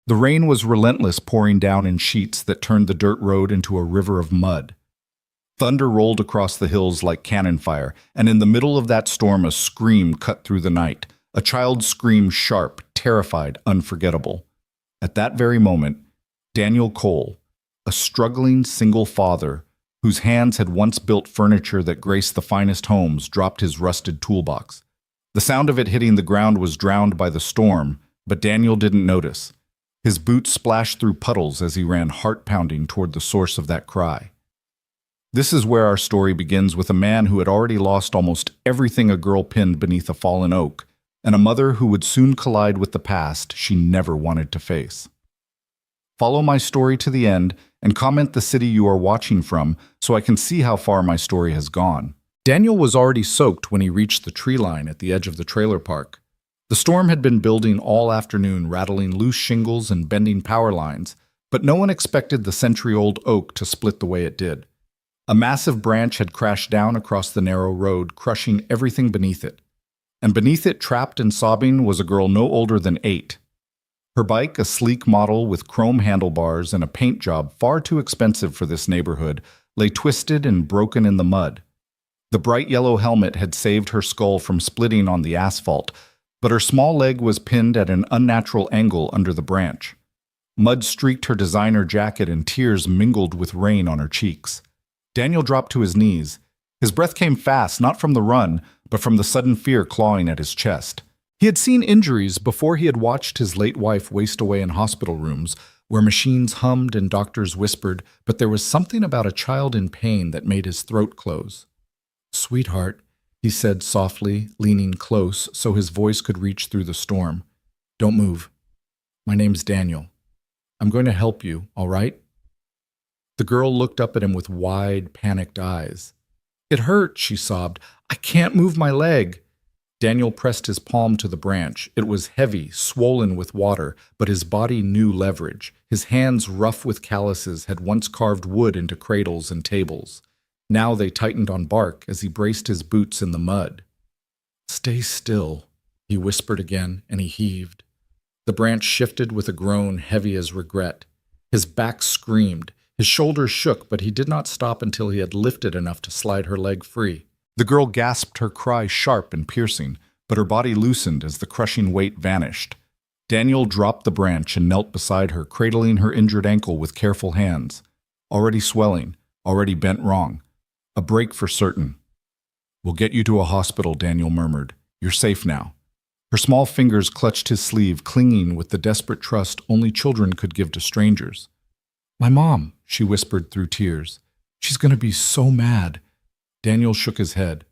The rain was relentless, pouring down in sheets that turned the dirt road into a river of mud. Thunder rolled across the hills like cannon fire, and in the middle of that storm a scream cut through the night. A child's scream, sharp, terrified, unforgettable. At that very moment, Daniel Cole, a struggling single father whose hands had once built furniture that graced the finest homes, dropped his rusted toolbox. The sound of it hitting the ground was drowned by the storm, but Daniel didn't notice. His boots splashed through puddles as he ran heart-pounding toward the source of that cry. This is where our story begins, with a man who had already lost almost everything a girl pinned beneath a fallen oak, and a mother who would soon collide with the past she never wanted to face. Follow my story to the end and comment the city you are watching from so I can see how far my story has gone. Daniel was already soaked when he reached the tree line at the edge of the trailer park. The storm had been building all afternoon, rattling loose shingles and bending power lines, but no one expected the century-old oak to split the way it did. A massive branch had crashed down across the narrow road, crushing everything beneath it. And beneath it, trapped and sobbing, was a girl no older than 8. Her bike, a sleek model with chrome handlebars and a paint job far too expensive for this neighborhood, lay twisted and broken in the mud. The bright yellow helmet had saved her skull from splitting on the asphalt, but her small leg was pinned at an unnatural angle under the branch. Mud streaked her designer jacket and tears mingled with rain on her cheeks. Daniel dropped to his knees. His breath came fast, not from the run, but from the sudden fear clawing at his chest. He had seen injuries before he had watched his late wife waste away in hospital rooms, where machines hummed and doctors whispered, but there was something about a child in pain that made his throat close. "Sweetheart," he said softly, leaning close so his voice could reach through the storm. "Don't move. My name's Daniel. I'm going to help you, all right?" The girl looked up at him with wide, panicked eyes. "It hurt," she sobbed. "I can't move my leg." Daniel pressed his palm to the branch. It was heavy, swollen with water, but his body knew leverage. His hands, rough with calluses, had once carved wood into cradles and tables. Now they tightened on bark as he braced his boots in the mud. "Stay still," he whispered again, and he heaved. The branch shifted with a groan heavy as regret. His back screamed. His shoulders shook, but he did not stop until he had lifted enough to slide her leg free. The girl gasped, her cry sharp and piercing, but her body loosened as the crushing weight vanished. Daniel dropped the branch and knelt beside her, cradling her injured ankle with careful hands. Already swelling, already bent wrong. A break for certain. "We'll get you to a hospital," Daniel murmured. "You're safe now." Her small fingers clutched his sleeve, clinging with the desperate trust only children could give to strangers. "My mom," she whispered through tears. "She's going to be so mad." Daniel shook his head.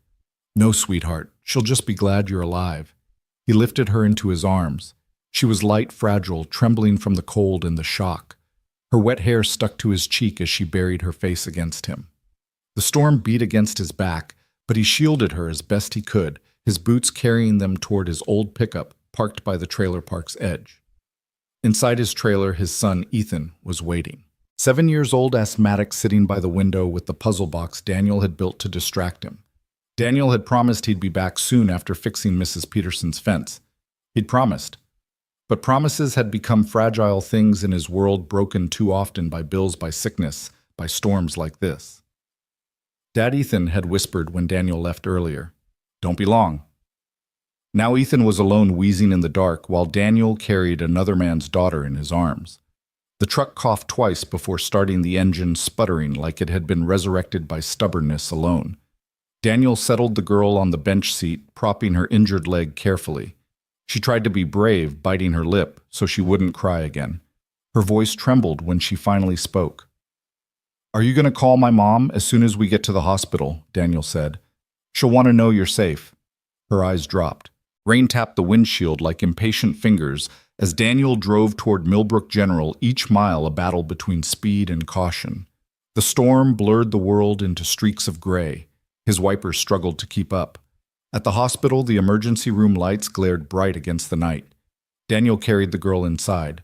"No, sweetheart. She'll just be glad you're alive." He lifted her into his arms. She was light, fragile, trembling from the cold and the shock. Her wet hair stuck to his cheek as she buried her face against him. The storm beat against his back, but he shielded her as best he could, his boots carrying them toward his old pickup, parked by the trailer park's edge. Inside his trailer, his son, Ethan, was waiting. 7 years old asthmatic sitting by the window with the puzzle box Daniel had built to distract him. Daniel had promised he'd be back soon after fixing Mrs. Peterson's fence. He'd promised. But promises had become fragile things in his world, broken too often by bills, by sickness, by storms like this. Dad, Ethan had whispered when Daniel left earlier. "Don't be long." Now Ethan was alone, wheezing in the dark, while Daniel carried another man's daughter in his arms. The truck coughed twice before starting, the engine sputtering like it had been resurrected by stubbornness alone. Daniel settled the girl on the bench seat, propping her injured leg carefully. She tried to be brave, biting her lip so she wouldn't cry again. Her voice trembled when she finally spoke. "Are you going to call my mom as soon as we get to the hospital?" Daniel said. "She'll want to know you're safe." Her eyes dropped. Rain tapped the windshield like impatient fingers as Daniel drove toward Millbrook General, each mile a battle between speed and caution. The storm blurred the world into streaks of gray. His wipers struggled to keep up. At the hospital, the emergency room lights glared bright against the night. Daniel carried the girl inside.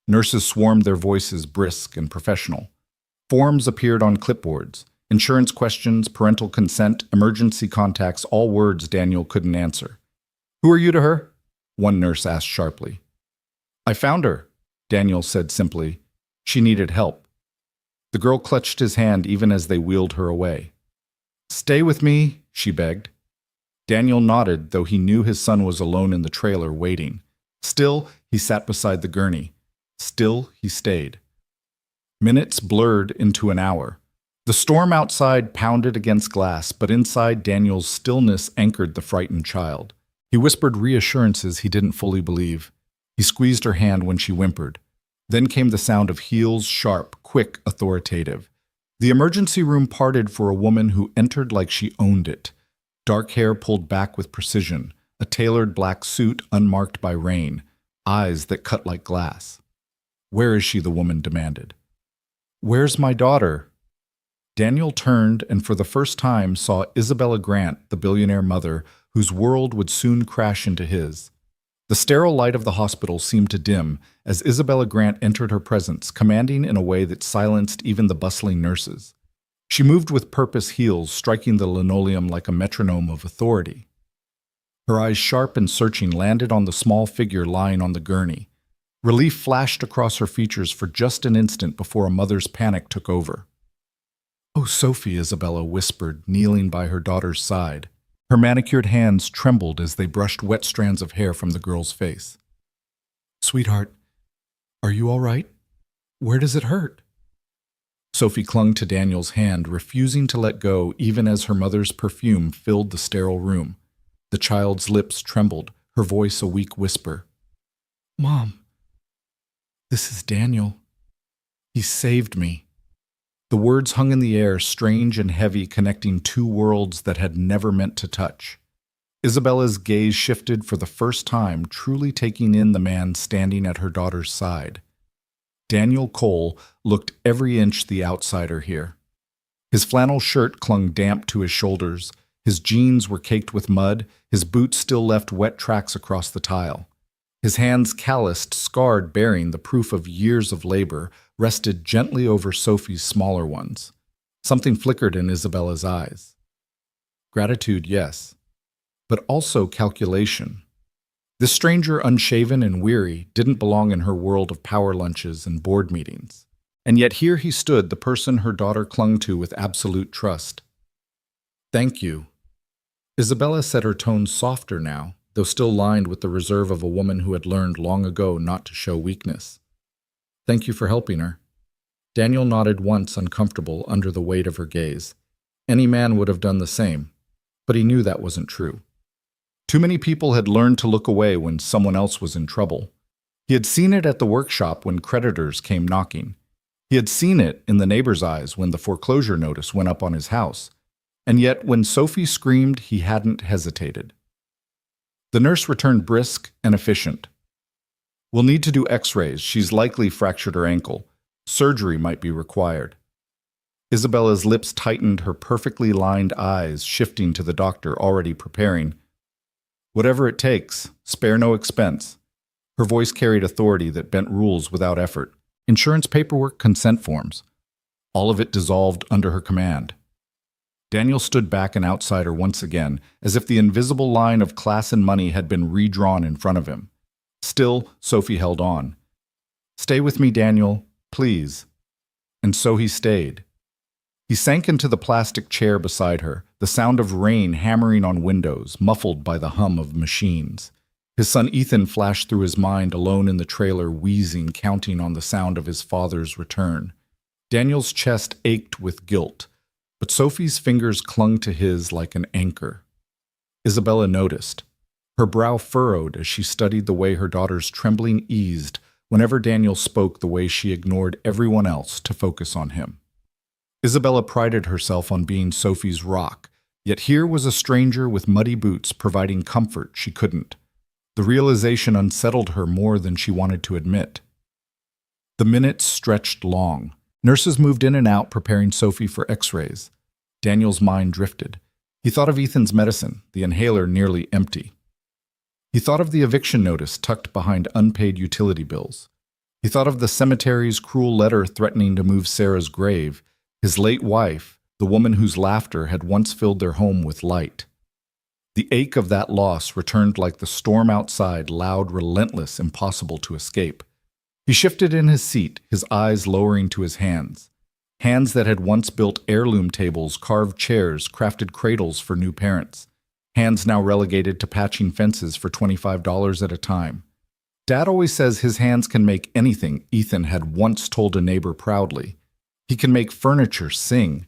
Nurses swarmed, their voices brisk and professional. Forms appeared on clipboards. Insurance questions, parental consent, emergency contacts, all words Daniel couldn't answer. "Who are you to her?" one nurse asked sharply. "I found her." Daniel said simply. She needed help. The girl clutched his hand even as they wheeled her away. Stay with me, she begged. Daniel nodded, though he knew his son was alone in the trailer waiting. Still, he sat beside the gurney. Still, he stayed. Minutes blurred into an hour. The storm outside pounded against glass, but inside Daniel's stillness anchored the frightened child. He whispered reassurances he didn't fully believe. He squeezed her hand when she whimpered. Then came the sound of heels, sharp, quick, authoritative. The emergency room parted for a woman who entered like she owned it. Dark hair pulled back with precision, a tailored black suit unmarked by rain, eyes that cut like glass. Where is she? The woman demanded. Where's my daughter? Daniel turned and for the first time saw Isabella Grant, the billionaire mother, whose world would soon crash into his. The sterile light of the hospital seemed to dim as Isabella Grant entered her presence, commanding in a way that silenced even the bustling nurses. She moved with purpose, heels striking the linoleum like a metronome of authority. Her eyes, sharp and searching, landed on the small figure lying on the gurney. Relief flashed across her features for just an instant before a mother's panic took over. "Oh, Sophie," Isabella whispered, kneeling by her daughter's side. Her manicured hands trembled as they brushed wet strands of hair from the girl's face. "Sweetheart, are you all right? Where does it hurt?" Sophie clung to Daniel's hand, refusing to let go even as her mother's perfume filled the sterile room. The child's lips trembled, her voice a weak whisper. "Mom, this is Daniel. He saved me." The words hung in the air, strange and heavy, connecting two worlds that had never meant to touch. Isabella's gaze shifted for the first time, truly taking in the man standing at her daughter's side. Daniel Cole looked every inch the outsider here. His flannel shirt clung damp to his shoulders, his jeans were caked with mud, his boots still left wet tracks across the tile. His hands, calloused, scarred, bearing the proof of years of labor, rested gently over Sophie's smaller ones. Something flickered in Isabella's eyes. Gratitude, yes, but also calculation. This stranger, unshaven and weary, didn't belong in her world of power lunches and board meetings. And yet here he stood, the person her daughter clung to with absolute trust. "Thank you." Isabella said, her tone softer now, though still lined with the reserve of a woman who had learned long ago not to show weakness. "Thank you for helping her." Daniel nodded once, uncomfortable under the weight of her gaze. Any man would have done the same, but he knew that wasn't true. Too many people had learned to look away when someone else was in trouble. He had seen it at the workshop when creditors came knocking. He had seen it in the neighbor's eyes when the foreclosure notice went up on his house. And yet, when Sophie screamed, he hadn't hesitated. The nurse returned brisk and efficient. "We'll need to do x-rays. She's likely fractured her ankle. Surgery might be required." Isabella's lips tightened, her perfectly lined eyes shifting to the doctor, already preparing. "Whatever it takes, spare no expense." Her voice carried authority that bent rules without effort. Insurance paperwork, consent forms. All of it dissolved under her command. Daniel stood back, an outsider once again, as if the invisible line of class and money had been redrawn in front of him. Still, Sophie held on. "Stay with me, Daniel, please." And so he stayed. He sank into the plastic chair beside her, the sound of rain hammering on windows, muffled by the hum of machines. His son Ethan flashed through his mind, alone in the trailer, wheezing, counting on the sound of his father's return. Daniel's chest ached with guilt, but Sophie's fingers clung to his like an anchor. Isabella noticed. Her brow furrowed as she studied the way her daughter's trembling eased whenever Daniel spoke, the way she ignored everyone else to focus on him. Isabella prided herself on being Sophie's rock, yet here was a stranger with muddy boots providing comfort she couldn't. The realization unsettled her more than she wanted to admit. The minutes stretched long. Nurses moved in and out, preparing Sophie for x-rays. Daniel's mind drifted. He thought of Ethan's medicine, the inhaler nearly empty. He thought of the eviction notice tucked behind unpaid utility bills. He thought of the cemetery's cruel letter threatening to move Sarah's grave, his late wife, the woman whose laughter had once filled their home with light. The ache of that loss returned like the storm outside, loud, relentless, impossible to escape. He shifted in his seat, his eyes lowering to his hands. Hands that had once built heirloom tables, carved chairs, crafted cradles for new parents. Hands now relegated to patching fences for $25 at a time. Dad always says his hands can make anything, Ethan had once told a neighbor proudly. He can make furniture sing.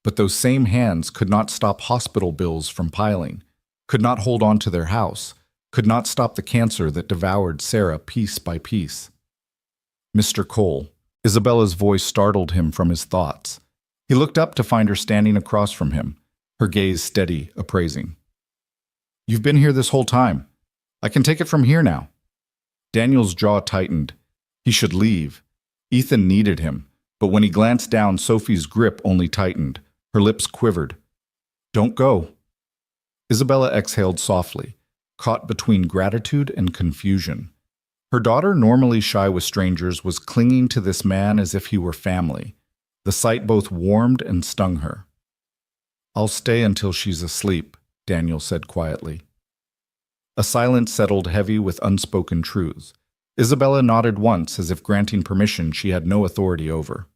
But those same hands could not stop hospital bills from piling, could not hold on to their house, could not stop the cancer that devoured Sarah piece by piece. Mr. Cole. Isabella's voice startled him from his thoughts. He looked up to find her standing across from him, her gaze steady, appraising. You've been here this whole time. I can take it from here now. Daniel's jaw tightened. He should leave. Ethan needed him, but when he glanced down, Sophie's grip only tightened. Her lips quivered. Don't go. Isabella exhaled softly, caught between gratitude and confusion. Her daughter, normally shy with strangers, was clinging to this man as if he were family. The sight both warmed and stung her. I'll stay until she's asleep, Daniel said quietly. A silence settled heavy with unspoken truths. Isabella nodded once, as if granting permission she had no authority over.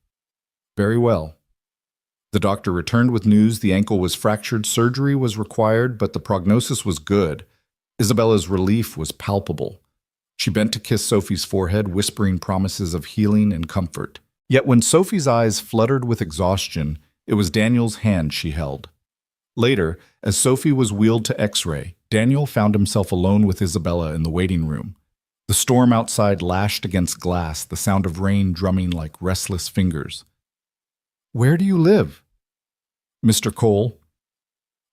Very well. The doctor returned with news the ankle was fractured, surgery was required, but the prognosis was good. Isabella's relief was palpable. She bent to kiss Sophie's forehead, whispering promises of healing and comfort. Yet when Sophie's eyes fluttered with exhaustion, it was Daniel's hand she held. Later, as Sophie was wheeled to X-ray, Daniel found himself alone with Isabella in the waiting room. The storm outside lashed against glass, the sound of rain drumming like restless fingers. Where do you live? Mr. Cole.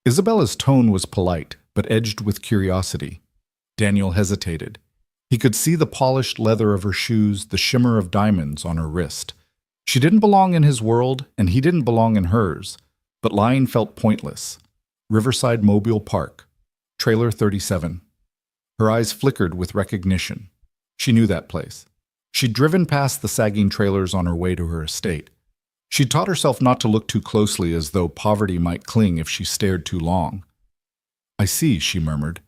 Isabella's tone was polite, but edged with curiosity. Daniel hesitated. He could see the polished leather of her shoes, the shimmer of diamonds on her wrist. She didn't belong in his world, and he didn't belong in hers, but lying felt pointless. Riverside Mobile Park, Trailer 37. Her eyes flickered with recognition. She knew that place. She'd driven past the sagging trailers on her way to her estate. She'd taught herself not to look too closely, as though poverty might cling if she stared too long. I see, she murmured.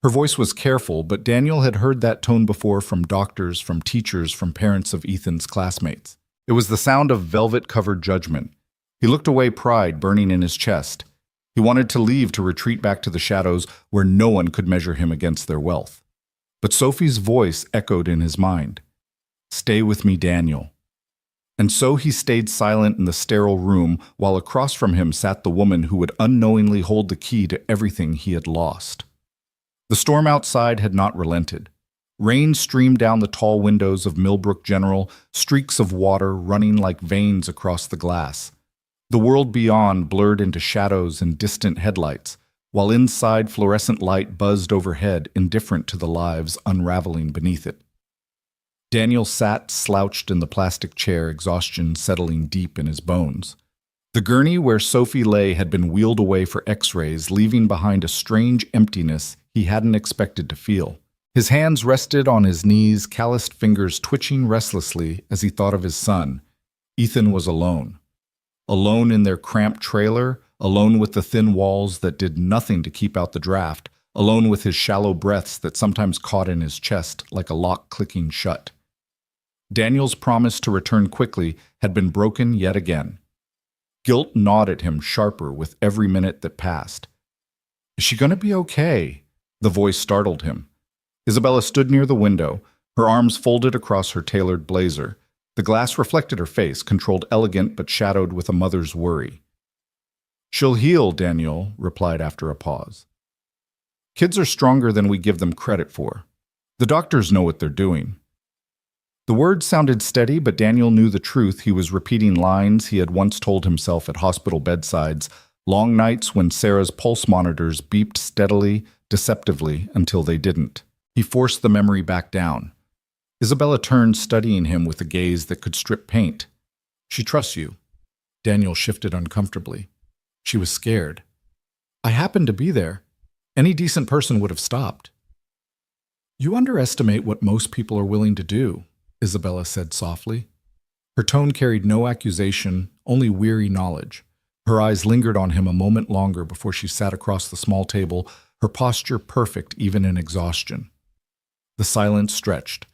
Her voice was careful, but Daniel had heard that tone before from doctors, from teachers, from parents of Ethan's classmates. It was the sound of velvet-covered judgment. He looked away, pride burning in his chest. He wanted to leave, to retreat back to the shadows where no one could measure him against their wealth. But Sophie's voice echoed in his mind. Stay with me, Daniel. And so he stayed silent in the sterile room, while across from him sat the woman who would unknowingly hold the key to everything he had lost. The storm outside had not relented. Rain streamed down the tall windows of Millbrook General, streaks of water running like veins across the glass. The world beyond blurred into shadows and distant headlights, while inside fluorescent light buzzed overhead, indifferent to the lives unraveling beneath it. Daniel sat slouched in the plastic chair, exhaustion settling deep in his bones. The gurney where Sophie lay had been wheeled away for X-rays, leaving behind a strange emptiness he hadn't expected to feel. His hands rested on his knees, calloused fingers twitching restlessly as he thought of his son. Ethan was alone. Alone in their cramped trailer, alone with the thin walls that did nothing to keep out the draft, alone with his shallow breaths that sometimes caught in his chest like a lock clicking shut. Daniel's promise to return quickly had been broken yet again. Guilt gnawed at him sharper with every minute that passed. Is she going to be okay? The voice startled him. Isabella stood near the window, her arms folded across her tailored blazer. The glass reflected her face, controlled, elegant, but shadowed with a mother's worry. She'll heal, Daniel replied after a pause. Kids are stronger than we give them credit for. The doctors know what they're doing. The words sounded steady, but Daniel knew the truth. He was repeating lines he had once told himself at hospital bedsides, long nights when Sarah's pulse monitors beeped steadily, deceptively, until they didn't. He forced the memory back down. Isabella turned, studying him with a gaze that could strip paint. She trusts you. Daniel shifted uncomfortably. She was scared. I happened to be there. Any decent person would have stopped. You underestimate what most people are willing to do, Isabella said softly. Her tone carried no accusation, only weary knowledge. Her eyes lingered on him a moment longer before she sat across the small table, her posture perfect even in exhaustion. The silence stretched.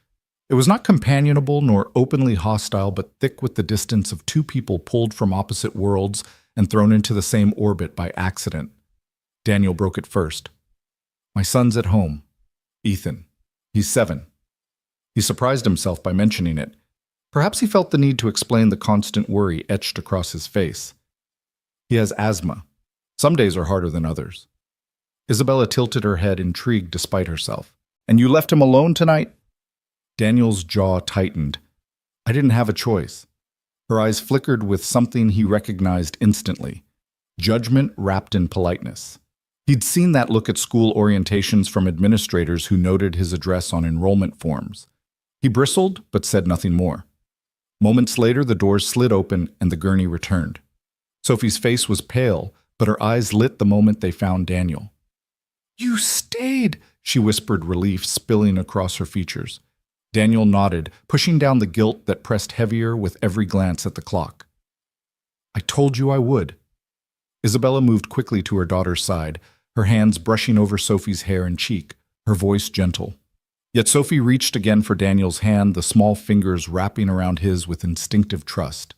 It was not companionable nor openly hostile, but thick with the distance of two people pulled from opposite worlds and thrown into the same orbit by accident. Daniel broke it first. "My son's at home. Ethan. He's 7. He surprised himself by mentioning it. Perhaps he felt the need to explain the constant worry etched across his face. He has asthma. Some days are harder than others. Isabella tilted her head, intrigued despite herself. "And you left him alone tonight?" Daniel's jaw tightened. "I didn't have a choice." Her eyes flickered with something he recognized instantly. Judgment wrapped in politeness. He'd seen that look at school orientations from administrators who noted his address on enrollment forms. He bristled, but said nothing more. Moments later, the doors slid open and the gurney returned. Sophie's face was pale, but her eyes lit the moment they found Daniel. "You stayed," she whispered, relief spilling across her features. Daniel nodded, pushing down the guilt that pressed heavier with every glance at the clock. "I told you I would." Isabella moved quickly to her daughter's side, her hands brushing over Sophie's hair and cheek, her voice gentle. Yet Sophie reached again for Daniel's hand, the small fingers wrapping around his with instinctive trust.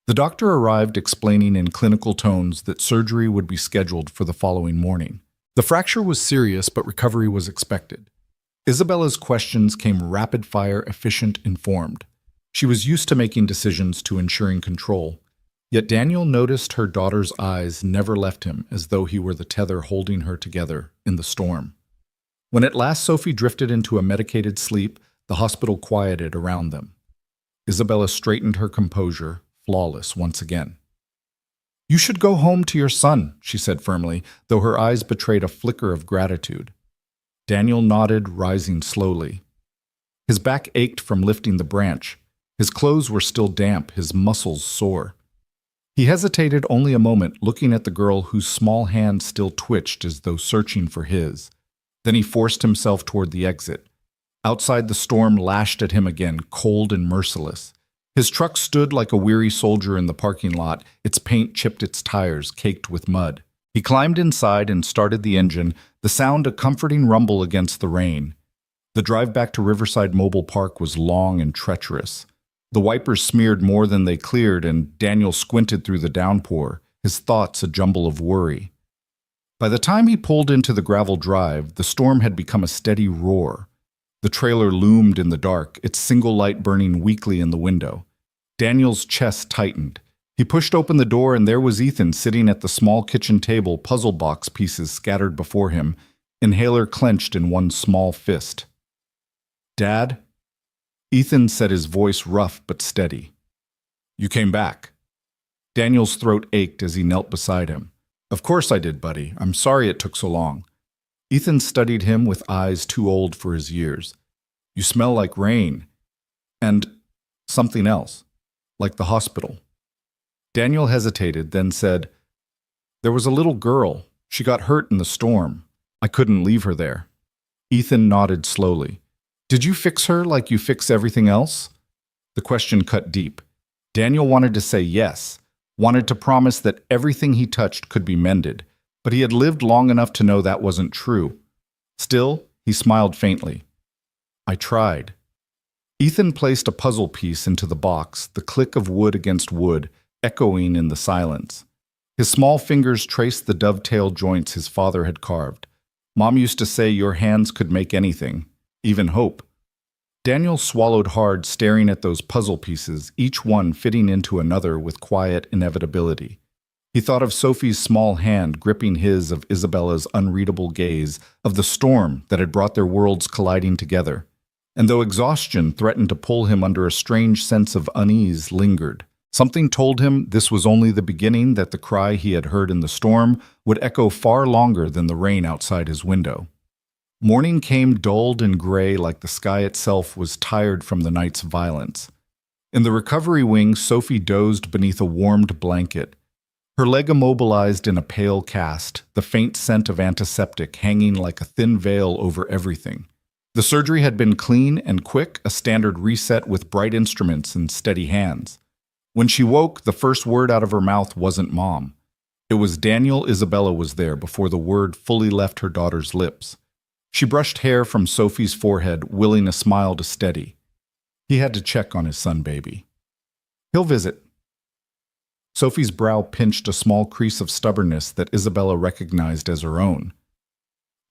The doctor arrived, explaining in clinical tones that surgery would be scheduled for the following morning. The fracture was serious, but recovery was expected. Isabella's questions came rapid-fire, efficient, informed. She was used to making decisions to ensuring control. Yet Daniel noticed her daughter's eyes never left him, as though he were the tether holding her together in the storm. When at last Sophie drifted into a medicated sleep, the hospital quieted around them. Isabella straightened her composure, flawless once again. "You should go home to your son," she said firmly, though her eyes betrayed a flicker of gratitude. Daniel nodded, rising slowly. His back ached from lifting the branch. His clothes were still damp, his muscles sore. He hesitated only a moment, looking at the girl whose small hand still twitched as though searching for his. Then he forced himself toward the exit. Outside, the storm lashed at him again, cold and merciless. His truck stood like a weary soldier in the parking lot, its paint chipped its tires, caked with mud. He climbed inside and started the engine, the sound a comforting rumble against the rain. The drive back to Riverside Mobile Park was long and treacherous. The wipers smeared more than they cleared, and Daniel squinted through the downpour, his thoughts a jumble of worry. By the time he pulled into the gravel drive, the storm had become a steady roar. The trailer loomed in the dark, its single light burning weakly in the window. Daniel's chest tightened. He pushed open the door, and there was Ethan sitting at the small kitchen table, puzzle box pieces scattered before him, inhaler clenched in one small fist. "Dad?" Ethan said, his voice rough but steady. "You came back." Daniel's throat ached as he knelt beside him. "Of course I did, buddy. I'm sorry it took so long." Ethan studied him with eyes too old for his years. "You smell like rain. And something else. Like the hospital." Daniel hesitated, then said, "There was a little girl. She got hurt in the storm. I couldn't leave her there." Ethan nodded slowly. "Did you fix her like you fix everything else?" The question cut deep. Daniel wanted to say yes, wanted to promise that everything he touched could be mended, but he had lived long enough to know that wasn't true. Still, he smiled faintly. "I tried." Ethan placed a puzzle piece into the box, the click of wood against wood, echoing in the silence. His small fingers traced the dovetail joints his father had carved. Mom used to say your hands could make anything, even hope. Daniel swallowed hard, staring at those puzzle pieces, each one fitting into another with quiet inevitability. He thought of Sophie's small hand gripping his, of Isabella's unreadable gaze, of the storm that had brought their worlds colliding together. And though exhaustion threatened to pull him under, a strange sense of unease lingered. Something told him this was only the beginning, that the cry he had heard in the storm would echo far longer than the rain outside his window. Morning came dulled and gray, like the sky itself was tired from the night's violence. In the recovery wing, Sophie dozed beneath a warmed blanket, her leg immobilized in a pale cast, the faint scent of antiseptic hanging like a thin veil over everything. The surgery had been clean and quick, a standard reset with bright instruments and steady hands. When she woke, the first word out of her mouth wasn't Mom. It was Daniel. Isabella was there before the word fully left her daughter's lips. She brushed hair from Sophie's forehead, willing a smile to steady. He had to check on his son baby. He'll visit. Sophie's brow pinched a small crease of stubbornness that Isabella recognized as her own.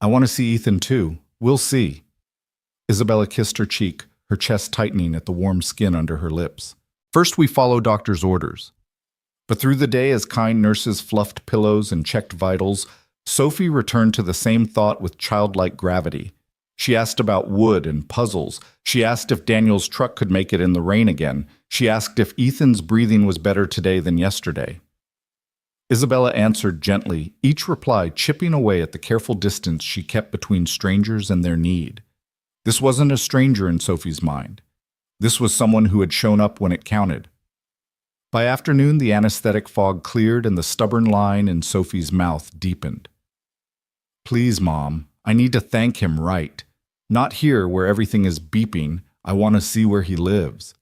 I want to see Ethan too. We'll see. Isabella kissed her cheek, her chest tightening at the warm skin under her lips. First we follow doctor's orders. But through the day, as kind nurses fluffed pillows and checked vitals, Sophie returned to the same thought with childlike gravity. She asked about wood and puzzles. She asked if Daniel's truck could make it in the rain again. She asked if Ethan's breathing was better today than yesterday. Isabella answered gently, each reply chipping away at the careful distance she kept between strangers and their need. This wasn't a stranger in Sophie's mind. This was someone who had shown up when it counted. By afternoon, the anesthetic fog cleared and the stubborn line in Sophie's mouth deepened. Please, Mom, I need to thank him right. Not here where everything is beeping. I want to see where he lives.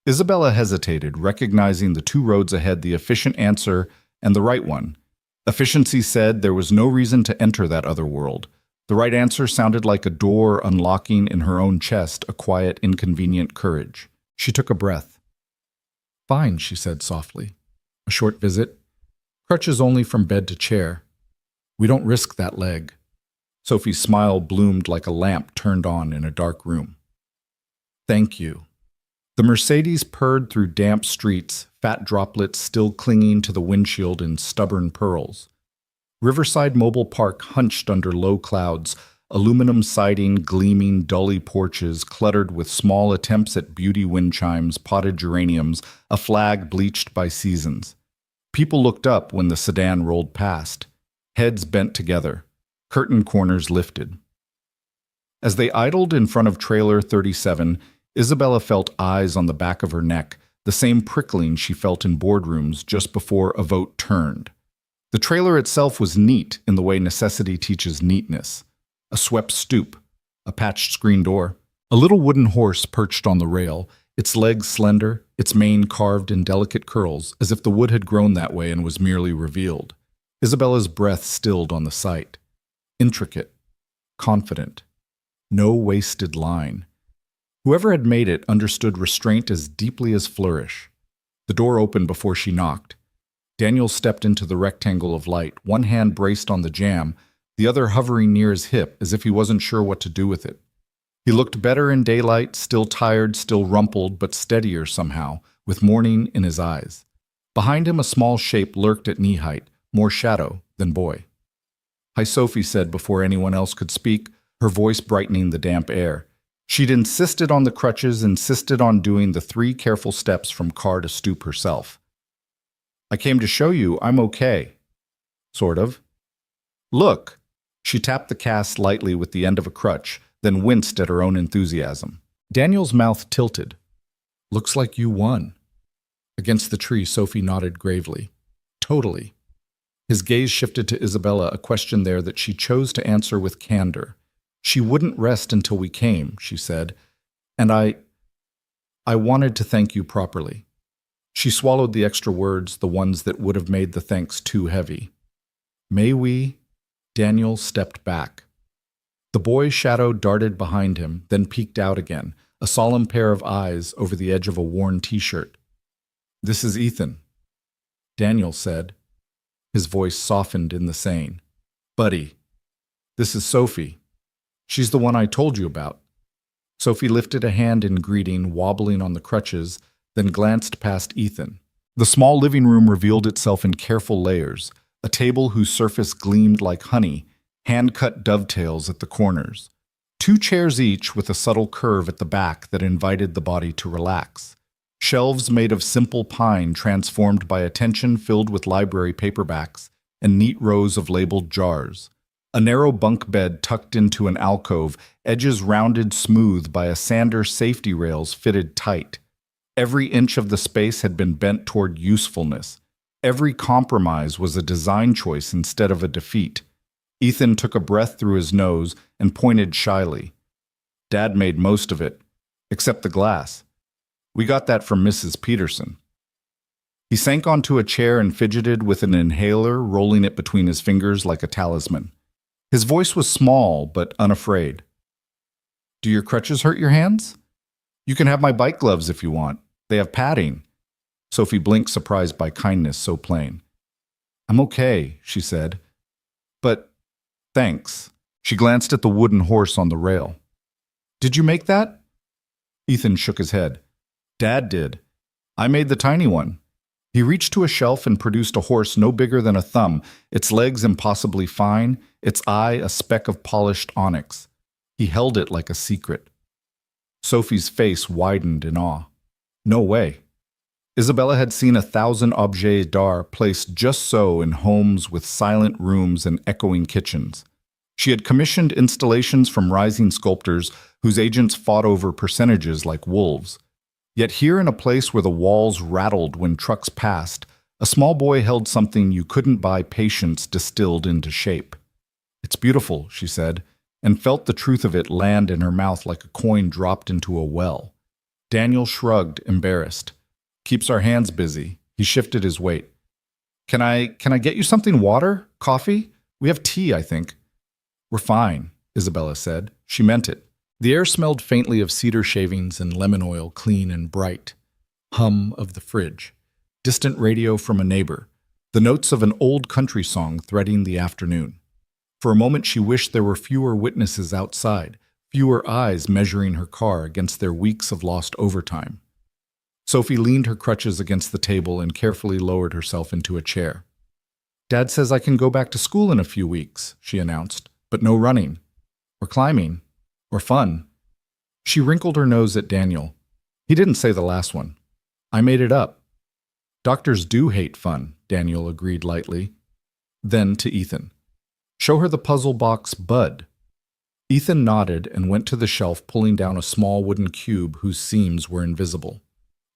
Isabella hesitated, recognizing the two roads ahead, the efficient answer and the right one. Efficiency said there was no reason to enter that other world. The right answer sounded like a door unlocking in her own chest, a quiet, inconvenient courage. She took a breath. Fine, she said softly. A short visit. Crutches only from bed to chair. We don't risk that leg. Sophie's smile bloomed like a lamp turned on in a dark room. Thank you. The Mercedes purred through damp streets, fat droplets still clinging to the windshield in stubborn pearls. Riverside Mobile Park hunched under low clouds, aluminum siding gleaming dully porches cluttered with small attempts at beauty wind chimes, potted geraniums, a flag bleached by seasons. People looked up when the sedan rolled past, heads bent together, curtain corners lifted. As they idled in front of Trailer 37, Isabella felt eyes on the back of her neck, the same prickling she felt in boardrooms just before a vote turned. The trailer itself was neat in the way necessity teaches neatness. A swept stoop, a patched screen door, a little wooden horse perched on the rail, its legs slender, its mane carved in delicate curls, as if the wood had grown that way and was merely revealed. Isabella's breath stilled on the sight. Intricate, confident, no wasted line. Whoever had made it understood restraint as deeply as flourish. The door opened before she knocked. Daniel stepped into the rectangle of light, one hand braced on the jamb, the other hovering near his hip as if he wasn't sure what to do with it. He looked better in daylight, still tired, still rumpled, but steadier somehow, with morning in his eyes. Behind him a small shape lurked at knee height, more shadow than boy. Hi, Sophie said before anyone else could speak, her voice brightening the damp air. She'd insisted on the crutches, insisted on doing the 3 careful steps from car to stoop herself. I came to show you I'm okay. Sort of. Look. She tapped the cast lightly with the end of a crutch, then winced at her own enthusiasm. Daniel's mouth tilted. Looks like you won. Against the tree, Sophie nodded gravely. Totally. His gaze shifted to Isabella, a question there that she chose to answer with candor. She wouldn't rest until we came, she said, and I wanted to thank you properly. She swallowed the extra words, the ones that would have made the thanks too heavy. May we? Daniel stepped back. The boy's shadow darted behind him, then peeked out again, a solemn pair of eyes over the edge of a worn t-shirt. This is Ethan, Daniel said. His voice softened in the saying. Buddy, this is Sophie. She's the one I told you about. Sophie lifted a hand in greeting, wobbling on the crutches, then glanced past Ethan. The small living room revealed itself in careful layers, a table whose surface gleamed like honey, hand-cut dovetails at the corners, 2 chairs each with a subtle curve at the back that invited the body to relax, shelves made of simple pine transformed by attention filled with library paperbacks, and neat rows of labeled jars. A narrow bunk bed tucked into an alcove, edges rounded smooth by a sander safety rails fitted tight. Every inch of the space had been bent toward usefulness. Every compromise was a design choice instead of a defeat. Ethan took a breath through his nose and pointed shyly. Dad made most of it, except the glass. We got that from Mrs. Peterson. He sank onto a chair and fidgeted with an inhaler, rolling it between his fingers like a talisman. His voice was small but unafraid. Do your crutches hurt your hands? You can have my bike gloves if you want. They have padding. Sophie blinked, surprised by kindness so plain. I'm okay, she said. But thanks. She glanced at the wooden horse on the rail. Did you make that? Ethan shook his head. Dad did. I made the tiny one. He reached to a shelf and produced a horse no bigger than a thumb, its legs impossibly fine, its eye a speck of polished onyx. He held it like a secret. Sophie's face widened in awe. No way. Isabella had seen 1,000 objets d'art placed just so in homes with silent rooms and echoing kitchens. She had commissioned installations from rising sculptors whose agents fought over percentages like wolves. Yet here in a place where the walls rattled when trucks passed, a small boy held something you couldn't buy patience distilled into shape. It's beautiful, she said, and felt the truth of it land in her mouth like a coin dropped into a well. Daniel shrugged, embarrassed. Keeps our hands busy. He shifted his weight. Can I get you something? Water? Coffee? We have tea, I think. We're fine, Isabella said. She meant it. The air smelled faintly of cedar shavings and lemon oil, clean and bright. Hum of the fridge. Distant radio from a neighbor. The notes of an old country song threading the afternoon. For a moment she wished there were fewer witnesses outside, fewer eyes measuring her car against their weeks of lost overtime. Sophie leaned her crutches against the table and carefully lowered herself into a chair. Dad says I can go back to school in a few weeks, she announced, but no running. Or climbing. Or fun. She wrinkled her nose at Daniel. He didn't say the last one. I made it up. Doctors do hate fun, Daniel agreed lightly. Then to Ethan. Show her the puzzle box Bud. Ethan nodded and went to the shelf, pulling down a small wooden cube whose seams were invisible.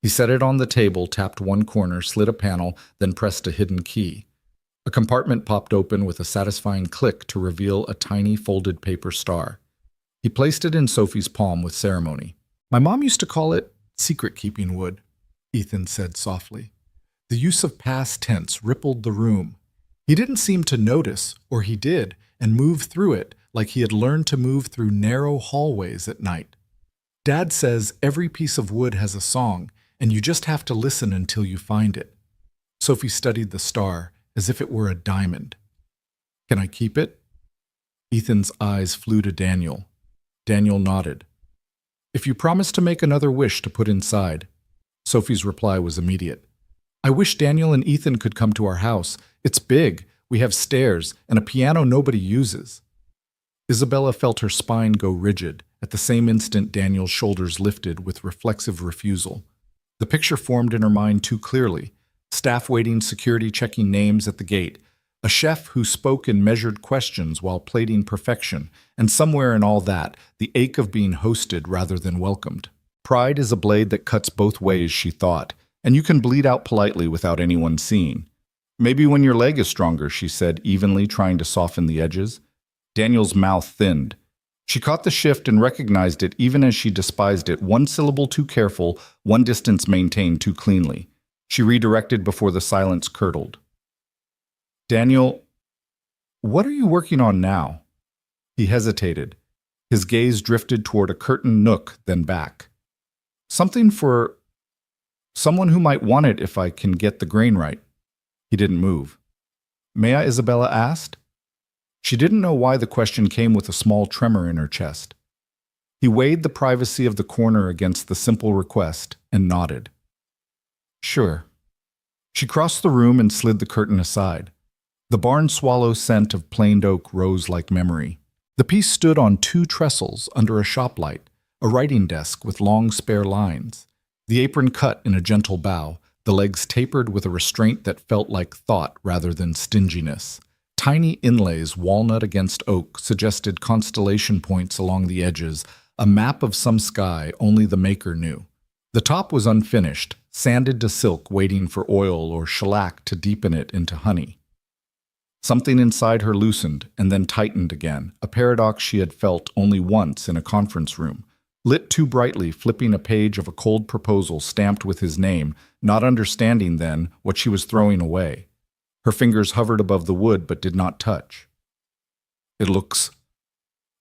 He set it on the table, tapped one corner, slid a panel, then pressed a hidden key. A compartment popped open with a satisfying click to reveal a tiny folded paper star. He placed it in Sophie's palm with ceremony. My mom used to call it secret-keeping wood, Ethan said softly. The use of past tense rippled the room. He didn't seem to notice, or he did, and move through it like he had learned to move through narrow hallways at night. Dad says every piece of wood has a song, and you just have to listen until you find it. Sophie studied the star as if it were a diamond. Can I keep it? Ethan's eyes flew to Daniel. Daniel nodded. If you promise to make another wish to put inside. Sophie's reply was immediate. I wish Daniel and Ethan could come to our house. It's big. We have stairs and a piano nobody uses. Isabella felt her spine go rigid. At the same instant, Daniel's shoulders lifted with reflexive refusal. The picture formed in her mind too clearly. Staff waiting, security checking names at the gate. A chef who spoke in measured questions while plating perfection, and somewhere in all that, the ache of being hosted rather than welcomed. Pride is a blade that cuts both ways, she thought, and you can bleed out politely without anyone seeing. Maybe when your leg is stronger, she said evenly, trying to soften the edges. Daniel's mouth thinned. She caught the shift and recognized it even as she despised it, one syllable too careful, one distance maintained too cleanly. She redirected before the silence curdled. Daniel, what are you working on now? He hesitated. His gaze drifted toward a curtained nook, then back. Something for someone who might want it if I can get the grain right. He didn't move. May I? Isabella asked. She didn't know why the question came with a small tremor in her chest. He weighed the privacy of the corner against the simple request and nodded. Sure. She crossed the room and slid the curtain aside. The barn swallow scent of planed oak rose like memory. The piece stood on two trestles under a shop light, a writing desk with long spare lines, the apron cut in a gentle bow, the legs tapered with a restraint that felt like thought rather than stinginess. Tiny inlays, walnut against oak, suggested constellation points along the edges, a map of some sky only the maker knew. The top was unfinished, sanded to silk, waiting for oil or shellac to deepen it into honey. Something inside her loosened and then tightened again, a paradox she had felt only once in a conference room. Lit too brightly, flipping a page of a cold proposal stamped with his name, not understanding then what she was throwing away. Her fingers hovered above the wood but did not touch. It looks...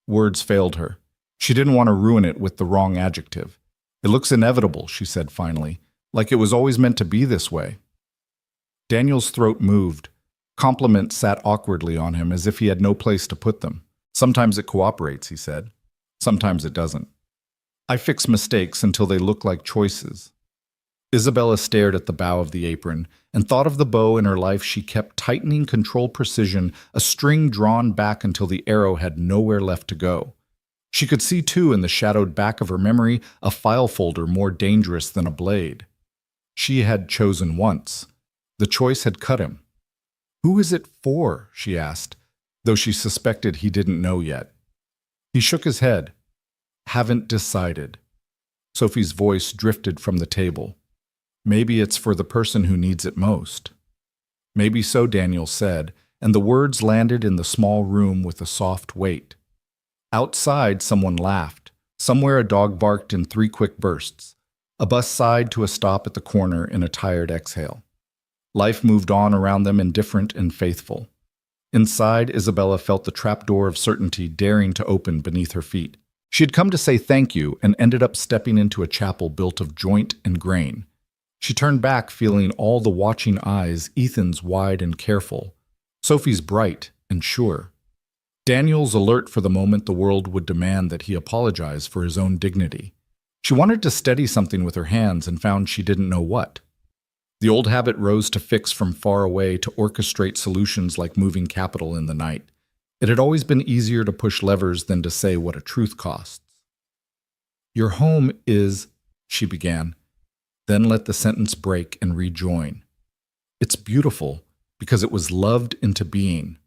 Words failed her. She didn't want to ruin it with the wrong adjective. It looks inevitable, she said finally, like it was always meant to be this way. Daniel's throat moved. Compliments sat awkwardly on him as if he had no place to put them. Sometimes it cooperates, he said. Sometimes it doesn't. I fix mistakes until they look like choices. Isabella stared at the bow of the apron and thought of the bow in her life she kept tightening control precision, a string drawn back until the arrow had nowhere left to go. She could see, too, in the shadowed back of her memory, a file folder more dangerous than a blade. She had chosen once. The choice had cut him. "Who is it for?" she asked, though she suspected he didn't know yet. He shook his head. "Haven't decided." Sophie's voice drifted from the table. "Maybe it's for the person who needs it most." "Maybe so," Daniel said, and the words landed in the small room with a soft weight. Outside, someone laughed. Somewhere a dog barked in 3 quick bursts. A bus sighed to a stop at the corner in a tired exhale. Life moved on around them, indifferent and faithful. Inside, Isabella felt the trapdoor of certainty daring to open beneath her feet. She had come to say thank you and ended up stepping into a chapel built of joint and grain. She turned back, feeling all the watching eyes, Ethan's wide and careful, Sophie's bright and sure. Daniel's alert for the moment the world would demand that he apologize for his own dignity. She wanted to steady something with her hands and found she didn't know what. The old habit rose to fix from far away, to orchestrate solutions like moving capital in the night. It had always been easier to push levers than to say what a truth costs. "Your home is," she began, then let the sentence break and rejoin. "It's beautiful because it was loved into being."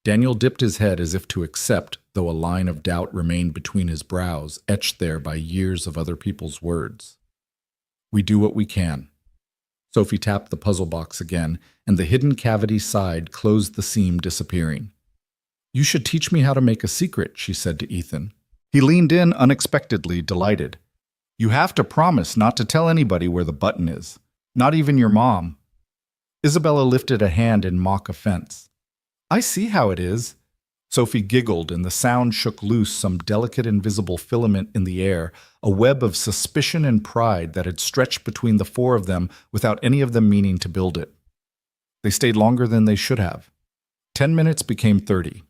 Daniel dipped his head as if to accept, though a line of doubt remained between his brows, etched there by years of other people's words. "We do what we can." Sophie tapped the puzzle box again, and the hidden cavity side closed the seam, disappearing. "You should teach me how to make a secret," she said to Ethan. He leaned in unexpectedly, delighted. "You have to promise not to tell anybody where the button is, not even your mom." Isabella lifted a hand in mock offense. "I see how it is." Sophie giggled, and the sound shook loose some delicate invisible filament in the air, a web of suspicion and pride that had stretched between the 4 of them without any of them meaning to build it. They stayed longer than they should have. 10 minutes became 30.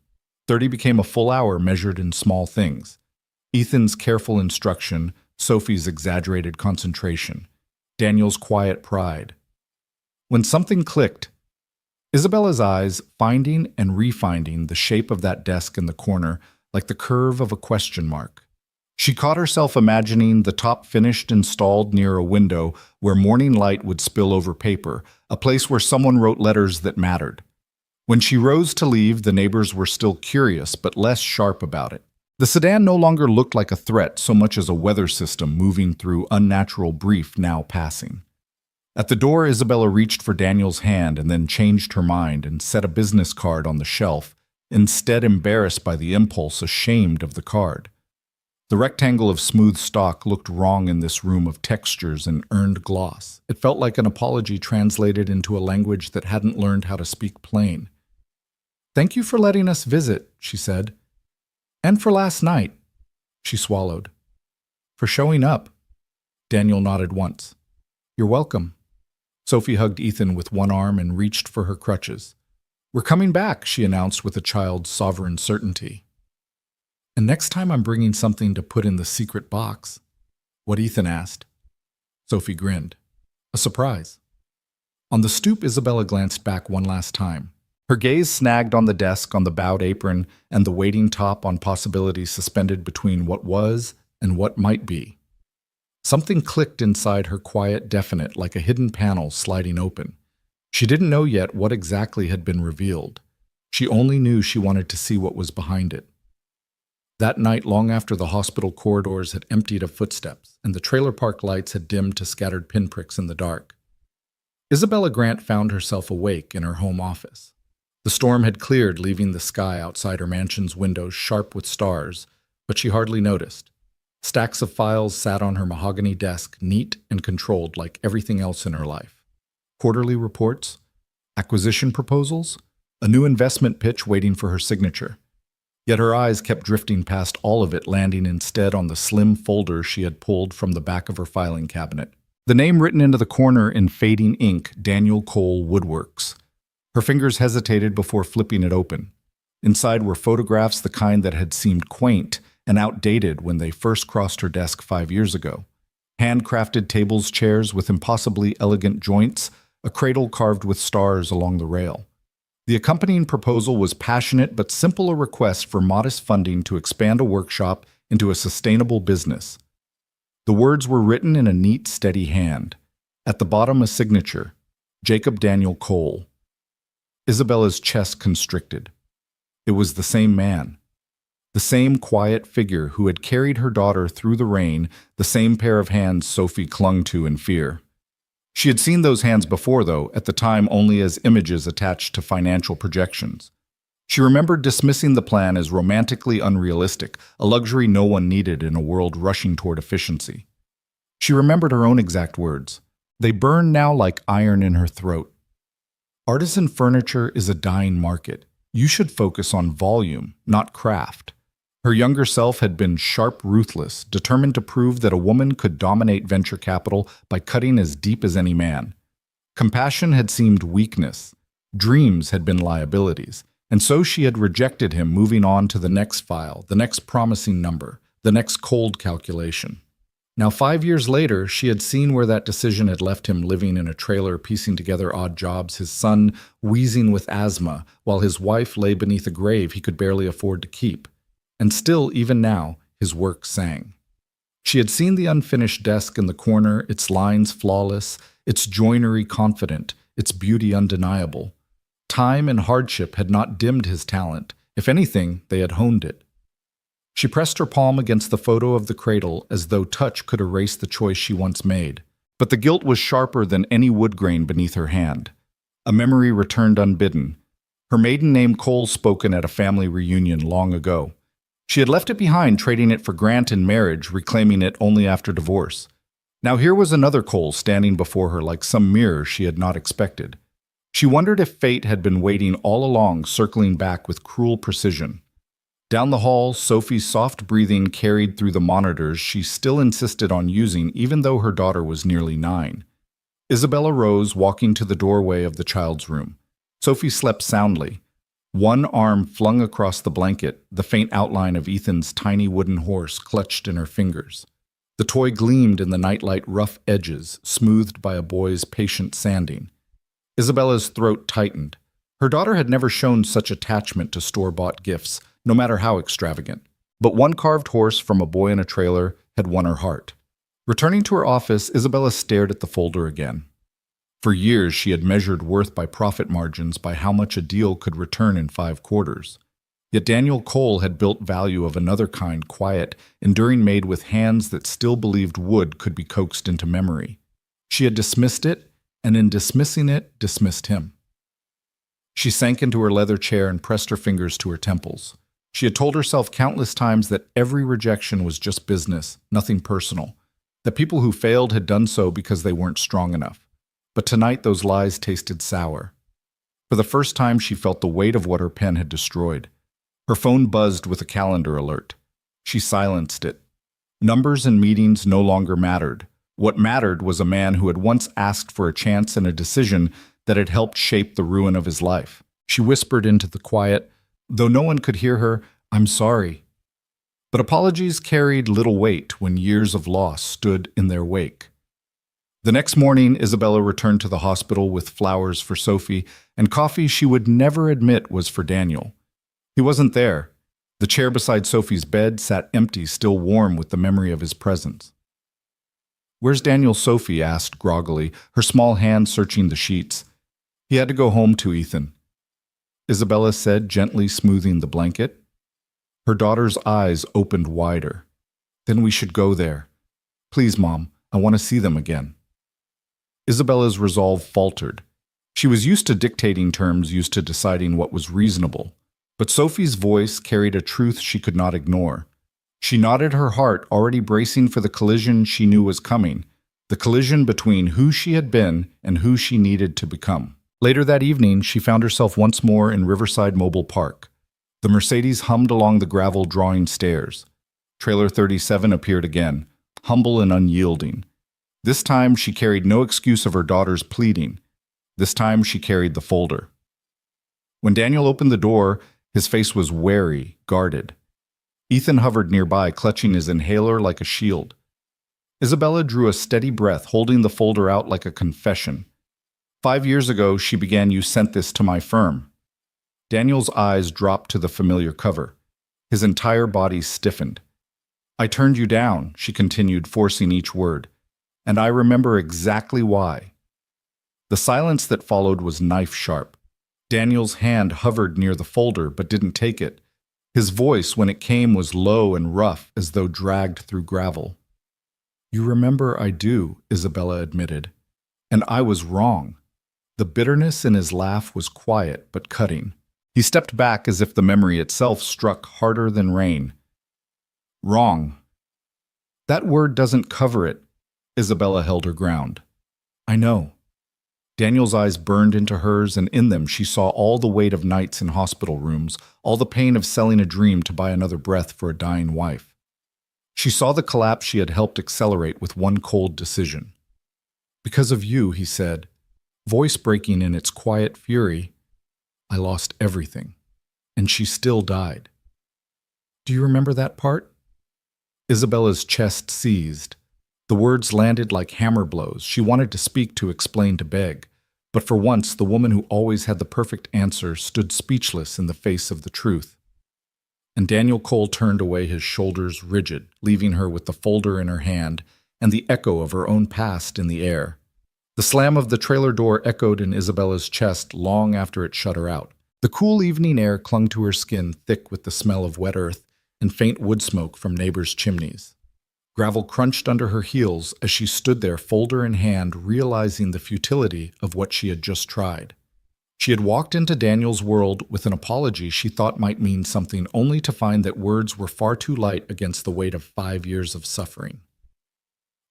30 became a full hour measured in small things. Ethan's careful instruction, Sophie's exaggerated concentration, Daniel's quiet pride. When something clicked, Isabella's eyes finding and refinding the shape of that desk in the corner like the curve of a question mark. She caught herself imagining the top finished installed near a window where morning light would spill over paper, a place where someone wrote letters that mattered. When she rose to leave, the neighbors were still curious but less sharp about it. The sedan no longer looked like a threat so much as a weather system moving through unnatural brief now passing. At the door, Isabella reached for Daniel's hand and then changed her mind and set a business card on the shelf, instead embarrassed by the impulse, ashamed of the card. The rectangle of smooth stock looked wrong in this room of textures and earned gloss. It felt like an apology translated into a language that hadn't learned how to speak plain. "Thank you for letting us visit," she said. "And for last night." She swallowed. "For showing up." Daniel nodded once. "You're welcome." Sophie hugged Ethan with one arm and reached for her crutches. "We're coming back," she announced with a child's sovereign certainty. "And next time I'm bringing something to put in the secret box." "What?" Ethan asked. Sophie grinned. "A surprise." On the stoop, Isabella glanced back one last time. Her gaze snagged on the desk, on the bowed apron, and the waiting top on possibilities suspended between what was and what might be. Something clicked inside her, quiet, definite, like a hidden panel sliding open. She didn't know yet what exactly had been revealed. She only knew she wanted to see what was behind it. That night, long after the hospital corridors had emptied of footsteps and the trailer park lights had dimmed to scattered pinpricks in the dark, Isabella Grant found herself awake in her home office. The storm had cleared, leaving the sky outside her mansion's windows sharp with stars, but she hardly noticed. Stacks of files sat on her mahogany desk, neat and controlled like everything else in her life. Quarterly reports, acquisition proposals, a new investment pitch waiting for her signature. Yet her eyes kept drifting past all of it, landing instead on the slim folder she had pulled from the back of her filing cabinet. The name written into the corner in fading ink, Daniel Cole Woodworks. Her fingers hesitated before flipping it open. Inside were photographs, the kind that had seemed quaint and outdated when they first crossed her desk 5 years ago. Handcrafted tables, chairs with impossibly elegant joints, a cradle carved with stars along the rail. The accompanying proposal was passionate but simple, a request for modest funding to expand a workshop into a sustainable business. The words were written in a neat, steady hand. At the bottom, a signature, Jacob Daniel Cole. Isabella's chest constricted. It was the same man. The same quiet figure who had carried her daughter through the rain, the same pair of hands Sophie clung to in fear. She had seen those hands before, though, at the time only as images attached to financial projections. She remembered dismissing the plan as romantically unrealistic, a luxury no one needed in a world rushing toward efficiency. She remembered her own exact words. They burned now like iron in her throat. Artisan furniture is a dying market. You should focus on volume, not craft. Her younger self had been sharp, ruthless, determined to prove that a woman could dominate venture capital by cutting as deep as any man. Compassion had seemed weakness. Dreams had been liabilities. And so she had rejected him, moving on to the next file, the next promising number, the next cold calculation. Now, 5 years later, she had seen where that decision had left him, living in a trailer, piecing together odd jobs, his son wheezing with asthma, while his wife lay beneath a grave he could barely afford to keep. And still, even now, his work sang. She had seen the unfinished desk in the corner, its lines flawless, its joinery confident, its beauty undeniable. Time and hardship had not dimmed his talent. If anything, they had honed it. She pressed her palm against the photo of the cradle as though touch could erase the choice she once made. But the guilt was sharper than any wood grain beneath her hand. A memory returned unbidden. Her maiden name Cole, spoken at a family reunion long ago. She had left it behind, trading it for Grant in marriage, reclaiming it only after divorce. Now here was another Cole standing before her like some mirror she had not expected. She wondered if fate had been waiting all along, circling back with cruel precision. Down the hall, Sophie's soft breathing carried through the monitors she still insisted on using, even though her daughter was nearly 9. Isabella rose, walking to the doorway of the child's room. Sophie slept soundly. One arm flung across the blanket, the faint outline of Ethan's tiny wooden horse clutched in her fingers. The toy gleamed in the nightlight, rough edges, smoothed by a boy's patient sanding. Isabella's throat tightened. Her daughter had never shown such attachment to store-bought gifts, no matter how extravagant. But one carved horse from a boy in a trailer had won her heart. Returning to her office, Isabella stared at the folder again. For years, she had measured worth by profit margins, by how much a deal could return in 5 quarters. Yet Daniel Cole had built value of another kind, quiet, enduring, made with hands that still believed wood could be coaxed into memory. She had dismissed it, and in dismissing it, dismissed him. She sank into her leather chair and pressed her fingers to her temples. She had told herself countless times that every rejection was just business, nothing personal, that people who failed had done so because they weren't strong enough. But tonight those lies tasted sour. For the first time, she felt the weight of what her pen had destroyed. Her phone buzzed with a calendar alert. She silenced it. Numbers and meetings no longer mattered. What mattered was a man who had once asked for a chance and a decision that had helped shape the ruin of his life. She whispered into the quiet, though no one could hear her, "I'm sorry." But apologies carried little weight when years of loss stood in their wake. The next morning, Isabella returned to the hospital with flowers for Sophie and coffee she would never admit was for Daniel. He wasn't there. The chair beside Sophie's bed sat empty, still warm with the memory of his presence. "Where's Daniel?" Sophie asked groggily, her small hand searching the sheets. "He had to go home to Ethan," Isabella said, gently smoothing the blanket. Her daughter's eyes opened wider. "Then we should go there. Please, Mom, I want to see them again." Isabella's resolve faltered. She was used to dictating terms, used to deciding what was reasonable. But Sophie's voice carried a truth she could not ignore. She nodded, her heart already bracing for the collision she knew was coming, the collision between who she had been and who she needed to become. Later that evening, she found herself once more in Riverside Mobile Park. The Mercedes hummed along the gravel-drawing stairs. Trailer 37 appeared again, humble and unyielding. This time she carried no excuse of her daughter's pleading. This time she carried the folder. When Daniel opened the door, his face was wary, guarded. Ethan hovered nearby, clutching his inhaler like a shield. Isabella drew a steady breath, holding the folder out like a confession. 5 years ago, she began, "You sent this to my firm." Daniel's eyes dropped to the familiar cover. His entire body stiffened. "I turned you down," she continued, forcing each word. "And I remember exactly why." The silence that followed was knife-sharp. Daniel's hand hovered near the folder but didn't take it. His voice, when it came, was low and rough, as though dragged through gravel. "You remember I do," Isabella admitted. "And I was wrong." The bitterness in his laugh was quiet but cutting. He stepped back as if the memory itself struck harder than rain. "Wrong. That word doesn't cover it." Isabella held her ground. "I know." Daniel's eyes burned into hers, and in them she saw all the weight of nights in hospital rooms, all the pain of selling a dream to buy another breath for a dying wife. She saw the collapse she had helped accelerate with one cold decision. "Because of you," he said, voice breaking in its quiet fury, "I lost everything, and she still died." "Do you remember that part?" Isabella's chest seized. The words landed like hammer blows. She wanted to speak, to explain, to beg. But for once, the woman who always had the perfect answer stood speechless in the face of the truth. And Daniel Cole turned away, his shoulders rigid, leaving her with the folder in her hand and the echo of her own past in the air. The slam of the trailer door echoed in Isabella's chest long after it shut her out. The cool evening air clung to her skin, thick with the smell of wet earth and faint wood smoke from neighbors' chimneys. Gravel crunched under her heels as she stood there, folder in hand, realizing the futility of what she had just tried. She had walked into Daniel's world with an apology she thought might mean something, only to find that words were far too light against the weight of 5 years of suffering.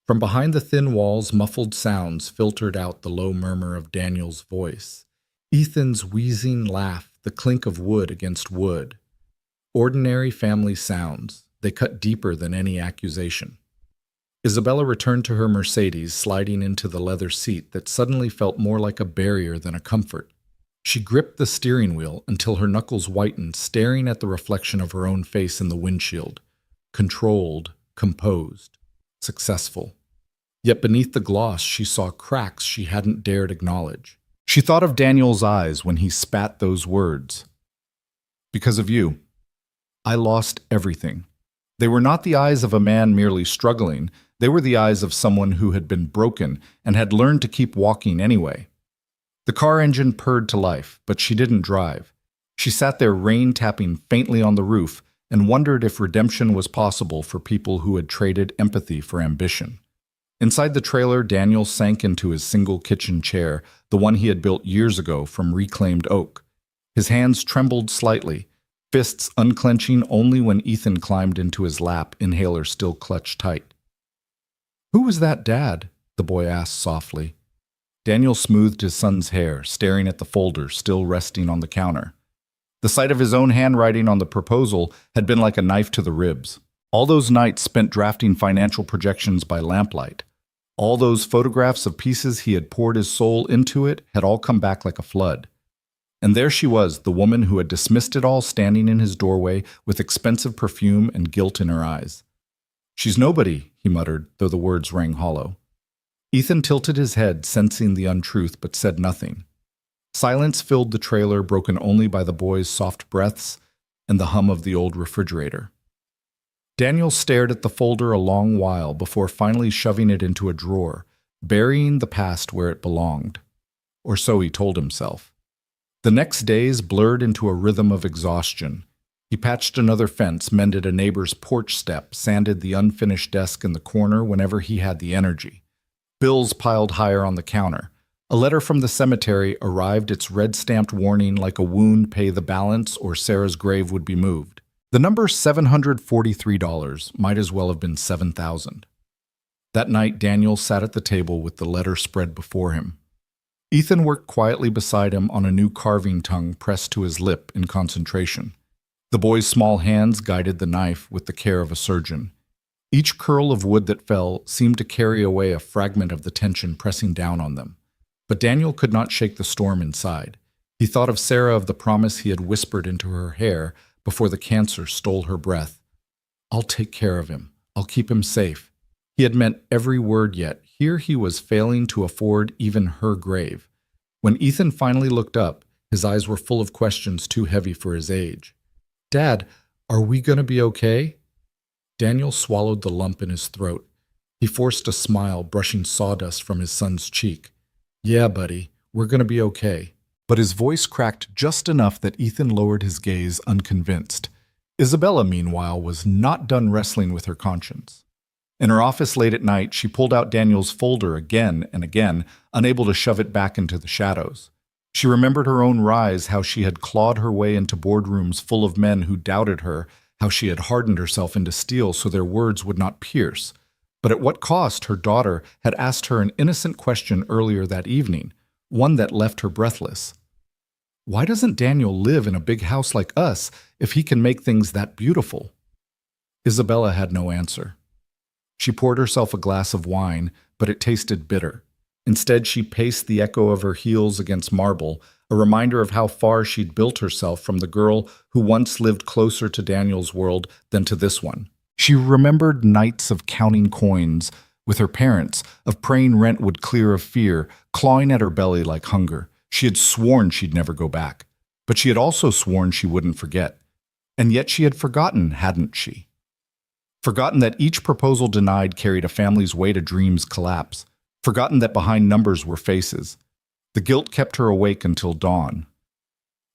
From behind the thin walls, muffled sounds filtered out, the low murmur of Daniel's voice, Ethan's wheezing laugh, the clink of wood against wood. Ordinary family sounds. They cut deeper than any accusation. Isabella returned to her Mercedes, sliding into the leather seat that suddenly felt more like a barrier than a comfort. She gripped the steering wheel until her knuckles whitened, staring at the reflection of her own face in the windshield. Controlled, composed, successful. Yet beneath the gloss, she saw cracks she hadn't dared acknowledge. She thought of Daniel's eyes when he spat those words. "Because of you, I lost everything." They were not the eyes of a man merely struggling. They were the eyes of someone who had been broken and had learned to keep walking anyway. The car engine purred to life, but she didn't drive. She sat there, rain tapping faintly on the roof, and wondered if redemption was possible for people who had traded empathy for ambition. Inside the trailer, Daniel sank into his single kitchen chair, the one he had built years ago from reclaimed oak. His hands trembled slightly, fists unclenching only when Ethan climbed into his lap, inhaler still clutched tight. "Who was that, Dad?" the boy asked softly. Daniel smoothed his son's hair, staring at the folder still resting on the counter. The sight of his own handwriting on the proposal had been like a knife to the ribs. All those nights spent drafting financial projections by lamplight. All those photographs of pieces he had poured his soul into it had all come back like a flood. And there she was, the woman who had dismissed it all, standing in his doorway with expensive perfume and guilt in her eyes. "She's nobody," he muttered, though the words rang hollow. Ethan tilted his head, sensing the untruth, but said nothing. Silence filled the trailer, broken only by the boy's soft breaths and the hum of the old refrigerator. Daniel stared at the folder a long while before finally shoving it into a drawer, burying the past where it belonged. Or so he told himself. The next days blurred into a rhythm of exhaustion. He patched another fence, mended a neighbor's porch step, sanded the unfinished desk in the corner whenever he had the energy. Bills piled higher on the counter. A letter from the cemetery arrived, its red-stamped warning like a wound: pay the balance or Sarah's grave would be moved. The number $743 might as well have been 7,000. That night, Daniel sat at the table with the letter spread before him. Ethan worked quietly beside him on a new carving tongue pressed to his lip in concentration. The boy's small hands guided the knife with the care of a surgeon. Each curl of wood that fell seemed to carry away a fragment of the tension pressing down on them. But Daniel could not shake the storm inside. He thought of Sarah, of the promise he had whispered into her hair before the cancer stole her breath. "I'll take care of him. I'll keep him safe." He had meant every word, yet here he was failing to afford even her grave. When Ethan finally looked up, his eyes were full of questions too heavy for his age. "Dad, are we going to be okay?" Daniel swallowed the lump in his throat. He forced a smile, brushing sawdust from his son's cheek. "Yeah, buddy, we're going to be okay." But his voice cracked just enough that Ethan lowered his gaze, unconvinced. Isabella, meanwhile, was not done wrestling with her conscience. In her office late at night, she pulled out Daniel's folder again and again, unable to shove it back into the shadows. She remembered her own rise, how she had clawed her way into boardrooms full of men who doubted her, how she had hardened herself into steel so their words would not pierce. But at what cost? Her daughter had asked her an innocent question earlier that evening, one that left her breathless. Why doesn't Daniel live in a big house like us if he can make things that beautiful? Isabella had no answer. She poured herself a glass of wine, but it tasted bitter. Instead, she paced the echo of her heels against marble, a reminder of how far she'd built herself from the girl who once lived closer to Daniel's world than to this one. She remembered nights of counting coins with her parents, of praying rent would clear of fear, clawing at her belly like hunger. She had sworn she'd never go back, but she had also sworn she wouldn't forget. And yet she had forgotten, hadn't she? Forgotten that each proposal denied carried a family's way to dreams' collapse. Forgotten that behind numbers were faces. The guilt kept her awake until dawn.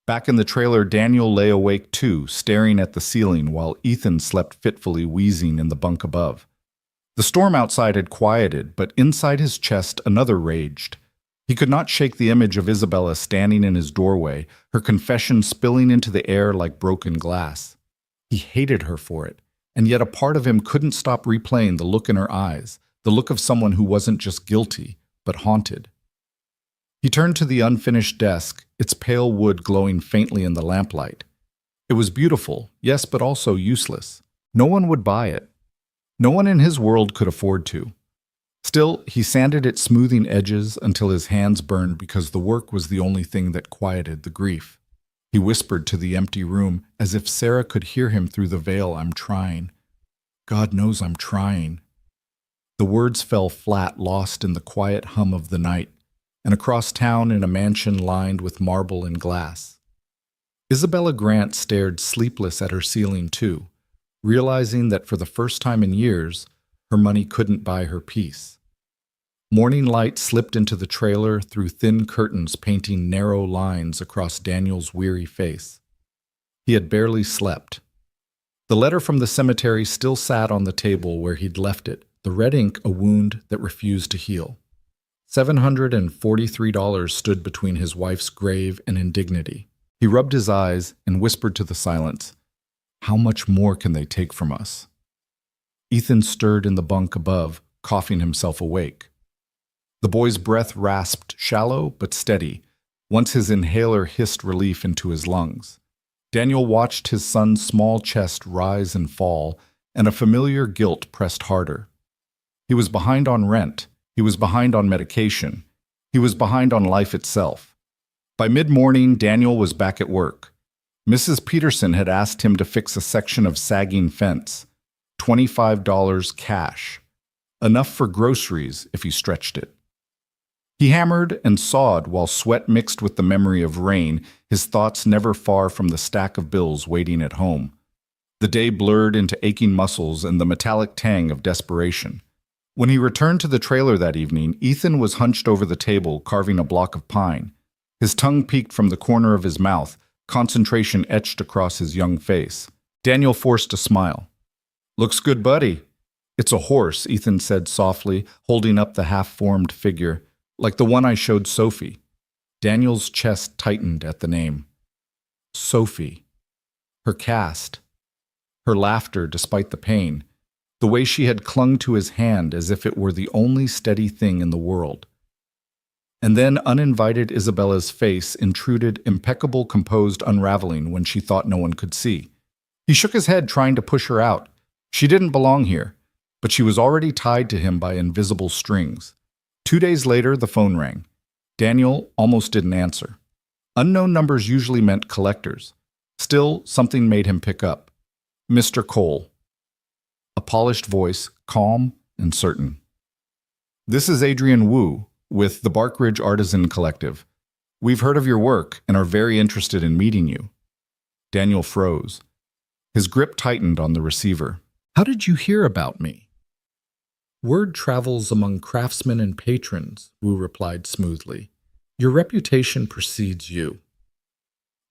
Back in the trailer, Daniel lay awake too, staring at the ceiling while Ethan slept fitfully, wheezing in the bunk above. The storm outside had quieted, but inside his chest another raged. He could not shake the image of Isabella standing in his doorway, her confession spilling into the air like broken glass. He hated her for it, and yet a part of him couldn't stop replaying the look in her eyes, the look of someone who wasn't just guilty, but haunted. He turned to the unfinished desk, its pale wood glowing faintly in the lamplight. It was beautiful, yes, but also useless. No one would buy it. No one in his world could afford to. Still, he sanded its smoothing edges until his hands burned because the work was the only thing that quieted the grief. He whispered to the empty room, as if Sarah could hear him through the veil, "I'm trying. God knows I'm trying." The words fell flat, lost in the quiet hum of the night, and across town in a mansion lined with marble and glass. Isabella Grant stared sleepless at her ceiling too, realizing that for the first time in years, her money couldn't buy her peace. Morning light slipped into the trailer through thin curtains painting narrow lines across Daniel's weary face. He had barely slept. The letter from the cemetery still sat on the table where he'd left it, the red ink a wound that refused to heal. $743 stood between his wife's grave and indignity. He rubbed his eyes and whispered to the silence, "How much more can they take from us?" Ethan stirred in the bunk above, coughing himself awake. The boy's breath rasped, shallow but steady, once his inhaler hissed relief into his lungs. Daniel watched his son's small chest rise and fall, and a familiar guilt pressed harder. He was behind on rent. He was behind on medication. He was behind on life itself. By mid-morning, Daniel was back at work. Mrs. Peterson had asked him to fix a section of sagging fence. $25 cash. Enough for groceries if he stretched it. He hammered and sawed while sweat mixed with the memory of rain, his thoughts never far from the stack of bills waiting at home. The day blurred into aching muscles and the metallic tang of desperation. When he returned to the trailer that evening, Ethan was hunched over the table, carving a block of pine. His tongue peeked from the corner of his mouth, concentration etched across his young face. Daniel forced a smile. "Looks good, buddy." "It's a horse," Ethan said softly, holding up the half-formed figure, "like the one I showed Sophie." Daniel's chest tightened at the name. Sophie. Her cast. Her laughter despite the pain. The way she had clung to his hand as if it were the only steady thing in the world. And then uninvited Isabella's face intruded, impeccable, composed unraveling when she thought no one could see. He shook his head, trying to push her out. She didn't belong here, but she was already tied to him by invisible strings. 2 days later, the phone rang. Daniel almost didn't answer. Unknown numbers usually meant collectors. Still, something made him pick up. Mr. Cole. A polished voice, calm and certain. This is Adrian Wu with the Barkridge Artisan Collective. We've heard of your work and are very interested in meeting you. Daniel froze. His grip tightened on the receiver. How did you hear about me? Word travels among craftsmen and patrons, Wu replied smoothly. Your reputation precedes you.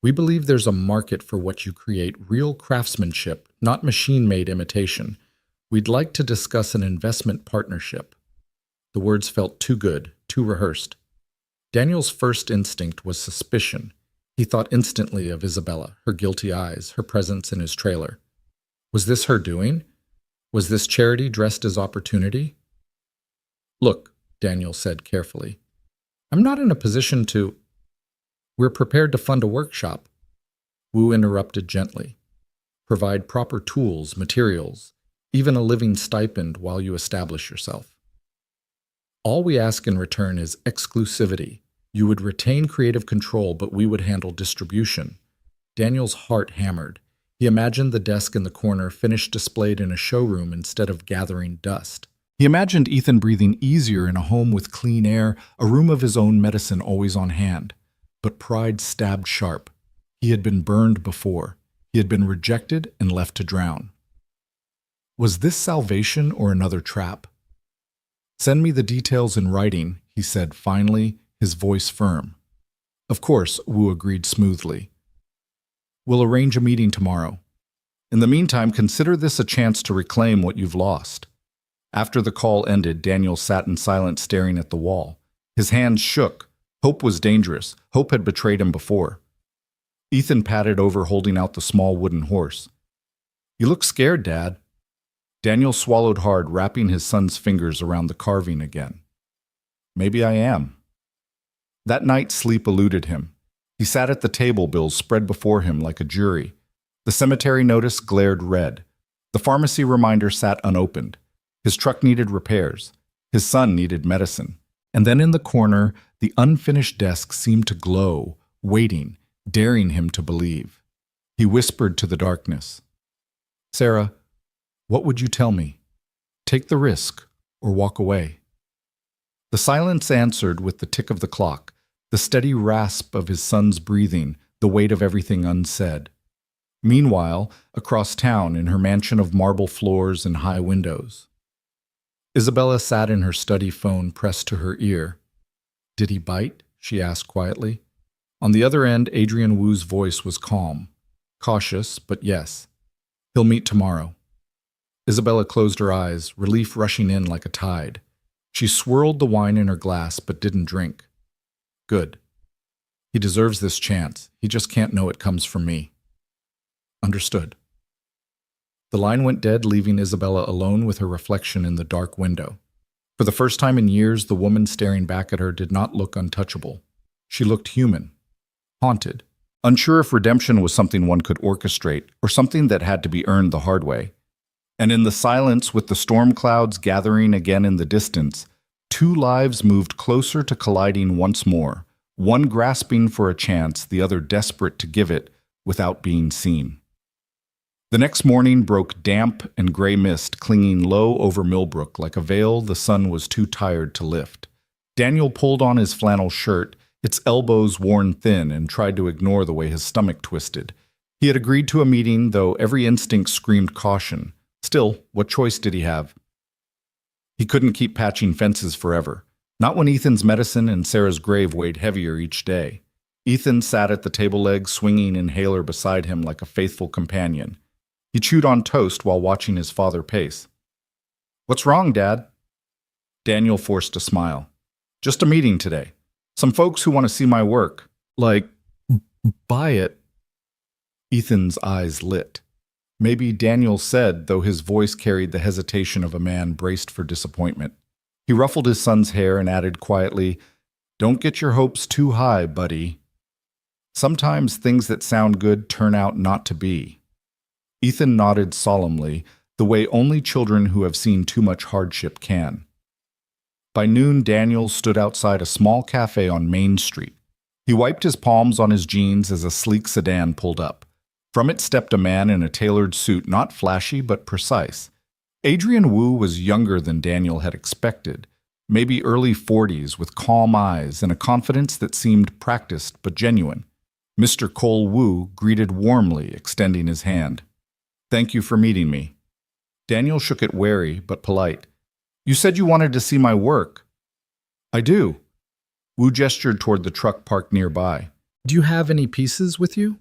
We believe there's a market for what you create, real craftsmanship, not machine-made imitation. We'd like to discuss an investment partnership. The words felt too good, too rehearsed. Daniel's first instinct was suspicion. He thought instantly of Isabella, her guilty eyes, her presence in his trailer. Was this her doing? Was this charity dressed as opportunity? Look, Daniel said carefully, I'm not in a position to... We're prepared to fund a workshop. Wu interrupted gently. Provide proper tools, materials, even a living stipend while you establish yourself. All we ask in return is exclusivity. You would retain creative control, but we would handle distribution. Daniel's heart hammered. He imagined the desk in the corner, finished displayed in a showroom instead of gathering dust. He imagined Ethan breathing easier in a home with clean air, a room of his own medicine always on hand. But pride stabbed sharp. He had been burned before. He had been rejected and left to drown. Was this salvation or another trap? Send me the details in writing, he said finally, his voice firm. Of course, Wu agreed smoothly. We'll arrange a meeting tomorrow. In the meantime, consider this a chance to reclaim what you've lost. After the call ended, Daniel sat in silence staring at the wall. His hands shook. Hope was dangerous. Hope had betrayed him before. Ethan padded over, holding out the small wooden horse. You look scared, Dad. Daniel swallowed hard, wrapping his son's fingers around the carving again. Maybe I am. That night, sleep eluded him. He sat at the table, bills spread before him like a jury. The cemetery notice glared red. The pharmacy reminder sat unopened. His truck needed repairs. His son needed medicine. And then in the corner, the unfinished desk seemed to glow, waiting, daring him to believe. He whispered to the darkness, Sarah, what would you tell me? Take the risk or walk away. The silence answered with the tick of the clock, the steady rasp of his son's breathing, the weight of everything unsaid. Meanwhile, across town in her mansion of marble floors and high windows, Isabella sat in her study, phone pressed to her ear. Did he bite? She asked quietly. On the other end, Adrian Wu's voice was calm, cautious, but yes. He'll meet tomorrow. Isabella closed her eyes, relief rushing in like a tide. She swirled the wine in her glass, but didn't drink. Good. He deserves this chance. He just can't know it comes from me. Understood. The line went dead, leaving Isabella alone with her reflection in the dark window. For the first time in years, the woman staring back at her did not look untouchable. She looked human, haunted, unsure if redemption was something one could orchestrate or something that had to be earned the hard way. And in the silence, with the storm clouds gathering again in the distance, two lives moved closer to colliding once more, one grasping for a chance, the other desperate to give it without being seen. The next morning broke damp and gray mist clinging low over Millbrook like a veil the sun was too tired to lift. Daniel pulled on his flannel shirt, its elbows worn thin, and tried to ignore the way his stomach twisted. He had agreed to a meeting, though every instinct screamed caution. Still, what choice did he have? He couldn't keep patching fences forever. Not when Ethan's medicine and Sarah's grave weighed heavier each day. Ethan sat at the table leg, swinging inhaler beside him like a faithful companion. He chewed on toast while watching his father pace. What's wrong, Dad? Daniel forced a smile. Just a meeting today. Some folks who want to see my work. Like, buy it. Ethan's eyes lit. Maybe Daniel said, though his voice carried the hesitation of a man braced for disappointment. He ruffled his son's hair and added quietly, Don't get your hopes too high, buddy. Sometimes things that sound good turn out not to be. Ethan nodded solemnly, the way only children who have seen too much hardship can. By noon, Daniel stood outside a small cafe on Main Street. He wiped his palms on his jeans as a sleek sedan pulled up. From it stepped a man in a tailored suit, not flashy but precise. Adrian Wu was younger than Daniel had expected, maybe early 40s, with calm eyes and a confidence that seemed practiced but genuine. Mr. Cole Wu greeted warmly, extending his hand. "Thank you for meeting me." Daniel shook it wary but polite. "You said you wanted to see my work." "I do." Wu gestured toward the truck parked nearby. "Do you have any pieces with you?"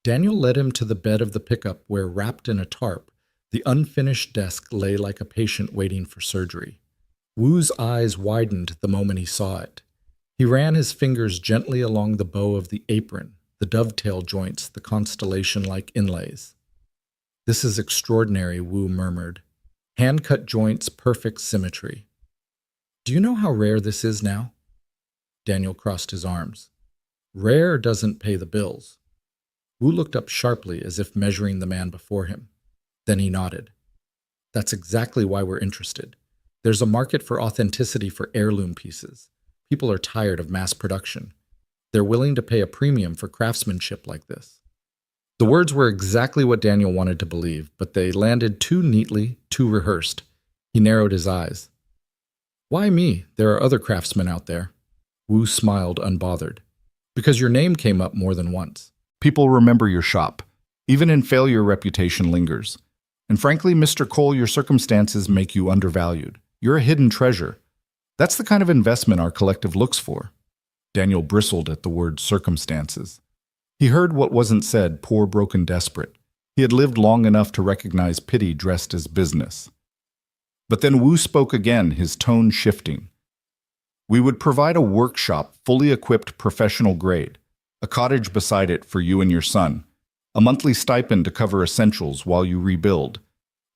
Daniel led him to the bed of the pickup where, wrapped in a tarp, the unfinished desk lay like a patient waiting for surgery. Wu's eyes widened the moment he saw it. He ran his fingers gently along the bow of the apron, the dovetail joints, the constellation-like inlays. "This is extraordinary," Wu murmured. "Hand-cut joints, perfect symmetry. Do you know how rare this is now?" Daniel crossed his arms. "Rare doesn't pay the bills." Wu looked up sharply as if measuring the man before him. Then he nodded. "That's exactly why we're interested. There's a market for authenticity for heirloom pieces. People are tired of mass production. They're willing to pay a premium for craftsmanship like this." The words were exactly what Daniel wanted to believe, but they landed too neatly, too rehearsed. He narrowed his eyes. "Why me? There are other craftsmen out there." Wu smiled, unbothered. "Because your name came up more than once. People remember your shop. Even in failure, reputation lingers. And frankly, Mr. Cole, your circumstances make you undervalued. You're a hidden treasure. That's the kind of investment our collective looks for." Daniel bristled at the word circumstances. He heard what wasn't said, poor, broken, desperate. He had lived long enough to recognize pity dressed as business. But then Wu spoke again, his tone shifting. "We would provide a workshop, fully equipped, professional grade, a cottage beside it for you and your son, a monthly stipend to cover essentials while you rebuild.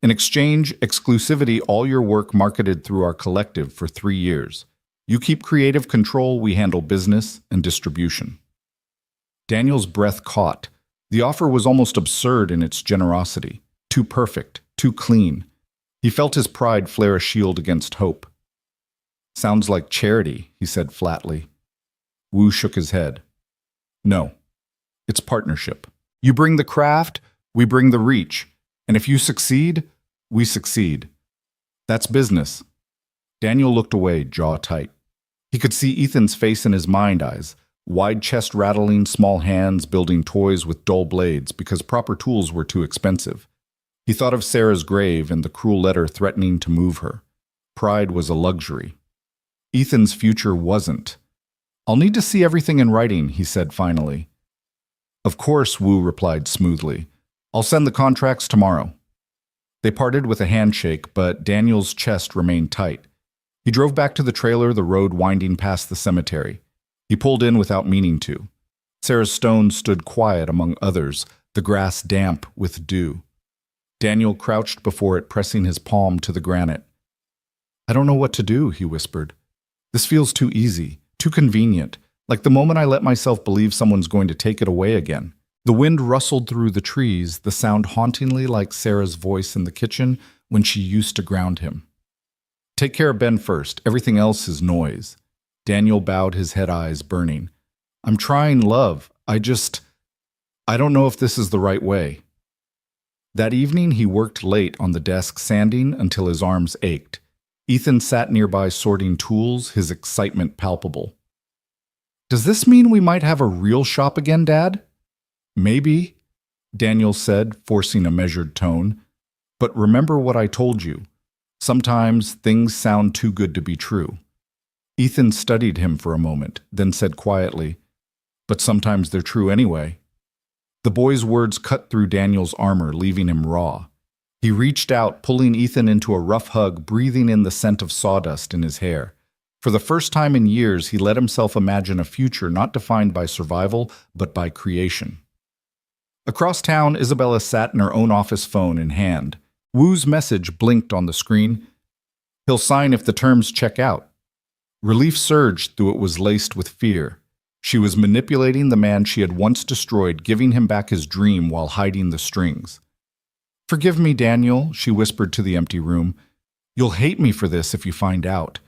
In exchange, exclusivity, all your work marketed through our collective for 3 years. You keep creative control, we handle business and distribution." Daniel's breath caught. The offer was almost absurd in its generosity. Too perfect, too clean. He felt his pride flare a shield against hope. "Sounds like charity," he said flatly. Wu shook his head. "No. It's partnership. You bring the craft, we bring the reach. And if you succeed, we succeed. That's business." Daniel looked away, jaw tight. He could see Ethan's face in his mind eyes, wide chest rattling, small hands building toys with dull blades because proper tools were too expensive. He thought of Sarah's grave and the cruel letter threatening to move her. Pride was a luxury. Ethan's future wasn't. "I'll need to see everything in writing," he said finally. "Of course," Wu replied smoothly. "I'll send the contracts tomorrow." They parted with a handshake, but Daniel's chest remained tight. He drove back to the trailer, the road winding past the cemetery. He pulled in without meaning to. Sarah's stone stood quiet among others, the grass damp with dew. Daniel crouched before it, pressing his palm to the granite. "I don't know what to do," he whispered. "This feels too easy, too convenient, like the moment I let myself believe someone's going to take it away again." The wind rustled through the trees, the sound hauntingly like Sarah's voice in the kitchen when she used to ground him. "Take care of Ben first. Everything else is noise." Daniel bowed, his head eyes burning. "I'm trying, love. I don't know if this is the right way." That evening, he worked late on the desk, sanding until his arms ached. Ethan sat nearby sorting tools, his excitement palpable. "Does this mean we might have a real shop again, Dad?" "Maybe," Daniel said, forcing a measured tone. "But remember what I told you. Sometimes things sound too good to be true." Ethan studied him for a moment, then said quietly, "But sometimes they're true anyway." The boy's words cut through Daniel's armor, leaving him raw. He reached out, pulling Ethan into a rough hug, breathing in the scent of sawdust in his hair. For the first time in years, he let himself imagine a future not defined by survival, but by creation. Across town, Isabella sat in her own office phone in hand. Wu's message blinked on the screen. "He'll sign if the terms check out." Relief surged, though it was laced with fear. She was manipulating the man she had once destroyed, giving him back his dream while hiding the strings. "Forgive me, Daniel," she whispered to the empty room. "You'll hate me for this if you find out.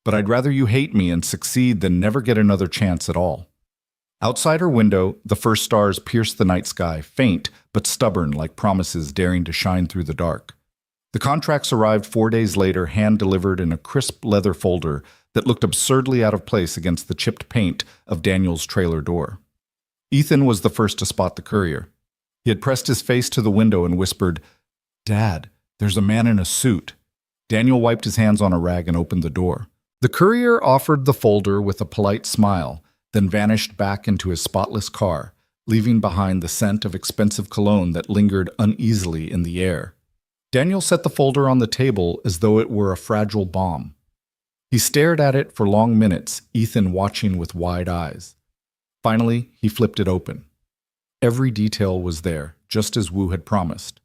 But I'd rather you hate me and succeed than never get another chance at all." Outside her window, the first stars pierced the night sky, faint but stubborn like promises daring to shine through the dark. The contracts arrived 4 days later, hand-delivered in a crisp leather folder that looked absurdly out of place against the chipped paint of Daniel's trailer door. Ethan was the first to spot the courier. He had pressed his face to the window and whispered, "Dad, there's a man in a suit." Daniel wiped his hands on a rag and opened the door. The courier offered the folder with a polite smile, then vanished back into his spotless car, leaving behind the scent of expensive cologne that lingered uneasily in the air. Daniel set the folder on the table as though it were a fragile bomb. He stared at it for long minutes, Ethan watching with wide eyes. Finally, he flipped it open. Every detail was there, just as Wu had promised.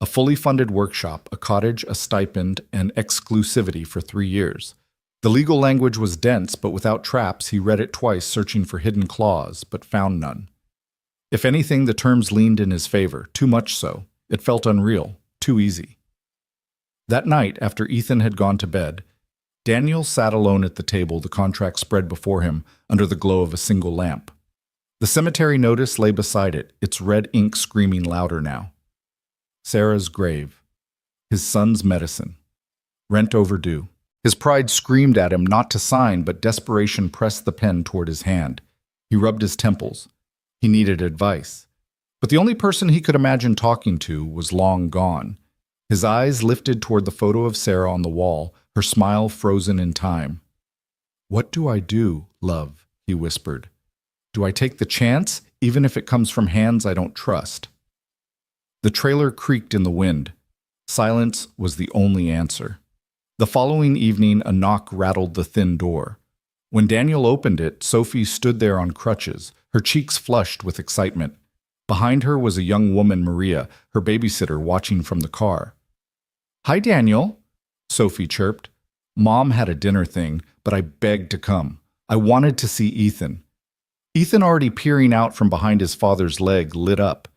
A fully funded workshop, a cottage, a stipend, and exclusivity for 3 years. The legal language was dense, but without traps. He read it twice, searching for hidden clause, but found none. If anything, the terms leaned in his favor, too much so. It felt unreal, too easy. That night, after Ethan had gone to bed, Daniel sat alone at the table, the contract spread before him under the glow of a single lamp. The cemetery notice lay beside it, its red ink screaming louder now. Sarah's grave. His son's medicine. Rent overdue. His pride screamed at him not to sign, but desperation pressed the pen toward his hand. He rubbed his temples. He needed advice. But the only person he could imagine talking to was long gone. His eyes lifted toward the photo of Sarah on the wall, her smile frozen in time. "What do I do, love?" he whispered. "Do I take the chance, even if it comes from hands I don't trust?" The trailer creaked in the wind. Silence was the only answer. The following evening, a knock rattled the thin door. When Daniel opened it, Sophie stood there on crutches, her cheeks flushed with excitement. Behind her was a young woman, Maria, her babysitter, watching from the car. "Hi, Daniel," Sophie chirped. "Mom had a dinner thing, but I begged to come. I wanted to see Ethan." Ethan, already peering out from behind his father's leg, lit up.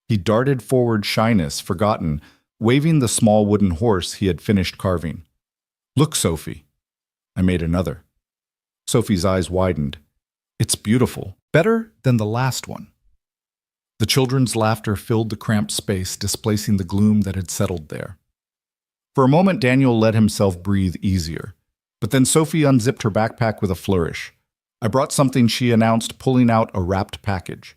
He darted forward, shyness forgotten, waving the small wooden horse he had finished carving. "Look, Sophie." I made another. Sophie's eyes widened. "It's beautiful. Better than the last one." The children's laughter filled the cramped space, displacing the gloom that had settled there. For a moment, Daniel let himself breathe easier. But then Sophie unzipped her backpack with a flourish. "I brought something," she announced, pulling out a wrapped package.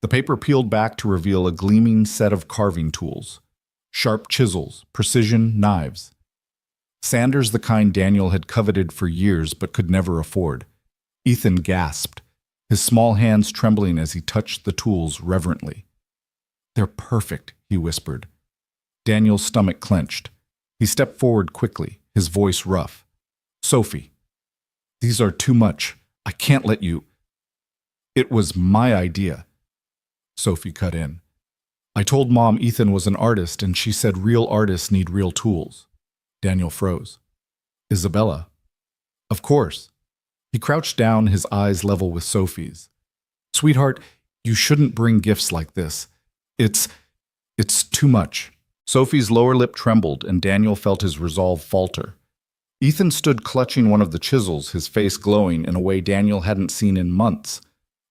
The paper peeled back to reveal a gleaming set of carving tools. Sharp chisels, precision knives. Sanders, the kind Daniel had coveted for years but could never afford. Ethan gasped, his small hands trembling as he touched the tools reverently. "They're perfect," he whispered. Daniel's stomach clenched. He stepped forward quickly, his voice rough. "Sophie, these are too much. I can't let you." "It was my idea," Sophie cut in. "I told Mom Ethan was an artist, and she said real artists need real tools." Daniel froze. "Isabella." "Of course." He crouched down, his eyes level with Sophie's. "Sweetheart, you shouldn't bring gifts like this. It's too much." Sophie's lower lip trembled, and Daniel felt his resolve falter. Ethan stood clutching one of the chisels, his face glowing in a way Daniel hadn't seen in months.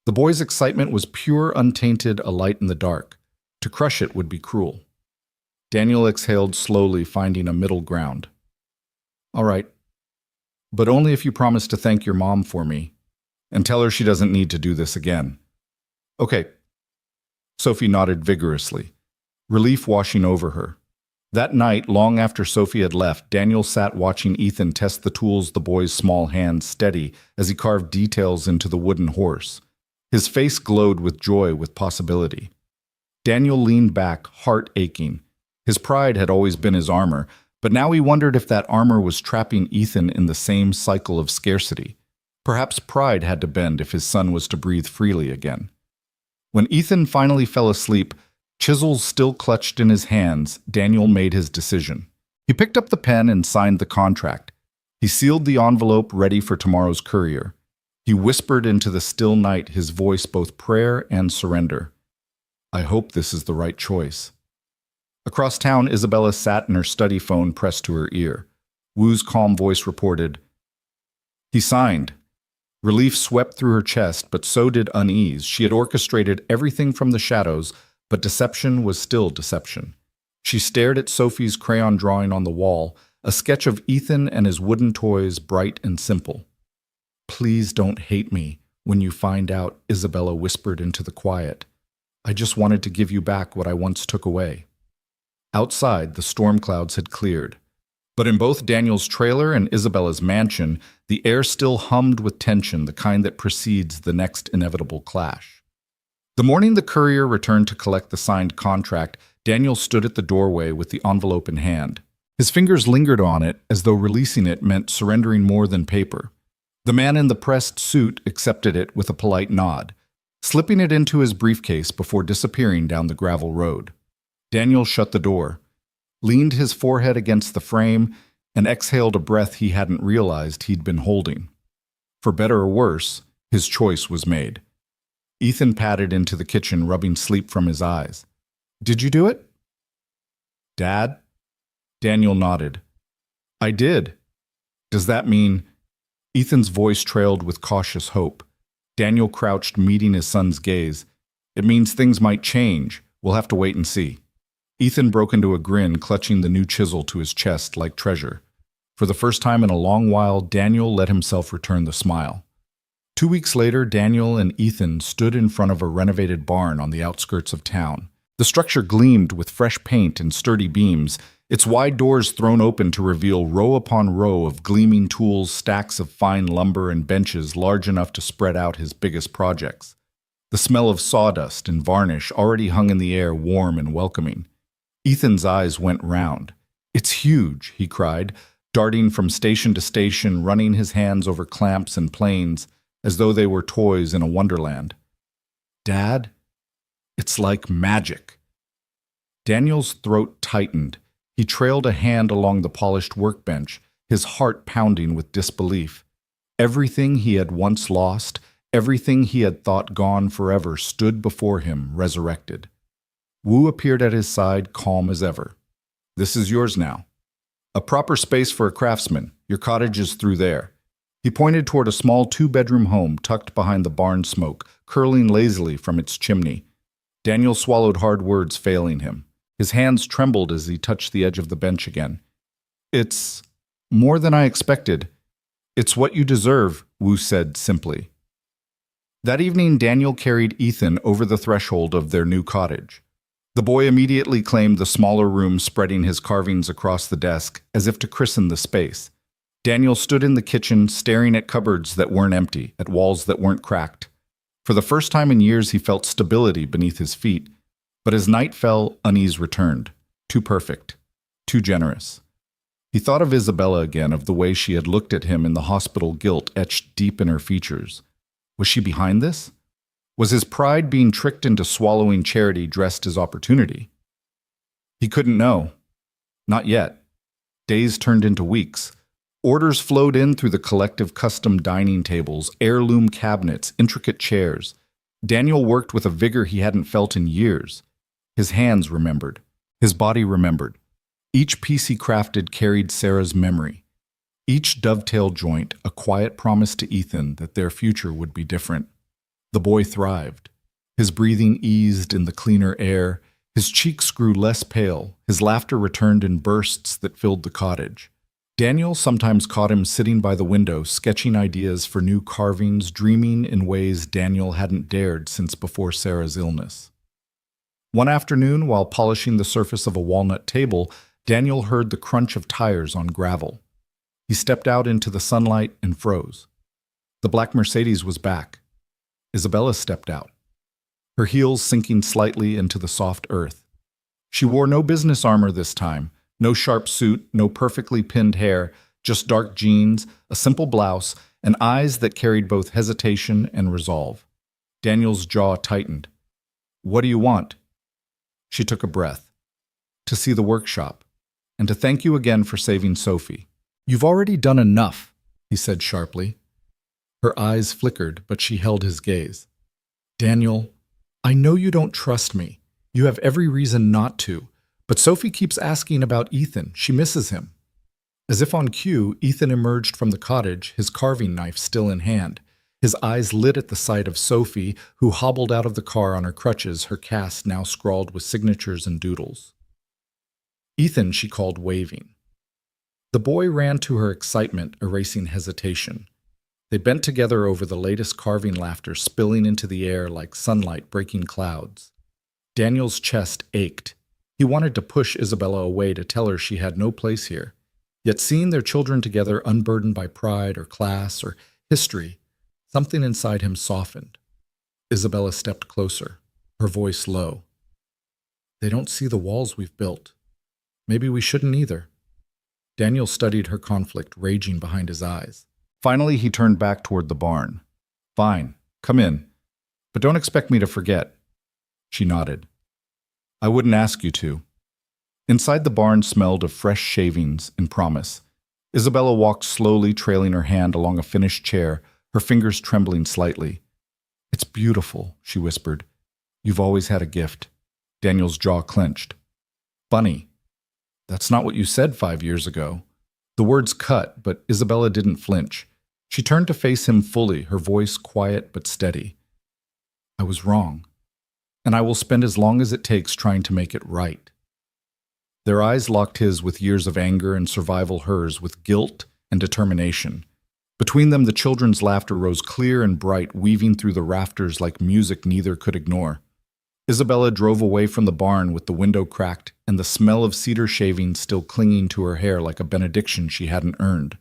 The boy's excitement was pure, untainted, a light in the dark. To crush it would be cruel. Daniel exhaled slowly, finding a middle ground. "All right, but only if you promise to thank your mom for me, and tell her she doesn't need to do this again." "Okay." Sophie nodded vigorously, relief washing over her. That night, long after Sophie had left, Daniel sat watching Ethan test the tools the boy's small hands steady as he carved details into the wooden horse. His face glowed with joy, with possibility. Daniel leaned back, heart aching. His pride had always been his armor, but now he wondered if that armor was trapping Ethan in the same cycle of scarcity. Perhaps pride had to bend if his son was to breathe freely again. When Ethan finally fell asleep, chisels still clutched in his hands, Daniel made his decision. He picked up the pen and signed the contract. He sealed the envelope ready for tomorrow's courier. He whispered into the still night, his voice both prayer and surrender. "I hope this is the right choice." Across town, Isabella sat in her study phone pressed to her ear. Wu's calm voice reported, "He signed." Relief swept through her chest, but so did unease. She had orchestrated everything from the shadows, but deception was still deception. She stared at Sophie's crayon drawing on the wall, a sketch of Ethan and his wooden toys, bright and simple. "Please don't hate me when you find out," Isabella whispered into the quiet. "I just wanted to give you back what I once took away." Outside, the storm clouds had cleared. But in both Daniel's trailer and Isabella's mansion, the air still hummed with tension, the kind that precedes the next inevitable clash. The morning the courier returned to collect the signed contract, Daniel stood at the doorway with the envelope in hand. His fingers lingered on it as though releasing it meant surrendering more than paper. The man in the pressed suit accepted it with a polite nod, slipping it into his briefcase before disappearing down the gravel road. Daniel shut the door, leaned his forehead against the frame, and exhaled a breath he hadn't realized he'd been holding. For better or worse, his choice was made. Ethan padded into the kitchen, rubbing sleep from his eyes. "Did you do it?" "Dad?" Daniel nodded. "I did." "Does that mean—" Ethan's voice trailed with cautious hope. Daniel crouched, meeting his son's gaze. "It means things might change. We'll have to wait and see." Ethan broke into a grin, clutching the new chisel to his chest like treasure. For the first time in a long while, Daniel let himself return the smile. 2 weeks later, Daniel and Ethan stood in front of a renovated barn on the outskirts of town. The structure gleamed with fresh paint and sturdy beams, its wide doors thrown open to reveal row upon row of gleaming tools, stacks of fine lumber, and benches large enough to spread out his biggest projects. The smell of sawdust and varnish already hung in the air, warm and welcoming. Ethan's eyes went round. "It's huge," he cried, darting from station to station, running his hands over clamps and planes, as though they were toys in a wonderland. "Dad, it's like magic." Daniel's throat tightened. He trailed a hand along the polished workbench, his heart pounding with disbelief. Everything he had once lost, everything he had thought gone forever, stood before him, resurrected. Wu appeared at his side, calm as ever. "This is yours now. A proper space for a craftsman. Your cottage is through there." He pointed toward a small 2-bedroom home tucked behind the barn smoke, curling lazily from its chimney. Daniel swallowed hard words, failing him. His hands trembled as he touched the edge of the bench again. "It's more than I expected. It's what you deserve," Wu said simply. That evening, Daniel carried Ethan over the threshold of their new cottage. The boy immediately claimed the smaller room, spreading his carvings across the desk, as if to christen the space. Daniel stood in the kitchen, staring at cupboards that weren't empty, at walls that weren't cracked. For the first time in years, he felt stability beneath his feet. But as night fell, unease returned. Too perfect. Too generous. He thought of Isabella again, of the way she had looked at him in the hospital, guilt etched deep in her features. Was she behind this? Was his pride being tricked into swallowing charity dressed as opportunity? He couldn't know. Not yet. Days turned into weeks. Orders flowed in through the collective custom dining tables, heirloom cabinets, intricate chairs. Daniel worked with a vigor he hadn't felt in years. His hands remembered. His body remembered. Each piece he crafted carried Sarah's memory. Each dovetail joint, a quiet promise to Ethan that their future would be different. The boy thrived. His breathing eased in the cleaner air. His cheeks grew less pale. His laughter returned in bursts that filled the cottage. Daniel sometimes caught him sitting by the window, sketching ideas for new carvings, dreaming in ways Daniel hadn't dared since before Sarah's illness. One afternoon, while polishing the surface of a walnut table, Daniel heard the crunch of tires on gravel. He stepped out into the sunlight and froze. The black Mercedes was back. Isabella stepped out, her heels sinking slightly into the soft earth. She wore no business armor this time, no sharp suit, no perfectly pinned hair, just dark jeans, a simple blouse, and eyes that carried both hesitation and resolve. Daniel's jaw tightened. "What do you want?" She took a breath. "To see the workshop, and to thank you again for saving Sophie." "You've already done enough," he said sharply. Her eyes flickered, but she held his gaze. "Daniel, I know you don't trust me. You have every reason not to. But Sophie keeps asking about Ethan. She misses him. As if on cue, Ethan emerged from the cottage, his carving knife still in hand. His eyes lit at the sight of Sophie, who hobbled out of the car on her crutches, her cast now scrawled with signatures and doodles. Ethan, she called, waving. The boy ran to her excitement, erasing hesitation. They bent together over the latest carving laughter spilling into the air like sunlight breaking clouds. Daniel's chest ached. He wanted to push Isabella away to tell her she had no place here. Yet seeing their children together unburdened by pride or class or history, something inside him softened. Isabella stepped closer, her voice low. They don't see the walls we've built. Maybe we shouldn't either. Daniel studied her conflict raging behind his eyes. Finally, he turned back toward the barn. Fine, come in. But don't expect me to forget. She nodded. I wouldn't ask you to. Inside the barn smelled of fresh shavings and promise. Isabella walked slowly, trailing her hand along a finished chair, her fingers trembling slightly. It's beautiful, she whispered. You've always had a gift. Daniel's jaw clenched. Funny. That's not what you said 5 years ago. The words cut, but Isabella didn't flinch. She turned to face him fully, her voice quiet but steady. I was wrong, and I will spend as long as it takes trying to make it right. Their eyes locked his with years of anger and survival, hers with guilt and determination. Between them, the children's laughter rose clear and bright, weaving through the rafters like music neither could ignore. Isabella drove away from the barn with the window cracked and the smell of cedar shavings still clinging to her hair like a benediction she hadn't earned.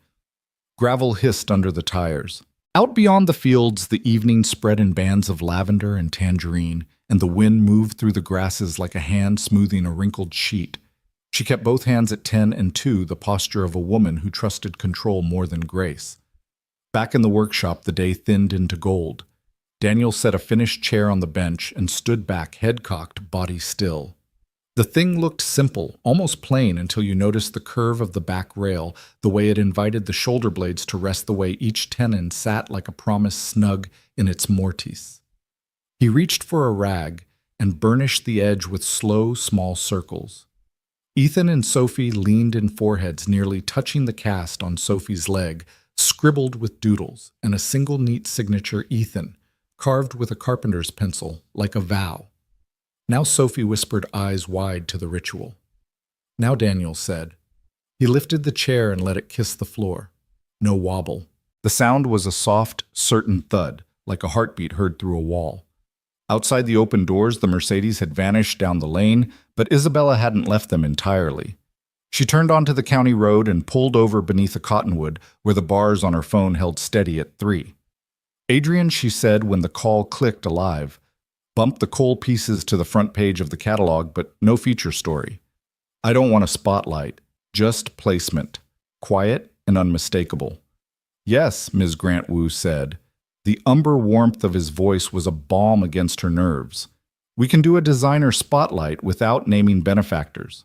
Gravel hissed under the tires. Out beyond the fields, the evening spread in bands of lavender and tangerine, and the wind moved through the grasses like a hand smoothing a wrinkled sheet. She kept both hands at 10 and 2, the posture of a woman who trusted control more than grace. Back in the workshop, the day thinned into gold. Daniel set a finished chair on the bench and stood back, head cocked, body still. The thing looked simple, almost plain, until you noticed the curve of the back rail, the way it invited the shoulder blades to rest, the way each tenon sat like a promise snug in its mortise. He reached for a rag and burnished the edge with slow, small circles. Ethan and Sophie leaned in foreheads, nearly touching the cast on Sophie's leg, scribbled with doodles, and a single neat signature, Ethan, carved with a carpenter's pencil, like a vow. Now Sophie whispered, eyes wide to the ritual. Now Daniel said. He lifted the chair and let it kiss the floor. No wobble. The sound was a soft, certain thud, like a heartbeat heard through a wall. Outside the open doors, the Mercedes had vanished down the lane, but Isabella hadn't left them entirely. She turned onto the county road and pulled over beneath a cottonwood where the bars on her phone held steady at 3. Adrian, she said when the call clicked alive, bumped the coal pieces to the front page of the catalog, but no feature story. I don't want a spotlight, just placement, quiet and unmistakable. Yes, Ms. Grant Wu said. The umber warmth of his voice was a balm against her nerves. We can do a designer spotlight without naming benefactors.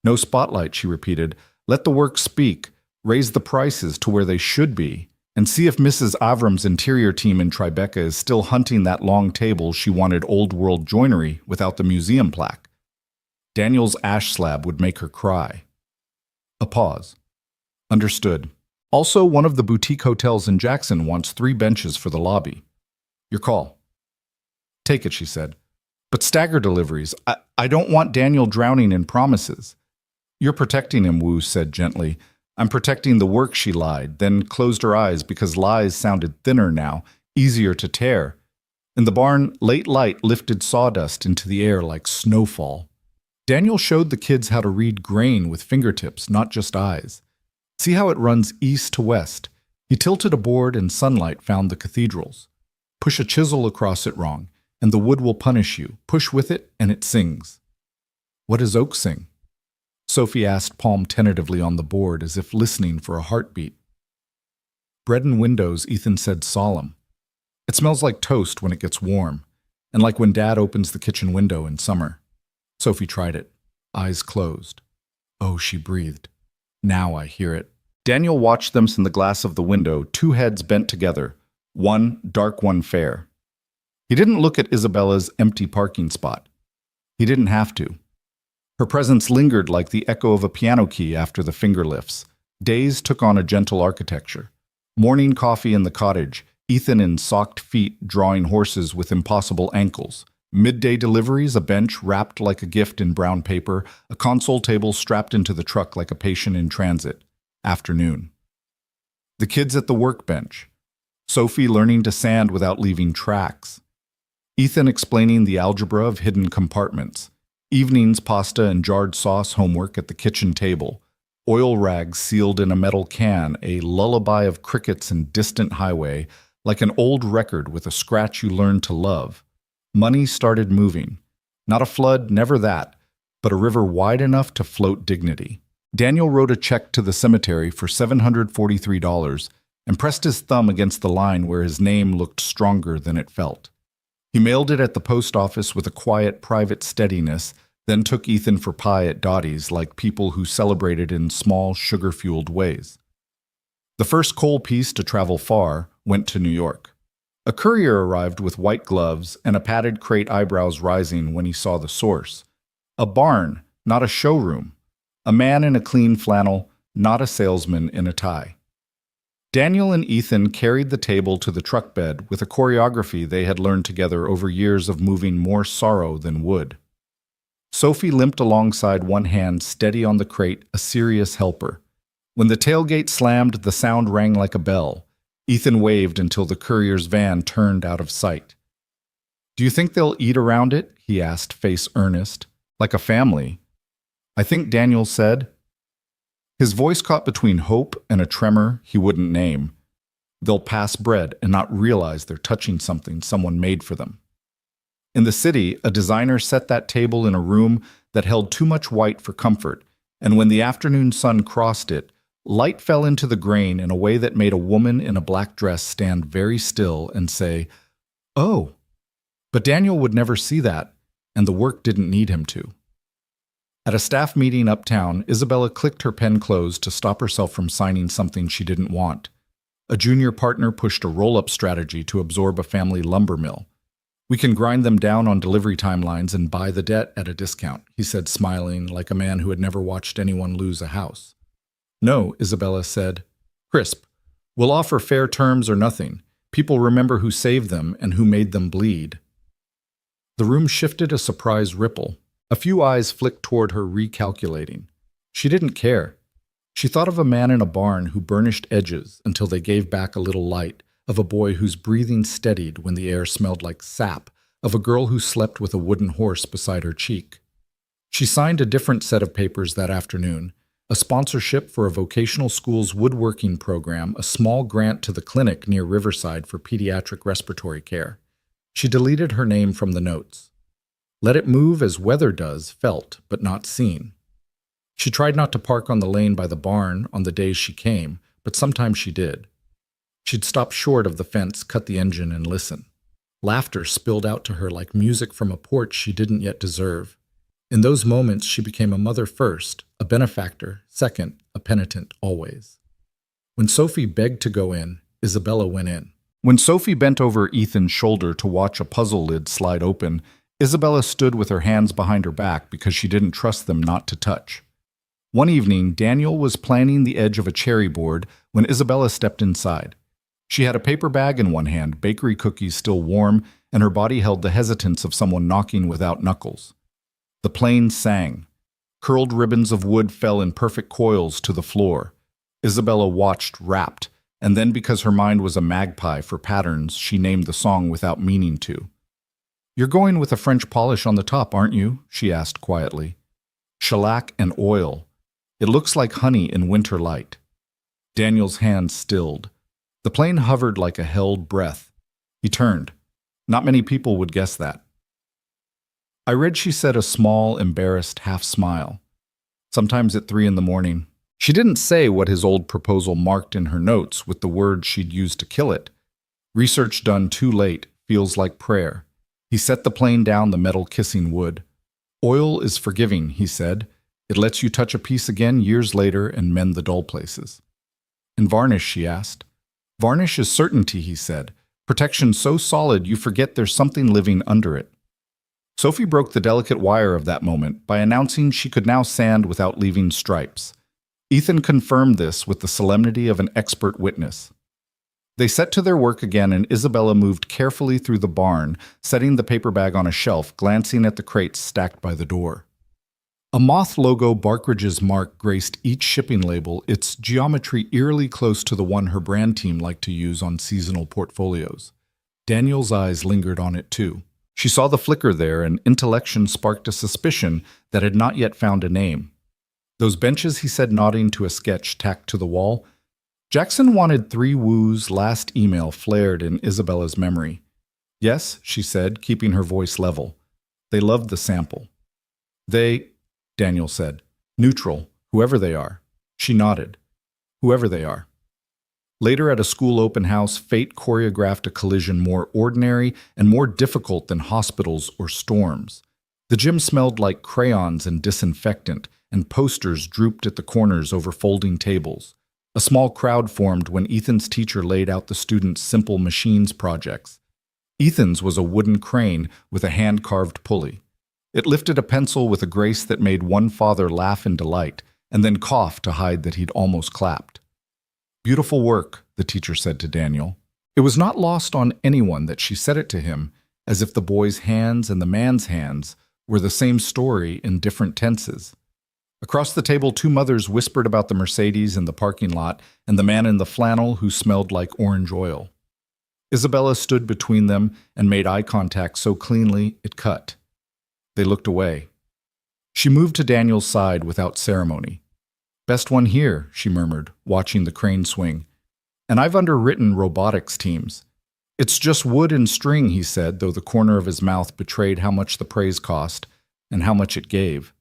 No spotlight, she repeated. Let the work speak, raise the prices to where they should be, and see if Mrs. Avram's interior team in Tribeca is still hunting that long table she wanted old-world joinery without the museum plaque. Daniel's ash slab would make her cry. A pause. Understood. Also, one of the boutique hotels in Jackson wants 3 benches for the lobby. Your call. Take it, she said. But stagger deliveries. I don't want Daniel drowning in promises. You're protecting him, Wu said gently. I'm protecting the work, she lied, then closed her eyes because lies sounded thinner now, easier to tear. In the barn, late light lifted sawdust into the air like snowfall. Daniel showed the kids how to read grain with fingertips, not just eyes. See how it runs east to west. He tilted a board and sunlight found the cathedrals. Push a chisel across it wrong, and the wood will punish you. Push with it, and it sings. What does oak sing? Sophie asked, palm tentatively on the board, as if listening for a heartbeat. Bread and windows, Ethan said, solemn. It smells like toast when it gets warm, and like when Dad opens the kitchen window in summer. Sophie tried it, eyes closed. Oh, she breathed. Now I hear it. Daniel watched them in the glass of the window, 2 heads bent together, one dark, one fair. He didn't look at Isabella's empty parking spot. He didn't have to. Her presence lingered like the echo of a piano key after the finger lifts. Days took on a gentle architecture. Morning coffee in the cottage, Ethan in socked feet drawing horses with impossible ankles. Midday deliveries, a bench wrapped like a gift in brown paper, a console table strapped into the truck like a patient in transit. Afternoon. The kids at the workbench. Sophie learning to sand without leaving tracks. Ethan explaining the algebra of hidden compartments. Evenings, pasta and jarred sauce homework at the kitchen table. Oil rags sealed in a metal can, a lullaby of crickets and distant highway, like an old record with a scratch you learned to love. Money started moving. Not a flood, never that, but a river wide enough to float dignity. Daniel wrote a check to the cemetery for $743 and pressed his thumb against the line where his name looked stronger than it felt. He mailed it at the post office with a quiet, private steadiness, then took Ethan for pie at Dottie's like people who celebrated in small, sugar-fueled ways. The first coal piece to travel far went to New York. A courier arrived with white gloves and a padded crate, eyebrows rising when he saw the source. A barn, not a showroom. A man in a clean flannel, not a salesman in a tie. Daniel and Ethan carried the table to the truck bed with a choreography they had learned together over years of moving more sorrow than wood. Sophie limped alongside, one hand steady on the crate, a serious helper. When the tailgate slammed, the sound rang like a bell. Ethan waved until the courier's van turned out of sight. "Do you think they'll eat around it?" he asked, face earnest. "Like a family." "I think," Daniel said. His voice caught between hope and a tremor he wouldn't name. "They'll pass bread and not realize they're touching something someone made for them." In the city, a designer set that table in a room that held too much white for comfort, and when the afternoon sun crossed it, light fell into the grain in a way that made a woman in a black dress stand very still and say, "Oh." But Daniel would never see that, and the work didn't need him to. At a staff meeting uptown, Isabella clicked her pen closed to stop herself from signing something she didn't want. A junior partner pushed a roll-up strategy to absorb a family lumber mill. "We can grind them down on delivery timelines and buy the debt at a discount," he said, smiling like a man who had never watched anyone lose a house. "No," Isabella said. "Crisp. We'll offer fair terms or nothing. People remember who saved them and who made them bleed." The room shifted a surprise ripple. A few eyes flicked toward her, recalculating. She didn't care. She thought of a man in a barn who burnished edges until they gave back a little light, of a boy whose breathing steadied when the air smelled like sap, of a girl who slept with a wooden horse beside her cheek. She signed a different set of papers that afternoon, a sponsorship for a vocational school's woodworking program, a small grant to the clinic near Riverside for pediatric respiratory care. She deleted her name from the notes. Let it move as weather does, felt, but not seen. She tried not to park on the lane by the barn on the days she came, but sometimes she did. She'd stop short of the fence, cut the engine, and listen. Laughter spilled out to her like music from a porch she didn't yet deserve. In those moments, she became a mother first, a benefactor second, a penitent always. When Sophie begged to go in, Isabella went in. When Sophie bent over Ethan's shoulder to watch a puzzle lid slide open, Isabella stood with her hands behind her back because she didn't trust them not to touch. One evening, Daniel was planning the edge of a cherry board when Isabella stepped inside. She had a paper bag in one hand, bakery cookies still warm, and her body held the hesitance of someone knocking without knuckles. The plane sang. Curled ribbons of wood fell in perfect coils to the floor. Isabella watched, rapt, and then because her mind was a magpie for patterns, she named the song without meaning to. "You're going with a French polish on the top, aren't you?" she asked quietly. "Shellac and oil. It looks like honey in winter light." Daniel's hand stilled. The plane hovered like a held breath. He turned. Not many people would guess that. "I read," she said, a small, embarrassed half-smile. "Sometimes at 3 in the morning." She didn't say what his old proposal marked in her notes with the words she'd used to kill it. "Research done too late, feels like prayer." He set the plane down the metal kissing wood. "Oil is forgiving," he said. "It lets you touch a piece again years later and mend the dull places." "And varnish?" she asked. "Varnish is certainty," he said. "Protection so solid you forget there's something living under it." Sophie broke the delicate wire of that moment by announcing she could now sand without leaving stripes. Ethan confirmed this with the solemnity of an expert witness. They set to their work again, and Isabella moved carefully through the barn, setting the paper bag on a shelf, glancing at the crates stacked by the door. A moth logo Barkridge's mark graced each shipping label, its geometry eerily close to the one her brand team liked to use on seasonal portfolios. Daniel's eyes lingered on it too. She saw the flicker there, and intellection sparked a suspicion that had not yet found a name. Those benches, he said, nodding to a sketch tacked to the wall. Jackson wanted 3 Woo's last email flared in Isabella's memory. Yes, she said, keeping her voice level. They loved the sample. They, Daniel said. Neutral, whoever they are. She nodded. Whoever they are. Later at a school open house, fate choreographed a collision more ordinary and more difficult than hospitals or storms. The gym smelled like crayons and disinfectant, and posters drooped at the corners over folding tables. A small crowd formed when Ethan's teacher laid out the students' simple machines projects. Ethan's was a wooden crane with a hand-carved pulley. It lifted a pencil with a grace that made one father laugh in delight, and then cough to hide that he'd almost clapped. Beautiful work, the teacher said to Daniel. It was not lost on anyone that she said it to him, as if the boy's hands and the man's hands were the same story in different tenses. Across the table, 2 mothers whispered about the Mercedes in the parking lot and the man in the flannel who smelled like orange oil. Isabella stood between them and made eye contact so cleanly it cut. They looked away. She moved to Daniel's side without ceremony. Best one here, she murmured, watching the crane swing. And I've underwritten robotics teams. It's just wood and string, he said, though the corner of his mouth betrayed how much the praise cost and how much it gave.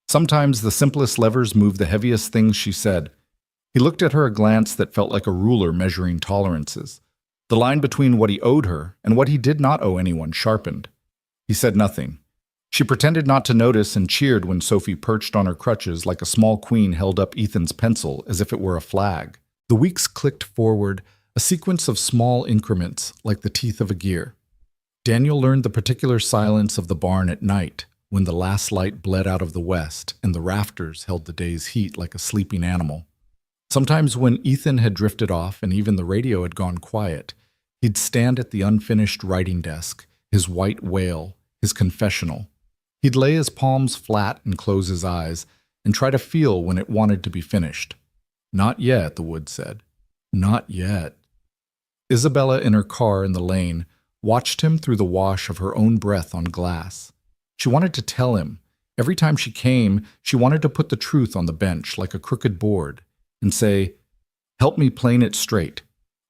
Sometimes the simplest levers move the heaviest things, she said. He looked at her a glance that felt like a ruler measuring tolerances. The line between what he owed her and what he did not owe anyone sharpened. He said nothing. She pretended not to notice and cheered when Sophie perched on her crutches like a small queen held up Ethan's pencil as if it were a flag. The weeks clicked forward, a sequence of small increments like the teeth of a gear. Daniel learned the particular silence of the barn at night, when the last light bled out of the west and the rafters held the day's heat like a sleeping animal. Sometimes when Ethan had drifted off and even the radio had gone quiet, he'd stand at the unfinished writing desk, his white whale, his confessional. He'd lay his palms flat and close his eyes and try to feel when it wanted to be finished. Not yet, the wood said. Not yet. Isabella, in her car in the lane, watched him through the wash of her own breath on glass. She wanted to tell him. Every time she came, she wanted to put the truth on the bench like a crooked board and say, "Help me plane it straight."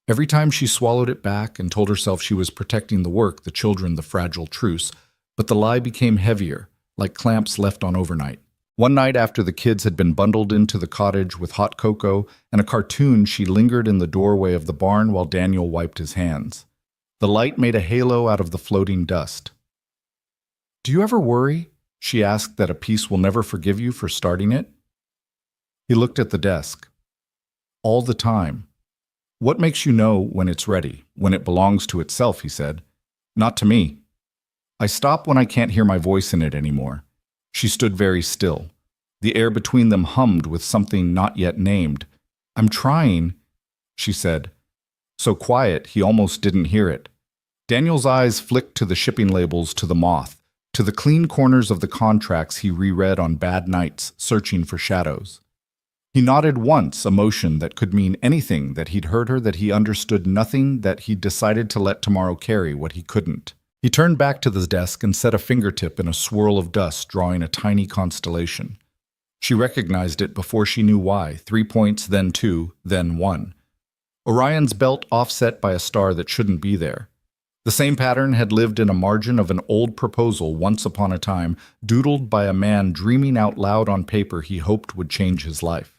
Every time she swallowed it back and told herself she was protecting the work, the children, the fragile truce, but the lie became heavier, like clamps left on overnight. One night after the kids had been bundled into the cottage with hot cocoa and a cartoon, she lingered in the doorway of the barn while Daniel wiped his hands. The light made a halo out of the floating dust. "Do you ever worry," she asked, "that a piece will never forgive you for starting it?" He looked at the desk. "All the time." "What makes you know when it's ready, when it belongs to itself?" he said. "Not to me. I stop when I can't hear my voice in it anymore." She stood very still. The air between them hummed with something not yet named. "I'm trying," she said. So quiet, he almost didn't hear it. Daniel's eyes flicked to the shipping labels, to the moth, to the clean corners of the contracts he reread on bad nights, searching for shadows. He nodded once, a motion that could mean anything, that he'd heard her, that he understood nothing, that he'd decided to let tomorrow carry what he couldn't. He turned back to the desk and set a fingertip in a swirl of dust, drawing a tiny constellation. She recognized it before she knew why. 3 points, then 2, then 1. Orion's belt offset by a star that shouldn't be there. The same pattern had lived in a margin of an old proposal once upon a time, doodled by a man dreaming out loud on paper he hoped would change his life.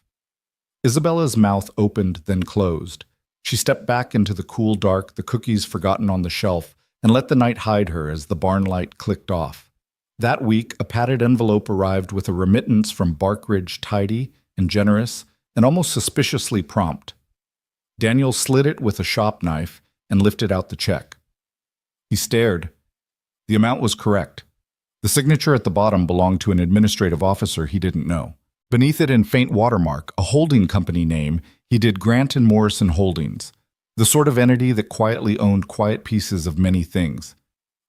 Isabella's mouth opened, then closed. She stepped back into the cool dark, the cookies forgotten on the shelf, and let the night hide her as the barn light clicked off. That week, a padded envelope arrived with a remittance from Barkridge, tidy and generous and almost suspiciously prompt. Daniel slid it with a shop knife and lifted out the check. He stared. The amount was correct. The signature at the bottom belonged to an administrative officer he didn't know. Beneath it in faint watermark, a holding company name, he did Grant and Morrison Holdings, the sort of entity that quietly owned quiet pieces of many things.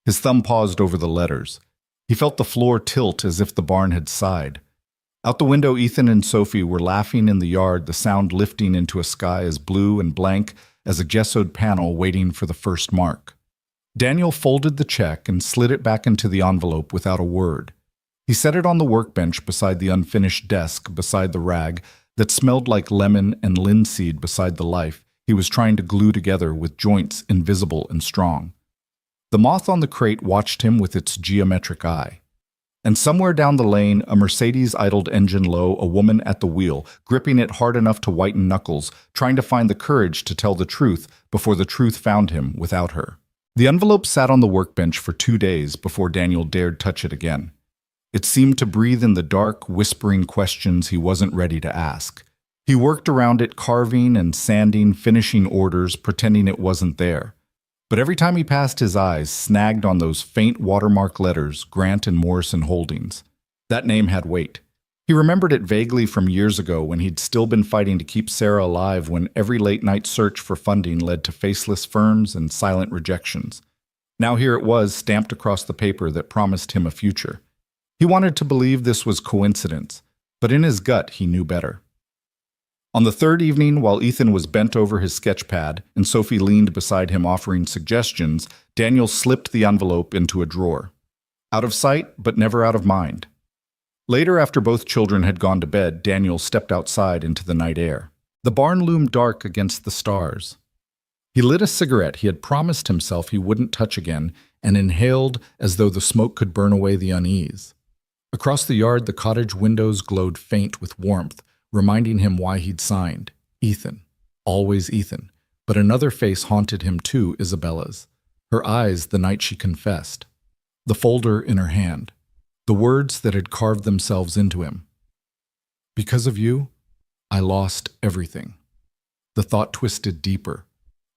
His thumb paused over the letters. He felt the floor tilt as if the barn had sighed. Out the window, Ethan and Sophie were laughing in the yard, the sound lifting into a sky as blue and blank as a gessoed panel waiting for the first mark. Daniel folded the check and slid it back into the envelope without a word. He set it on the workbench beside the unfinished desk, beside the rag that smelled like lemon and linseed beside the life he was trying to glue together with joints invisible and strong. The moth on the crate watched him with its geometric eye. And somewhere down the lane, a Mercedes idled engine low, a woman at the wheel, gripping it hard enough to whiten knuckles, trying to find the courage to tell the truth before the truth found him without her. The envelope sat on the workbench for 2 days before Daniel dared touch it again. It seemed to breathe in the dark, whispering questions he wasn't ready to ask. He worked around it, carving and sanding, finishing orders, pretending it wasn't there. But every time he passed, his eyes snagged on those faint watermark letters, Grant and Morrison Holdings. That name had weight. He remembered it vaguely from years ago when he'd still been fighting to keep Sarah alive, when every late-night search for funding led to faceless firms and silent rejections. Now here it was, stamped across the paper that promised him a future. He wanted to believe this was coincidence, but in his gut he knew better. On the third evening, while Ethan was bent over his sketch pad and Sophie leaned beside him offering suggestions, Daniel slipped the envelope into a drawer. Out of sight, but never out of mind. Later, after both children had gone to bed, Daniel stepped outside into the night air. The barn loomed dark against the stars. He lit a cigarette he had promised himself he wouldn't touch again and inhaled as though the smoke could burn away the unease. Across the yard, the cottage windows glowed faint with warmth, reminding him why he'd signed. Ethan. Always Ethan. But another face haunted him too, Isabella's. Her eyes the night she confessed. The folder in her hand. The words that had carved themselves into him. Because of you, I lost everything. The thought twisted deeper.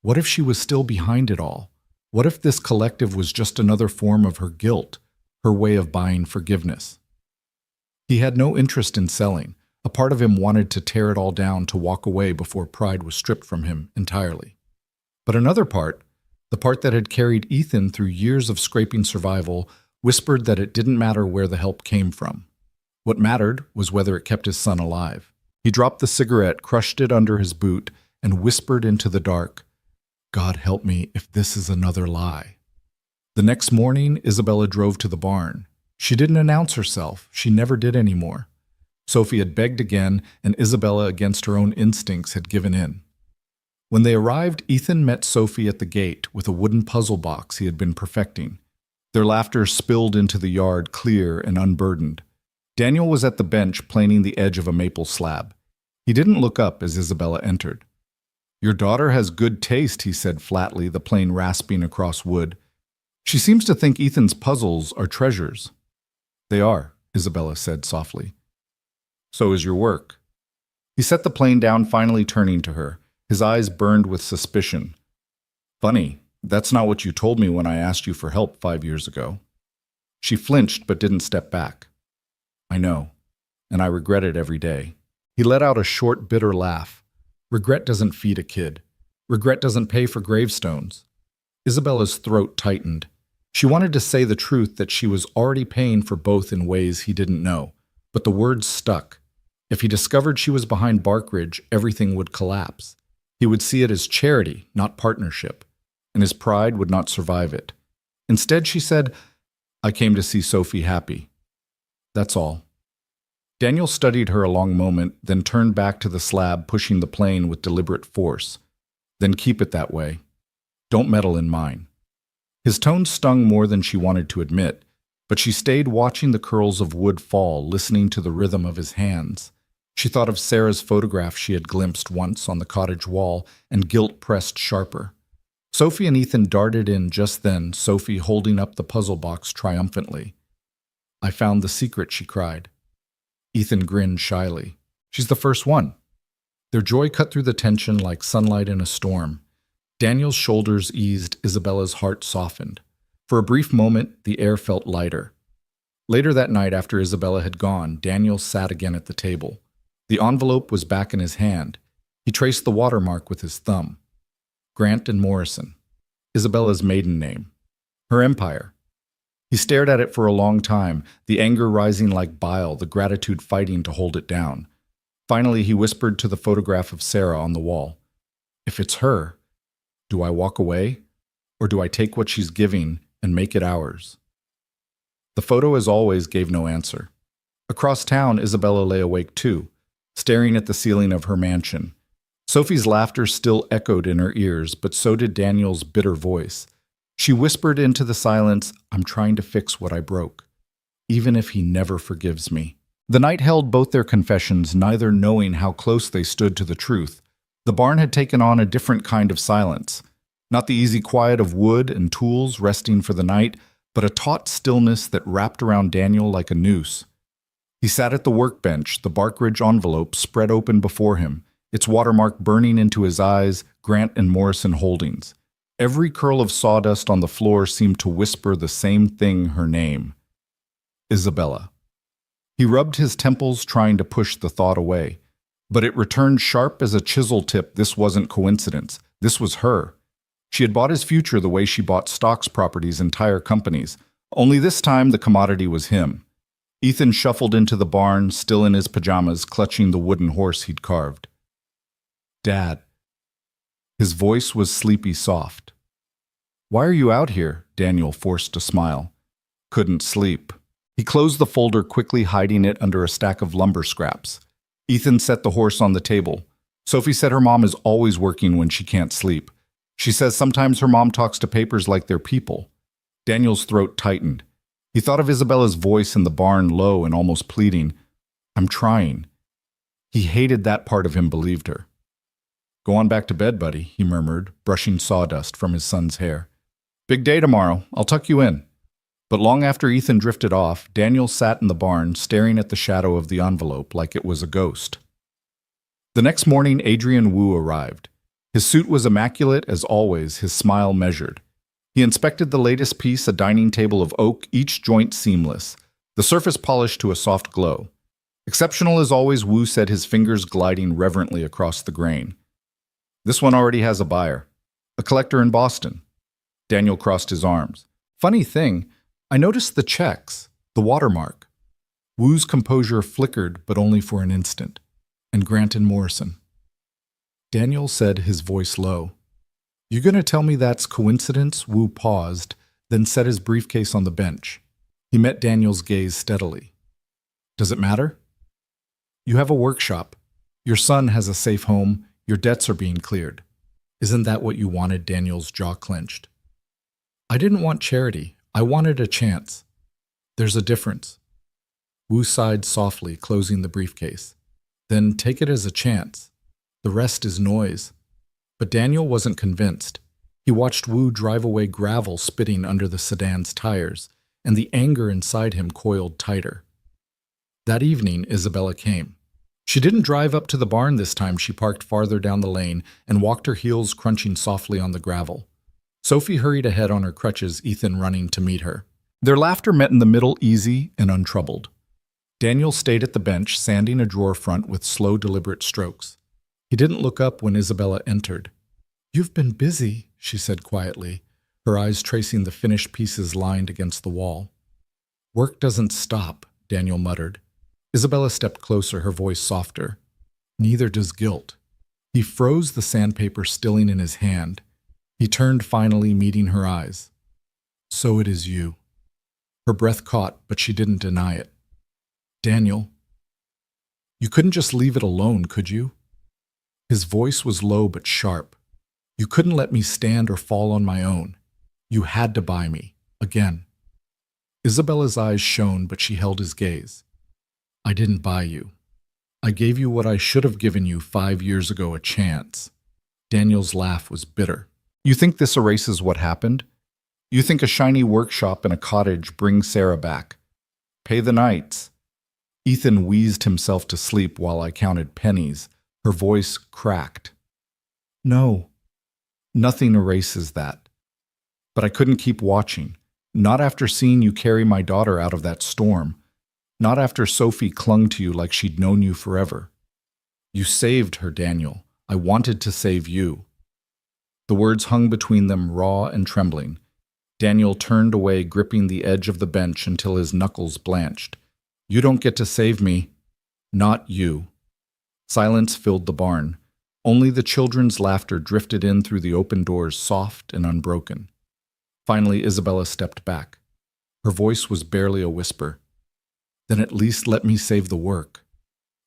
What if she was still behind it all? What if this collective was just another form of her guilt, her way of buying forgiveness? He had no interest in selling. A part of him wanted to tear it all down, to walk away before pride was stripped from him entirely. But another part, the part that had carried Ethan through years of scraping survival, whispered that it didn't matter where the help came from. What mattered was whether it kept his son alive. He dropped the cigarette, crushed it under his boot, and whispered into the dark, God help me if this is another lie. The next morning, Isabella drove to the barn. She didn't announce herself. She never did anymore. Sophie had begged again, and Isabella, against her own instincts, had given in. When they arrived, Ethan met Sophie at the gate with a wooden puzzle box he had been perfecting. Their laughter spilled into the yard, clear and unburdened. Daniel was at the bench planing the edge of a maple slab. He didn't look up as Isabella entered. Your daughter has good taste, he said flatly, the plane rasping across wood. She seems to think Ethan's puzzles are treasures. They are, Isabella said softly. So is your work. He set the plane down, finally turning to her. His eyes burned with suspicion. Funny, that's not what you told me when I asked you for help 5 years ago. She flinched but didn't step back. I know, and I regret it every day. He let out a short, bitter laugh. Regret doesn't feed a kid. Regret doesn't pay for gravestones. Isabella's throat tightened. She wanted to say the truth, that she was already paying for both in ways he didn't know, but the words stuck. If he discovered she was behind Barkridge, everything would collapse. He would see it as charity, not partnership, and his pride would not survive it. Instead, she said, I came to see Sophie happy. That's all. Daniel studied her a long moment, then turned back to the slab, pushing the plane with deliberate force. Then keep it that way. Don't meddle in mine. His tone stung more than she wanted to admit, but she stayed watching the curls of wood fall, listening to the rhythm of his hands. She thought of Sarah's photograph she had glimpsed once on the cottage wall, and guilt pressed sharper. Sophie and Ethan darted in just then, Sophie holding up the puzzle box triumphantly. I found the secret, she cried. Ethan grinned shyly. She's the first one. Their joy cut through the tension like sunlight in a storm. Daniel's shoulders eased, Isabella's heart softened. For a brief moment, the air felt lighter. Later that night, after Isabella had gone, Daniel sat again at the table. The envelope was back in his hand. He traced the watermark with his thumb. Grant and Morrison. Isabella's maiden name. Her empire. He stared at it for a long time, the anger rising like bile, the gratitude fighting to hold it down. Finally, he whispered to the photograph of Sarah on the wall. If it's her, do I walk away? Or do I take what she's giving and make it ours? The photo, as always, gave no answer. Across town, Isabella lay awake too, staring at the ceiling of her mansion. Sophie's laughter still echoed in her ears, but so did Daniel's bitter voice. She whispered into the silence, I'm trying to fix what I broke, even if he never forgives me. The night held both their confessions, neither knowing how close they stood to the truth. The barn had taken on a different kind of silence. Not the easy quiet of wood and tools resting for the night, but a taut stillness that wrapped around Daniel like a noose. He sat at the workbench, the Barkridge envelope spread open before him, its watermark burning into his eyes, Grant and Morrison Holdings. Every curl of sawdust on the floor seemed to whisper the same thing, her name. Isabella. He rubbed his temples, trying to push the thought away. But it returned sharp as a chisel tip. This wasn't coincidence. This was her. She had bought his future the way she bought stocks, properties, entire companies. Only this time the commodity was him. Ethan shuffled into the barn, still in his pajamas, clutching the wooden horse he'd carved. Dad. His voice was sleepy soft. Why are you out here? Daniel forced a smile. Couldn't sleep. He closed the folder, quickly hiding it under a stack of lumber scraps. Ethan set the horse on the table. Sophie said her mom is always working when she can't sleep. She says sometimes her mom talks to papers like they're people. Daniel's throat tightened. He thought of Isabella's voice in the barn, low and almost pleading. I'm trying. He hated that part of him believed her. Go on back to bed, buddy, he murmured, brushing sawdust from his son's hair. Big day tomorrow. I'll tuck you in. But long after Ethan drifted off, Daniel sat in the barn, staring at the shadow of the envelope like it was a ghost. The next morning, Adrian Wu arrived. His suit was immaculate as always, his smile measured. He inspected the latest piece, a dining table of oak, each joint seamless, the surface polished to a soft glow. Exceptional as always, Wu said, his fingers gliding reverently across the grain. This one already has a buyer, a collector in Boston. Daniel crossed his arms. Funny thing, I noticed the checks, the watermark. Wu's composure flickered, but only for an instant. And Grant and Morrison. Daniel said, his voice low. You gonna tell me that's coincidence? Wu paused, then set his briefcase on the bench. He met Daniel's gaze steadily. Does it matter? You have a workshop. Your son has a safe home. Your debts are being cleared. Isn't that what you wanted? Daniel's jaw clenched. I didn't want charity. I wanted a chance. There's a difference. Wu sighed softly, closing the briefcase. Then take it as a chance. The rest is noise. But Daniel wasn't convinced. He watched Wu drive away, gravel spitting under the sedan's tires, and the anger inside him coiled tighter. That evening, Isabella came. She didn't drive up to the barn this time. She parked farther down the lane and walked her heels crunching softly on the gravel. Sophie hurried ahead on her crutches, Ethan running to meet her. Their laughter met in the middle, easy and untroubled. Daniel stayed at the bench, sanding a drawer front with slow, deliberate strokes. He didn't look up when Isabella entered. You've been busy, she said quietly, her eyes tracing the finished pieces lined against the wall. Work doesn't stop, Daniel muttered. Isabella stepped closer, her voice softer. Neither does guilt. He froze, the sandpaper stilling in his hand. He turned, finally meeting her eyes. So it is you. Her breath caught, but she didn't deny it. Daniel, you couldn't just leave it alone, could you? His voice was low but sharp. You couldn't let me stand or fall on my own. You had to buy me, again. Isabella's eyes shone, but she held his gaze. I didn't buy you. I gave you what I should have given you 5 years ago, a chance. Daniel's laugh was bitter. You think this erases what happened? You think a shiny workshop in a cottage brings Sarah back? Pay the nights. Ethan wheezed himself to sleep while I counted pennies. Her voice cracked. No, nothing erases that. But I couldn't keep watching. Not after seeing you carry my daughter out of that storm. Not after Sophie clung to you like she'd known you forever. You saved her, Daniel. I wanted to save you. The words hung between them, raw and trembling. Daniel turned away, gripping the edge of the bench until his knuckles blanched. You don't get to save me. Not you. Silence filled the barn. Only the children's laughter drifted in through the open doors, soft and unbroken. Finally, Isabella stepped back. Her voice was barely a whisper. Then at least let me save the work.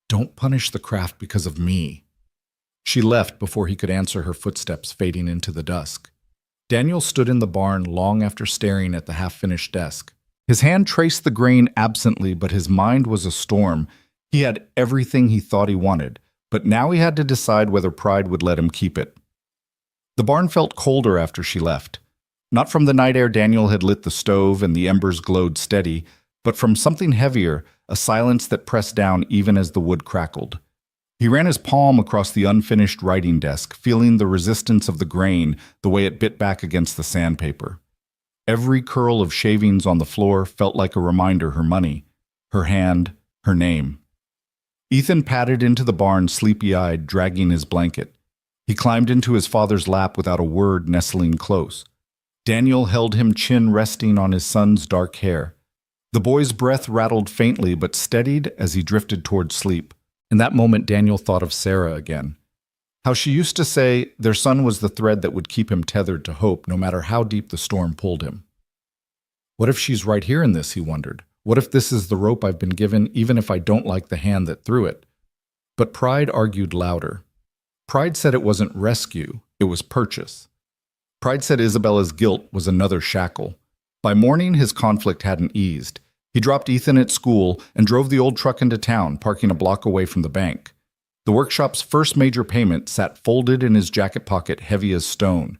Don't punish the craft because of me. She left before he could answer, her footsteps fading into the dusk. Daniel stood in the barn long after staring at the half-finished desk. His hand traced the grain absently, but his mind was a storm. He had everything he thought he wanted, but now he had to decide whether Pride would let him keep it. The barn felt colder after she left. Not from the night air Daniel had lit the stove and the embers glowed steady, but from something heavier, a silence that pressed down even as the wood crackled. He ran his palm across the unfinished writing desk, feeling the resistance of the grain, the way it bit back against the sandpaper. Every curl of shavings on the floor felt like a reminder: her money, her hand, her name. Ethan padded into the barn, sleepy-eyed, dragging his blanket. He climbed into his father's lap without a word, nestling close. Daniel held him, chin resting on his son's dark hair. The boy's breath rattled faintly but steadied as he drifted toward sleep. In that moment, Daniel thought of Sarah again. How she used to say their son was the thread that would keep him tethered to hope, no matter how deep the storm pulled him. What if she's right here in this, he wondered. What if this is the rope I've been given, even if I don't like the hand that threw it? But Pride argued louder. Pride said it wasn't rescue, it was purchase. Pride said Isabella's guilt was another shackle. By morning, his conflict hadn't eased. He dropped Ethan at school and drove the old truck into town, parking a block away from the bank. The workshop's first major payment sat folded in his jacket pocket, heavy as stone.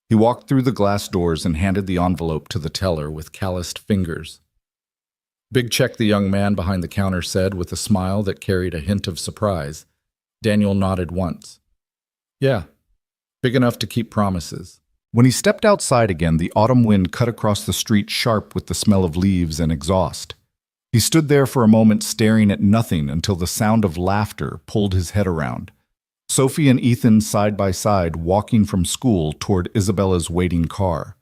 He walked through the glass doors and handed the envelope to the teller with calloused fingers. Big check, the young man behind the counter said with a smile that carried a hint of surprise. Daniel nodded once. Yeah, big enough to keep promises. When he stepped outside again, the autumn wind cut across the street sharp with the smell of leaves and exhaust. He stood there for a moment staring at nothing until the sound of laughter pulled his head around. Sophie and Ethan side by side walking from school toward Isabella's waiting car.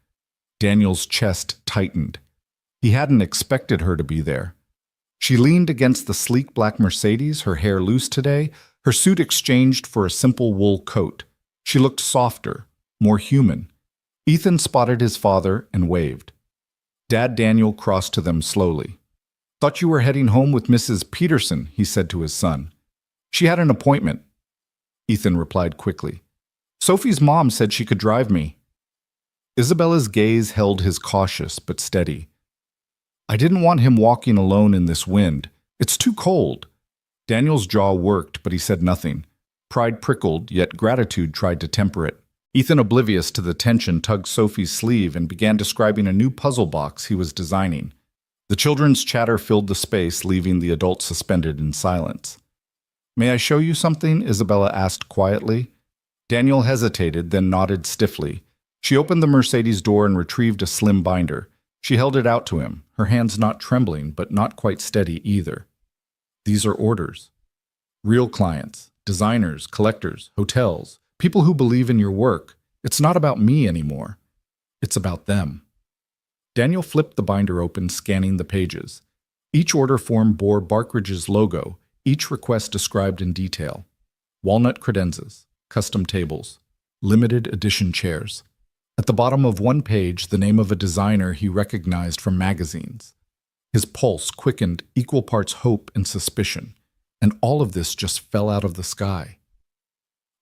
Daniel's chest tightened. He hadn't expected her to be there. She leaned against the sleek black Mercedes, her hair loose today, her suit exchanged for a simple wool coat. She looked softer, more human. Ethan spotted his father and waved. Dad Daniel crossed to them slowly. Thought you were heading home with Mrs. Peterson, he said to his son. She had an appointment. Ethan replied quickly. Sophie's mom said she could drive me. Isabella's gaze held his, cautious but steady. I didn't want him walking alone in this wind. It's too cold. Daniel's jaw worked, but he said nothing. Pride prickled, yet gratitude tried to temper it. Ethan, oblivious to the tension, tugged Sophie's sleeve and began describing a new puzzle box he was designing. The children's chatter filled the space, leaving the adults suspended in silence. May I show you something? Isabella asked quietly. Daniel hesitated, then nodded stiffly. She opened the Mercedes door and retrieved a slim binder. She held it out to him, her hands not trembling, but not quite steady either. These are orders. Real clients, designers, collectors, hotels, people who believe in your work. It's not about me anymore. It's about them. Daniel flipped the binder open, scanning the pages. Each order form bore Barkridge's logo, each request described in detail. Walnut credenzas, custom tables, limited edition chairs. At the bottom of one page, the name of a designer he recognized from magazines. His pulse quickened, equal parts hope and suspicion, and all of this just fell out of the sky.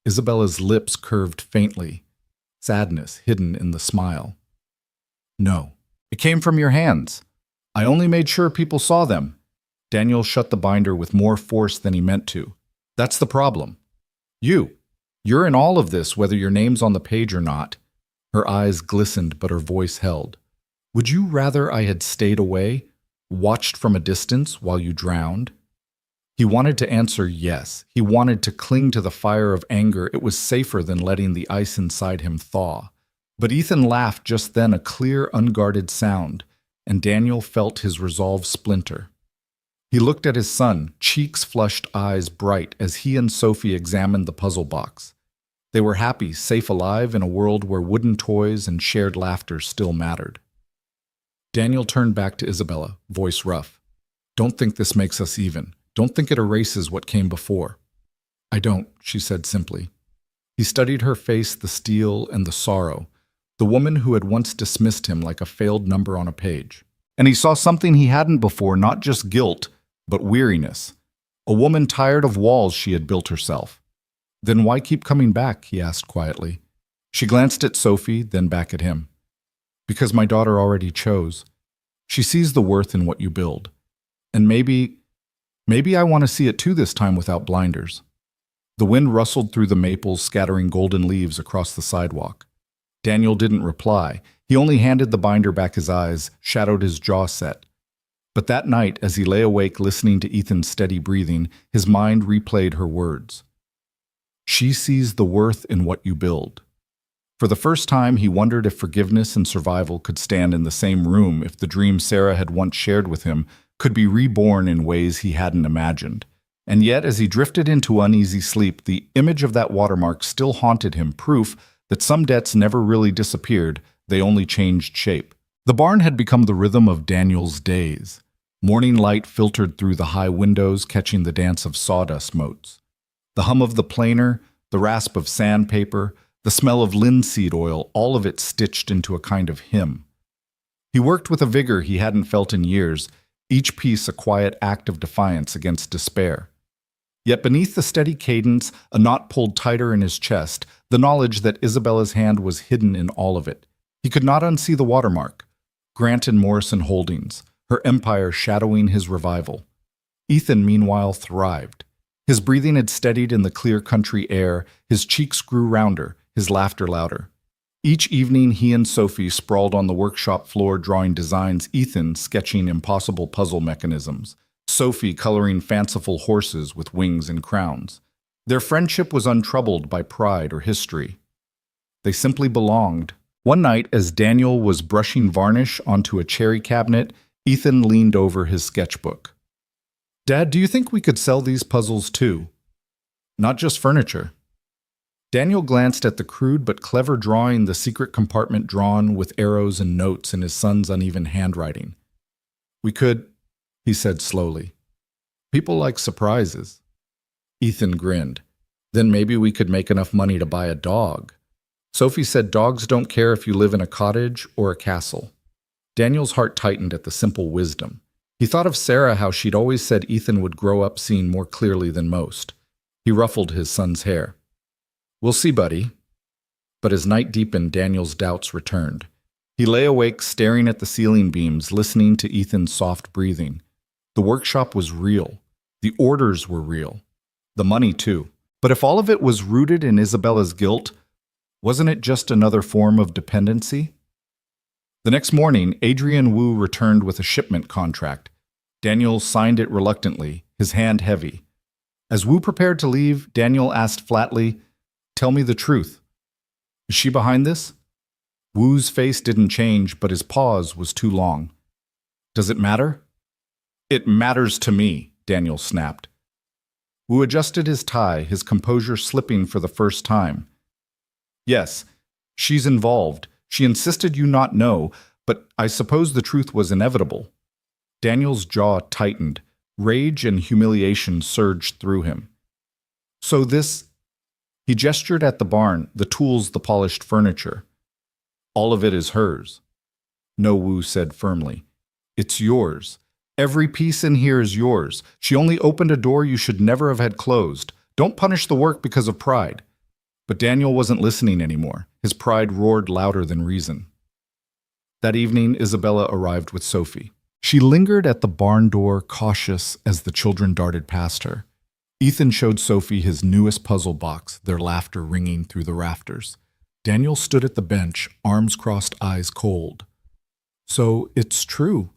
Isabella's lips curved faintly, sadness hidden in the smile. No, it came from your hands. I only made sure people saw them. Daniel shut the binder with more force than he meant to. That's the problem. You're in all of this, whether your name's on the page or not. Her eyes glistened, but her voice held. Would you rather I had stayed away, watched from a distance while you drowned? He wanted to answer yes. He wanted to cling to the fire of anger. It was safer than letting the ice inside him thaw. But Ethan laughed just then, a clear, unguarded sound. and Daniel felt his resolve splinter. He looked at his son, cheeks flushed, eyes bright, as he and Sophie examined the puzzle box. They were happy, safe alive in a world where wooden toys and shared laughter still mattered. Daniel turned back to Isabella, voice rough. "Don't think this makes us even. Don't think it erases what came before." "I don't," she said simply. He studied her face, the steel and the sorrow, the woman who had once dismissed him like a failed number on a page. And he saw something he hadn't before, not just guilt, but weariness. A woman tired of walls she had built herself. "Then why keep coming back?" he asked quietly. She glanced at Sophie, then back at him. "Because my daughter already chose. She sees the worth in what you build. And maybe I want to see it too this time without blinders." The wind rustled through the maples, scattering golden leaves across the sidewalk. Daniel didn't reply. He only handed the binder back, his eyes, shadowed his jaw set. But that night, as he lay awake listening to Ethan's steady breathing, his mind replayed her words. "She sees the worth in what you build." For the first time, he wondered if forgiveness and survival could stand in the same room, if the dream Sarah had once shared with him could be reborn in ways he hadn't imagined. And yet, as he drifted into uneasy sleep, the image of that watermark still haunted him, proof that some debts never really disappeared, they only changed shape. The barn had become the rhythm of Daniel's days. Morning light filtered through the high windows, catching the dance of sawdust motes. The hum of the planer, the rasp of sandpaper, the smell of linseed oil, all of it stitched into a kind of hymn. He worked with a vigor he hadn't felt in years, each piece a quiet act of defiance against despair. Yet beneath the steady cadence, a knot pulled tighter in his chest, the knowledge that Isabella's hand was hidden in all of it. He could not unsee the watermark. Grant and Morrison Holdings, her empire shadowing his revival. Ethan, meanwhile, thrived. His breathing had steadied in the clear country air, his cheeks grew rounder, his laughter louder. Each evening he and Sophie sprawled on the workshop floor drawing designs, Ethan sketching impossible puzzle mechanisms, Sophie coloring fanciful horses with wings and crowns. Their friendship was untroubled by pride or history. They simply belonged. One night, as Daniel was brushing varnish onto a cherry cabinet, Ethan leaned over his sketchbook. "Dad, do you think we could sell these puzzles too? Not just furniture." Daniel glanced at the crude but clever drawing, the secret compartment drawn with arrows and notes in his son's uneven handwriting. "We could," he said slowly. "People like surprises." Ethan grinned. "Then maybe we could make enough money to buy a dog." Sophie said dogs don't care if you live in a cottage or a castle. Daniel's heart tightened at the simple wisdom. He thought of Sarah, how she'd always said Ethan would grow up seeing more clearly than most. He ruffled his son's hair. "We'll see, buddy." But as night deepened, Daniel's doubts returned. He lay awake, staring at the ceiling beams, listening to Ethan's soft breathing. The workshop was real. The orders were real. The money, too. But if all of it was rooted in Isabella's guilt, wasn't it just another form of dependency? The next morning, Adrian Wu returned with a shipment contract. Daniel signed it reluctantly, his hand heavy. As Wu prepared to leave, Daniel asked flatly, "Tell me the truth. Is she behind this?" Wu's face didn't change, but his pause was too long. "Does it matter?" "It matters to me," Daniel snapped. Wu adjusted his tie, his composure slipping for the first time. "Yes, she's involved. She insisted you not know, but I suppose the truth was inevitable." Daniel's jaw tightened. Rage and humiliation surged through him. "So this—" He gestured at the barn, the tools, the polished furniture. "All of it is hers." "No," Wu said firmly. "It's yours. Every piece in here is yours. She only opened a door you should never have had closed. Don't punish the work because of pride." But Daniel wasn't listening anymore. His pride roared louder than reason. That evening, Isabella arrived with Sophie. She lingered at the barn door, cautious as the children darted past her. Ethan showed Sophie his newest puzzle box, their laughter ringing through the rafters. Daniel stood at the bench, arms crossed, eyes cold. "So it's true."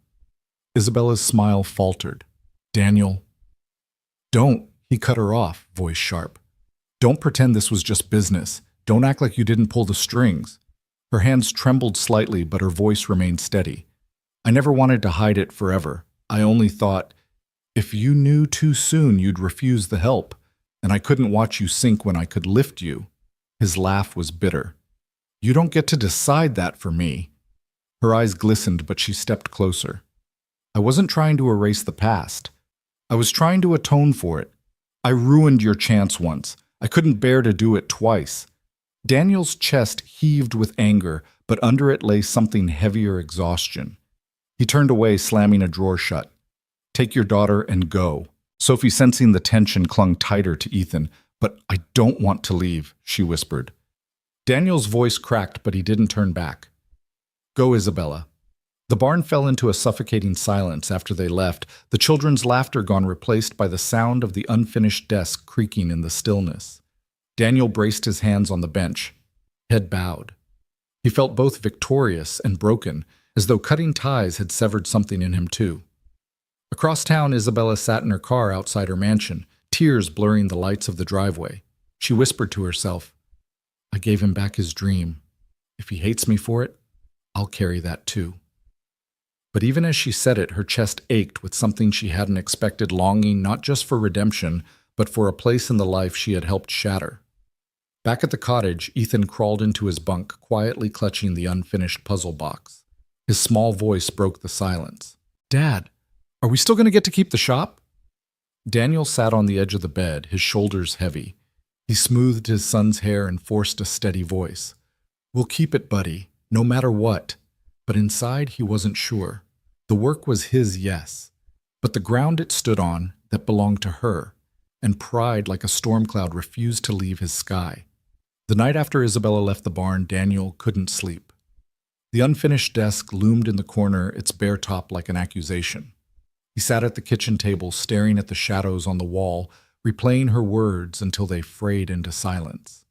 Isabella's smile faltered. "Daniel." "Don't," he cut her off, voice sharp. "Don't pretend this was just business. Don't act like you didn't pull the strings." Her hands trembled slightly, but her voice remained steady. I never wanted to hide it forever. I only thought, if you knew too soon, you'd refuse the help, and I couldn't watch you sink when I could lift you." His laugh was bitter. "You don't get to decide that for me." Her eyes glistened, but she stepped closer. "I wasn't trying to erase the past. I was trying to atone for it. I ruined your chance once. I couldn't bear to do it twice." Daniel's chest heaved with anger, but under it lay something heavier: exhaustion. He turned away, slamming a drawer shut. "Take your daughter and go." Sophie, sensing the tension, clung tighter to Ethan. "But I don't want to leave," she whispered. Daniel's voice cracked, but he didn't turn back. "Go, Isabella." The barn fell into a suffocating silence after they left, the children's laughter gone, replaced by the sound of the unfinished desk creaking in the stillness. Daniel braced his hands on the bench, head bowed. He felt both victorious and broken, as though cutting ties had severed something in him too. Across town, Isabella sat in her car outside her mansion, tears blurring the lights of the driveway. She whispered to herself, "I gave him back his dream. If he hates me for it, I'll carry that too." But even as she said it, her chest ached with something she hadn't expected, longing not just for redemption, but for a place in the life she had helped shatter. Back at the cottage, Ethan crawled into his bunk, quietly clutching the unfinished puzzle box. His small voice broke the silence. "Dad, are we still going to get to keep the shop?" Daniel sat on the edge of the bed, his shoulders heavy. He smoothed his son's hair and forced a steady voice. "We'll keep it, buddy, no matter what." But inside, he wasn't sure. The work was his, yes, but the ground it stood on, that belonged to her, and pride like a storm cloud refused to leave his sky. The night after Isabella left the barn, Daniel couldn't sleep. The unfinished desk loomed in the corner, its bare top like an accusation. He sat at the kitchen table, staring at the shadows on the wall, replaying her words until they frayed into silence.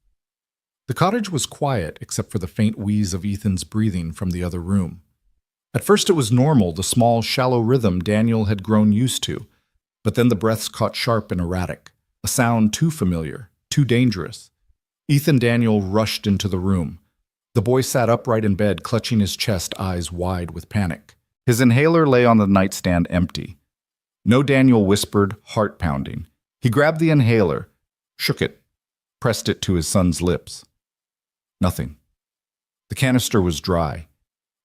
The cottage was quiet, except for the faint wheeze of Ethan's breathing from the other room. At first it was normal, the small, shallow rhythm Daniel had grown used to, but then the breaths caught sharp and erratic, a sound too familiar, too dangerous. Ethan Daniel rushed into the room. The boy sat upright in bed, clutching his chest, eyes wide with panic. His inhaler lay on the nightstand empty. "No," Daniel whispered, heart pounding. He grabbed the inhaler, shook it, pressed it to his son's lips. Nothing. The canister was dry.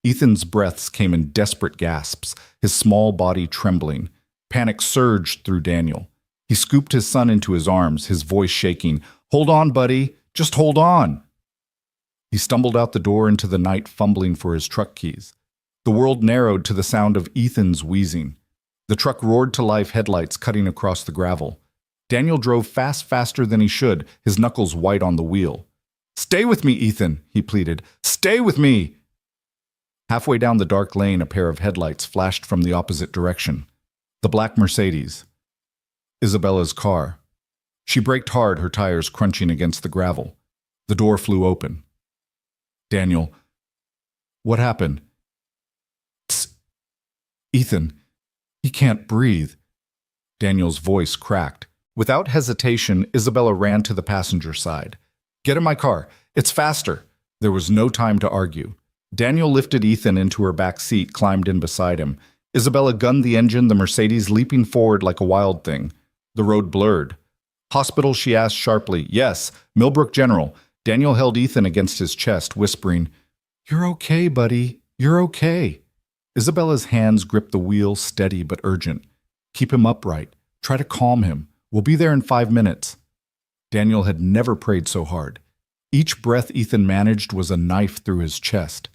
Ethan's breaths came in desperate gasps, his small body trembling. Panic surged through Daniel. He scooped his son into his arms, his voice shaking. "Hold on, buddy. Just hold on." He stumbled out the door into the night, fumbling for his truck keys. The world narrowed to the sound of Ethan's wheezing. The truck roared to life, headlights cutting across the gravel. Daniel drove faster than he should, his knuckles white on the wheel. "Stay with me, Ethan," he pleaded. "Stay with me." Halfway down the dark lane, a pair of headlights flashed from the opposite direction. The black Mercedes. Isabella's car. She braked hard, her tires crunching against the gravel. The door flew open. "Daniel, what happened?" "Tss. Ethan, he can't breathe." Daniel's voice cracked. Without hesitation, Isabella ran to the passenger side. "Get in my car. It's faster." There was no time to argue. Daniel lifted Ethan into her back seat, climbed in beside him. Isabella gunned the engine, the Mercedes leaping forward like a wild thing. The road blurred. "Hospital?" she asked sharply. "Yes, Millbrook General." Daniel held Ethan against his chest, whispering, "You're okay, buddy. You're okay." Isabella's hands gripped the wheel, steady but urgent. "Keep him upright. Try to calm him. We'll be there in 5 minutes." Daniel had never prayed so hard. Each breath Ethan managed was a knife through his chest.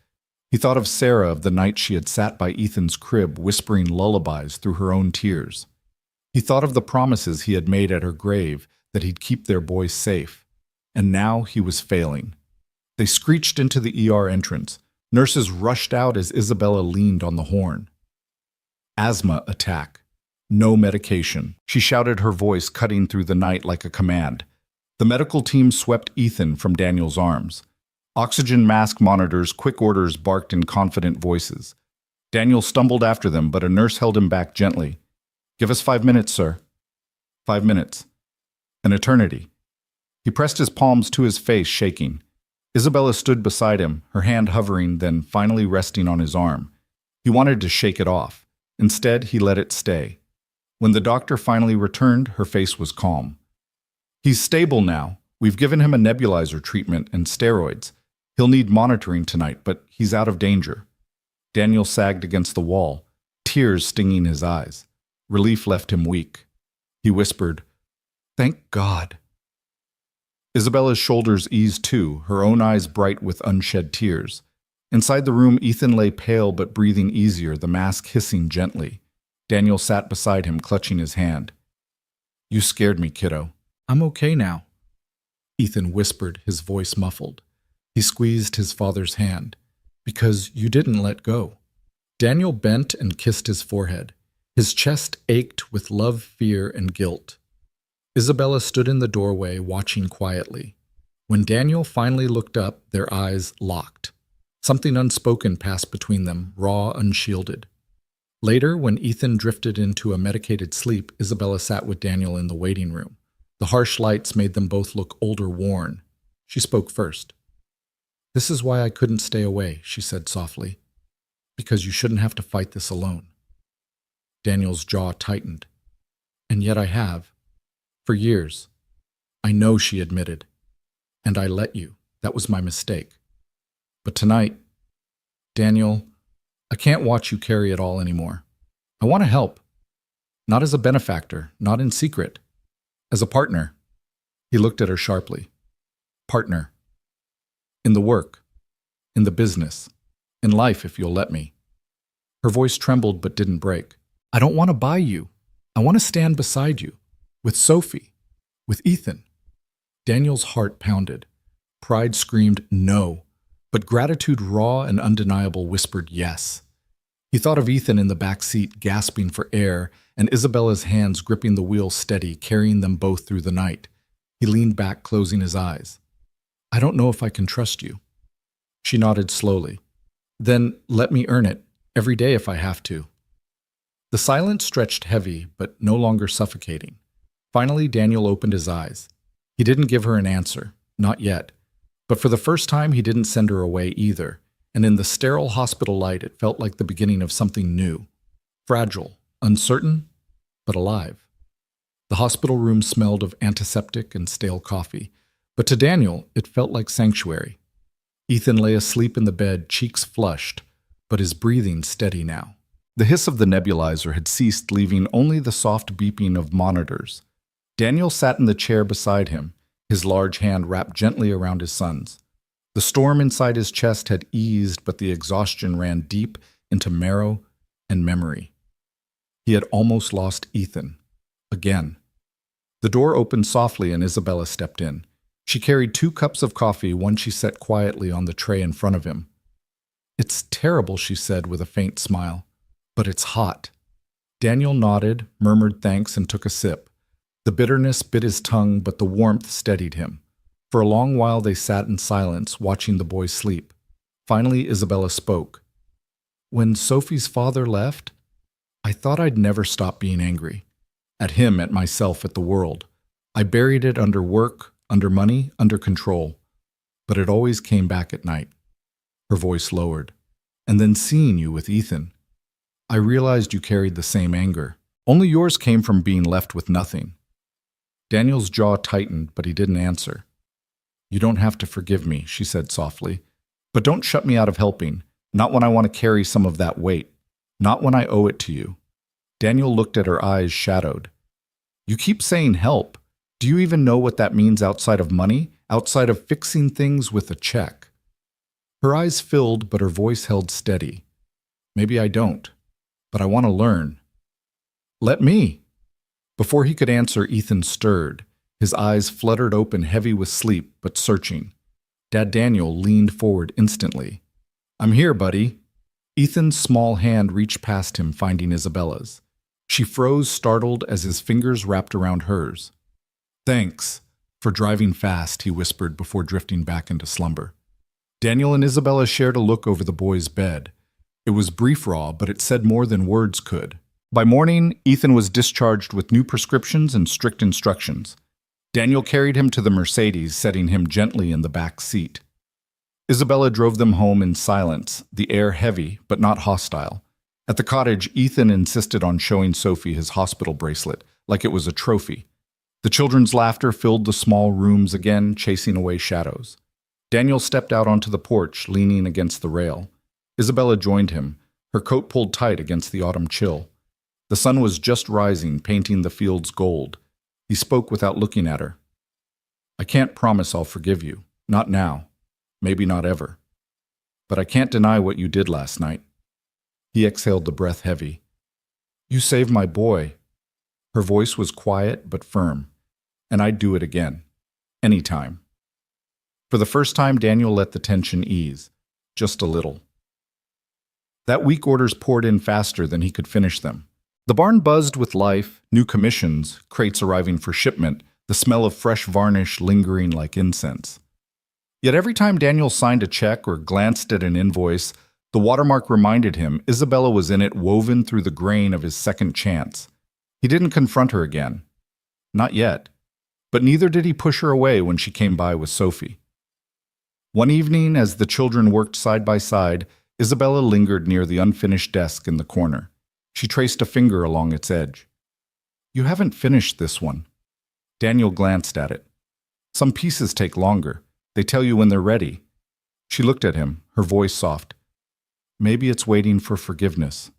He thought of Sarah, of the night she had sat by Ethan's crib, whispering lullabies through her own tears. He thought of the promises he had made at her grave, that he'd keep their boy safe. And now he was failing. They screeched into the ER entrance. Nurses rushed out as Isabella leaned on the horn. "Asthma attack. No medication," she shouted, her voice cutting through the night like a command. The medical team swept Ethan from Daniel's arms. Oxygen mask monitors, quick orders barked in confident voices. Daniel stumbled after them, but a nurse held him back gently. "Give us 5 minutes, sir." 5 minutes. An eternity. He pressed his palms to his face, shaking. Isabella stood beside him, her hand hovering, then finally resting on his arm. He wanted to shake it off. Instead, he let it stay. When the doctor finally returned, her face was calm. He's stable now. We've given him a nebulizer treatment and steroids. He'll need monitoring tonight, but he's out of danger. Daniel sagged against the wall, tears stinging his eyes. Relief left him weak. He whispered, "Thank God." Isabella's shoulders eased too, her own eyes bright with unshed tears. Inside the room, Ethan lay pale but breathing easier, the mask hissing gently. Daniel sat beside him, clutching his hand. "You scared me, kiddo." "I'm okay now," Ethan whispered, his voice muffled. He squeezed his father's hand. "Because you didn't let go." Daniel bent and kissed his forehead. His chest ached with love, fear, and guilt. Isabella stood in the doorway, watching quietly. When Daniel finally looked up, their eyes locked. Something unspoken passed between them, raw, unshielded. Later, when Ethan drifted into a medicated sleep, Isabella sat with Daniel in the waiting room. The harsh lights made them both look older, worn. She spoke first. "This is why I couldn't stay away," she said softly. "Because you shouldn't have to fight this alone." Daniel's jaw tightened. "And yet I have. For years." "I know," she admitted. "And I let you. That was my mistake. But tonight, Daniel, I can't watch you carry it all anymore. I want to help. Not as a benefactor, not in secret. As a partner." He looked at her sharply. "Partner. In the work. In the business. In life, if you'll let me." Her voice trembled but didn't break. "I don't want to buy you. I want to stand beside you. With Sophie. With Ethan." Daniel's heart pounded. Pride screamed no, but gratitude, raw and undeniable, whispered yes. He thought of Ethan in the back seat, gasping for air, and Isabella's hands gripping the wheel steady, carrying them both through the night. He leaned back, closing his eyes. "I don't know if I can trust you." She nodded slowly. "Then let me earn it, every day if I have to." The silence stretched heavy, but no longer suffocating. Finally, Daniel opened his eyes. He didn't give her an answer, not yet. But for the first time, he didn't send her away either. And in the sterile hospital light, it felt like the beginning of something new. Fragile, uncertain, but alive. The hospital room smelled of antiseptic and stale coffee. But to Daniel, it felt like sanctuary. Ethan lay asleep in the bed, cheeks flushed, but his breathing steady now. The hiss of the nebulizer had ceased, leaving only the soft beeping of monitors. Daniel sat in the chair beside him, his large hand wrapped gently around his son's. The storm inside his chest had eased, but the exhaustion ran deep into marrow and memory. He had almost lost Ethan. Again. The door opened softly and Isabella stepped in. She carried 2 cups of coffee, one she set quietly on the tray in front of him. "It's terrible," she said with a faint smile, "but it's hot." Daniel nodded, murmured thanks, and took a sip. The bitterness bit his tongue, but the warmth steadied him. For a long while they sat in silence, watching the boy sleep. Finally, Isabella spoke. "When Sophie's father left, I thought I'd never stop being angry. At him, at myself, at the world. I buried it under work, under money, under control. But it always came back at night." Her voice lowered. "And then seeing you with Ethan, I realized you carried the same anger. Only yours came from being left with nothing." Daniel's jaw tightened, but he didn't answer. "You don't have to forgive me," she said softly. "But don't shut me out of helping, not when I want to carry some of that weight, not when I owe it to you." Daniel looked at her, eyes shadowed. "You keep saying help. Do you even know what that means outside of money, outside of fixing things with a check?" Her eyes filled, but her voice held steady. "Maybe I don't, but I want to learn." "Let me." Before he could answer, Ethan stirred. His eyes fluttered open, heavy with sleep, but searching. Dad Daniel leaned forward instantly. "I'm here, buddy." Ethan's small hand reached past him, finding Isabella's. She froze, startled, as his fingers wrapped around hers. "Thanks for driving fast," he whispered before drifting back into slumber. Daniel and Isabella shared a look over the boy's bed. It was brief, raw, but it said more than words could. By morning, Ethan was discharged with new prescriptions and strict instructions. Daniel carried him to the Mercedes, setting him gently in the back seat. Isabella drove them home in silence, the air heavy but not hostile. At the cottage, Ethan insisted on showing Sophie his hospital bracelet, like it was a trophy. The children's laughter filled the small rooms again, chasing away shadows. Daniel stepped out onto the porch, leaning against the rail. Isabella joined him, her coat pulled tight against the autumn chill. The sun was just rising, painting the fields gold. He spoke without looking at her. "I can't promise I'll forgive you. Not now. Maybe not ever. But I can't deny what you did last night." He exhaled the breath heavy. "You saved my boy." Her voice was quiet but firm. "And I'd do it again. Anytime." For the first time, Daniel let the tension ease. Just a little. That week, orders poured in faster than he could finish them. The barn buzzed with life, new commissions, crates arriving for shipment, the smell of fresh varnish lingering like incense. Yet every time Daniel signed a check or glanced at an invoice, the watermark reminded him Isabella was in it, woven through the grain of his second chance. He didn't confront her again. Not yet. But neither did he push her away when she came by with Sophie. One evening, as the children worked side by side, Isabella lingered near the unfinished desk in the corner. She traced a finger along its edge. "You haven't finished this one." Daniel glanced at it. "Some pieces take longer. They tell you when they're ready." She looked at him, her voice soft. "Maybe it's waiting for forgiveness."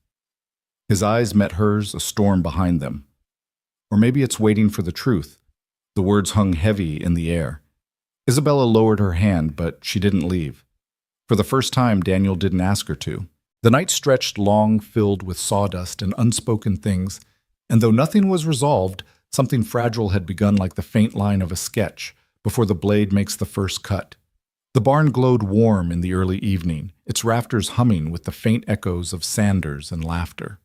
His eyes met hers, a storm behind them. "Or maybe it's waiting for the truth." The words hung heavy in the air. Isabella lowered her hand, but she didn't leave. For the first time, Daniel didn't ask her to. The night stretched long, filled with sawdust and unspoken things, and though nothing was resolved, something fragile had begun like the faint line of a sketch before the blade makes the first cut. The barn glowed warm in the early evening, its rafters humming with the faint echoes of sanders and laughter.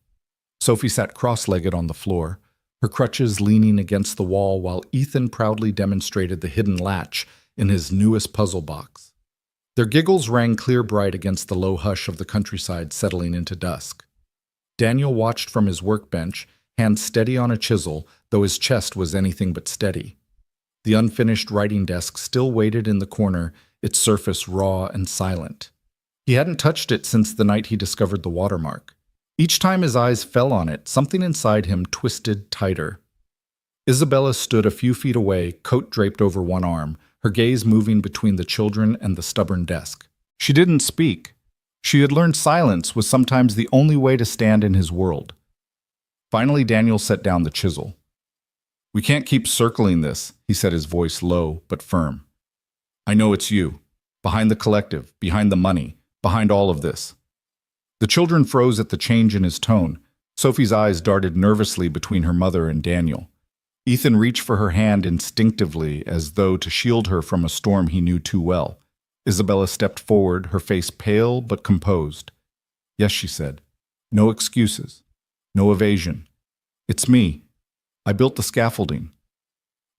Sophie sat cross-legged on the floor, her crutches leaning against the wall while Ethan proudly demonstrated the hidden latch in his newest puzzle box. Their giggles rang clear bright against the low hush of the countryside settling into dusk. Daniel watched from his workbench, hand steady on a chisel, though his chest was anything but steady. The unfinished writing desk still waited in the corner, its surface raw and silent. He hadn't touched it since the night he discovered the watermark. Each time his eyes fell on it, something inside him twisted tighter. Isabella stood a few feet away, coat draped over one arm, her gaze moving between the children and the stubborn desk. She didn't speak. She had learned silence was sometimes the only way to stand in his world. Finally, Daniel set down the chisel. "We can't keep circling this," he said, his voice low but firm. "I know it's you. Behind the collective, behind the money, behind all of this." The children froze at the change in his tone. Sophie's eyes darted nervously between her mother and Daniel. Ethan reached for her hand instinctively, as though to shield her from a storm he knew too well. Isabella stepped forward, her face pale but composed. "Yes," she said. "No excuses. No evasion. It's me. I built the scaffolding.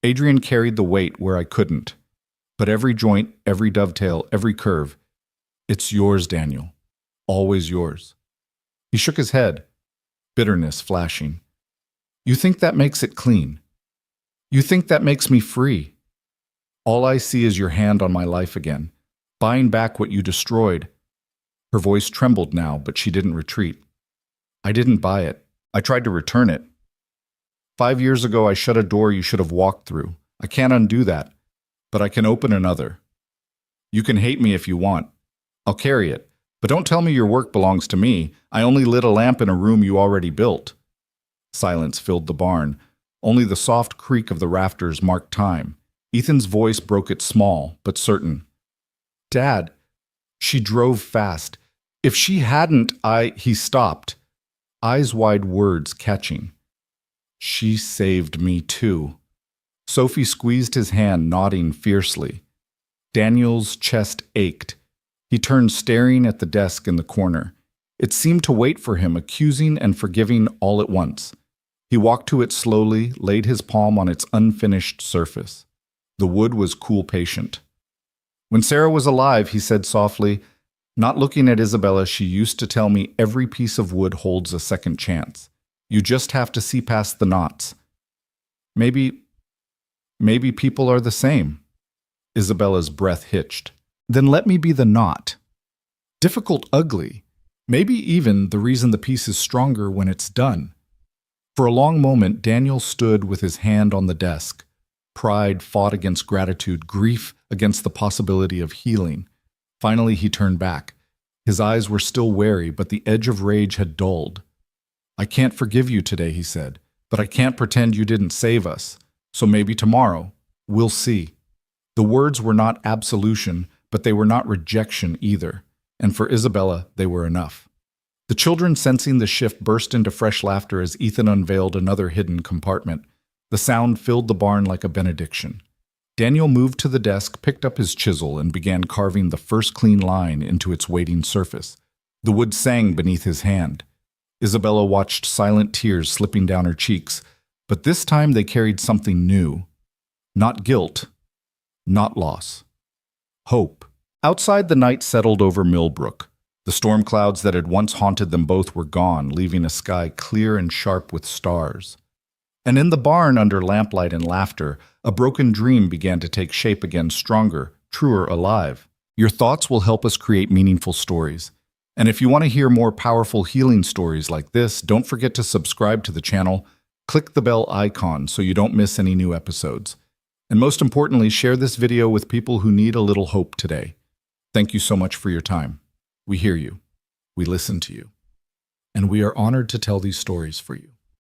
Adrian carried the weight where I couldn't. But every joint, every dovetail, every curve, it's yours, Daniel. Always yours." He shook his head, bitterness flashing. "You think that makes it clean? You think that makes me free? All I see is your hand on my life again, buying back what you destroyed." Her voice trembled now, but she didn't retreat. "I didn't buy it. I tried to return it. 5 years ago, I shut a door you should have walked through. I can't undo that, but I can open another. You can hate me if you want. I'll carry it, but don't tell me your work belongs to me. I only lit a lamp in a room you already built." Silence filled the barn. Only the soft creak of the rafters marked time. Ethan's voice broke it small, but certain. "Dad." She drove fast. "If she hadn't, He stopped, eyes-wide words catching. "She saved me too." Sophie squeezed his hand, nodding fiercely. Daniel's chest ached. He turned, staring at the desk in the corner. It seemed to wait for him, accusing and forgiving all at once. He walked to it slowly, laid his palm on its unfinished surface. The wood was cool, patient. "When Sarah was alive," he said softly, not looking at Isabella, "she used to tell me every piece of wood holds a second chance. You just have to see past the knots. Maybe people are the same." Isabella's breath hitched. "Then let me be the knot. Difficult, ugly. Maybe even the reason the peace is stronger when it's done. For a long moment, Daniel stood with his hand on the desk. Pride fought against gratitude, grief against the possibility of healing. Finally, he turned back. His eyes were still wary, but the edge of rage had dulled. "I can't forgive you today," he said, "but I can't pretend you didn't save us. So maybe tomorrow, we'll see." The words were not absolution, but they were not rejection either. And for Isabella, they were enough. The children, sensing the shift, burst into fresh laughter as Ethan unveiled another hidden compartment. The sound filled the barn like a benediction. Daniel moved to the desk, picked up his chisel, and began carving the first clean line into its waiting surface. The wood sang beneath his hand. Isabella watched, silent tears slipping down her cheeks, but this time they carried something new. Not guilt, not loss. Hope. Outside, the night settled over Millbrook. The storm clouds that had once haunted them both were gone, leaving a sky clear and sharp with stars. And in the barn, under lamplight and laughter, a broken dream began to take shape again, stronger, truer, alive. Your thoughts will help us create meaningful stories. And if you want to hear more powerful healing stories like this, don't forget to subscribe to the channel, click the bell icon so you don't miss any new episodes. And most importantly, share this video with people who need a little hope today. Thank you so much for your time. We hear you, we listen to you, and we are honored to tell these stories for you.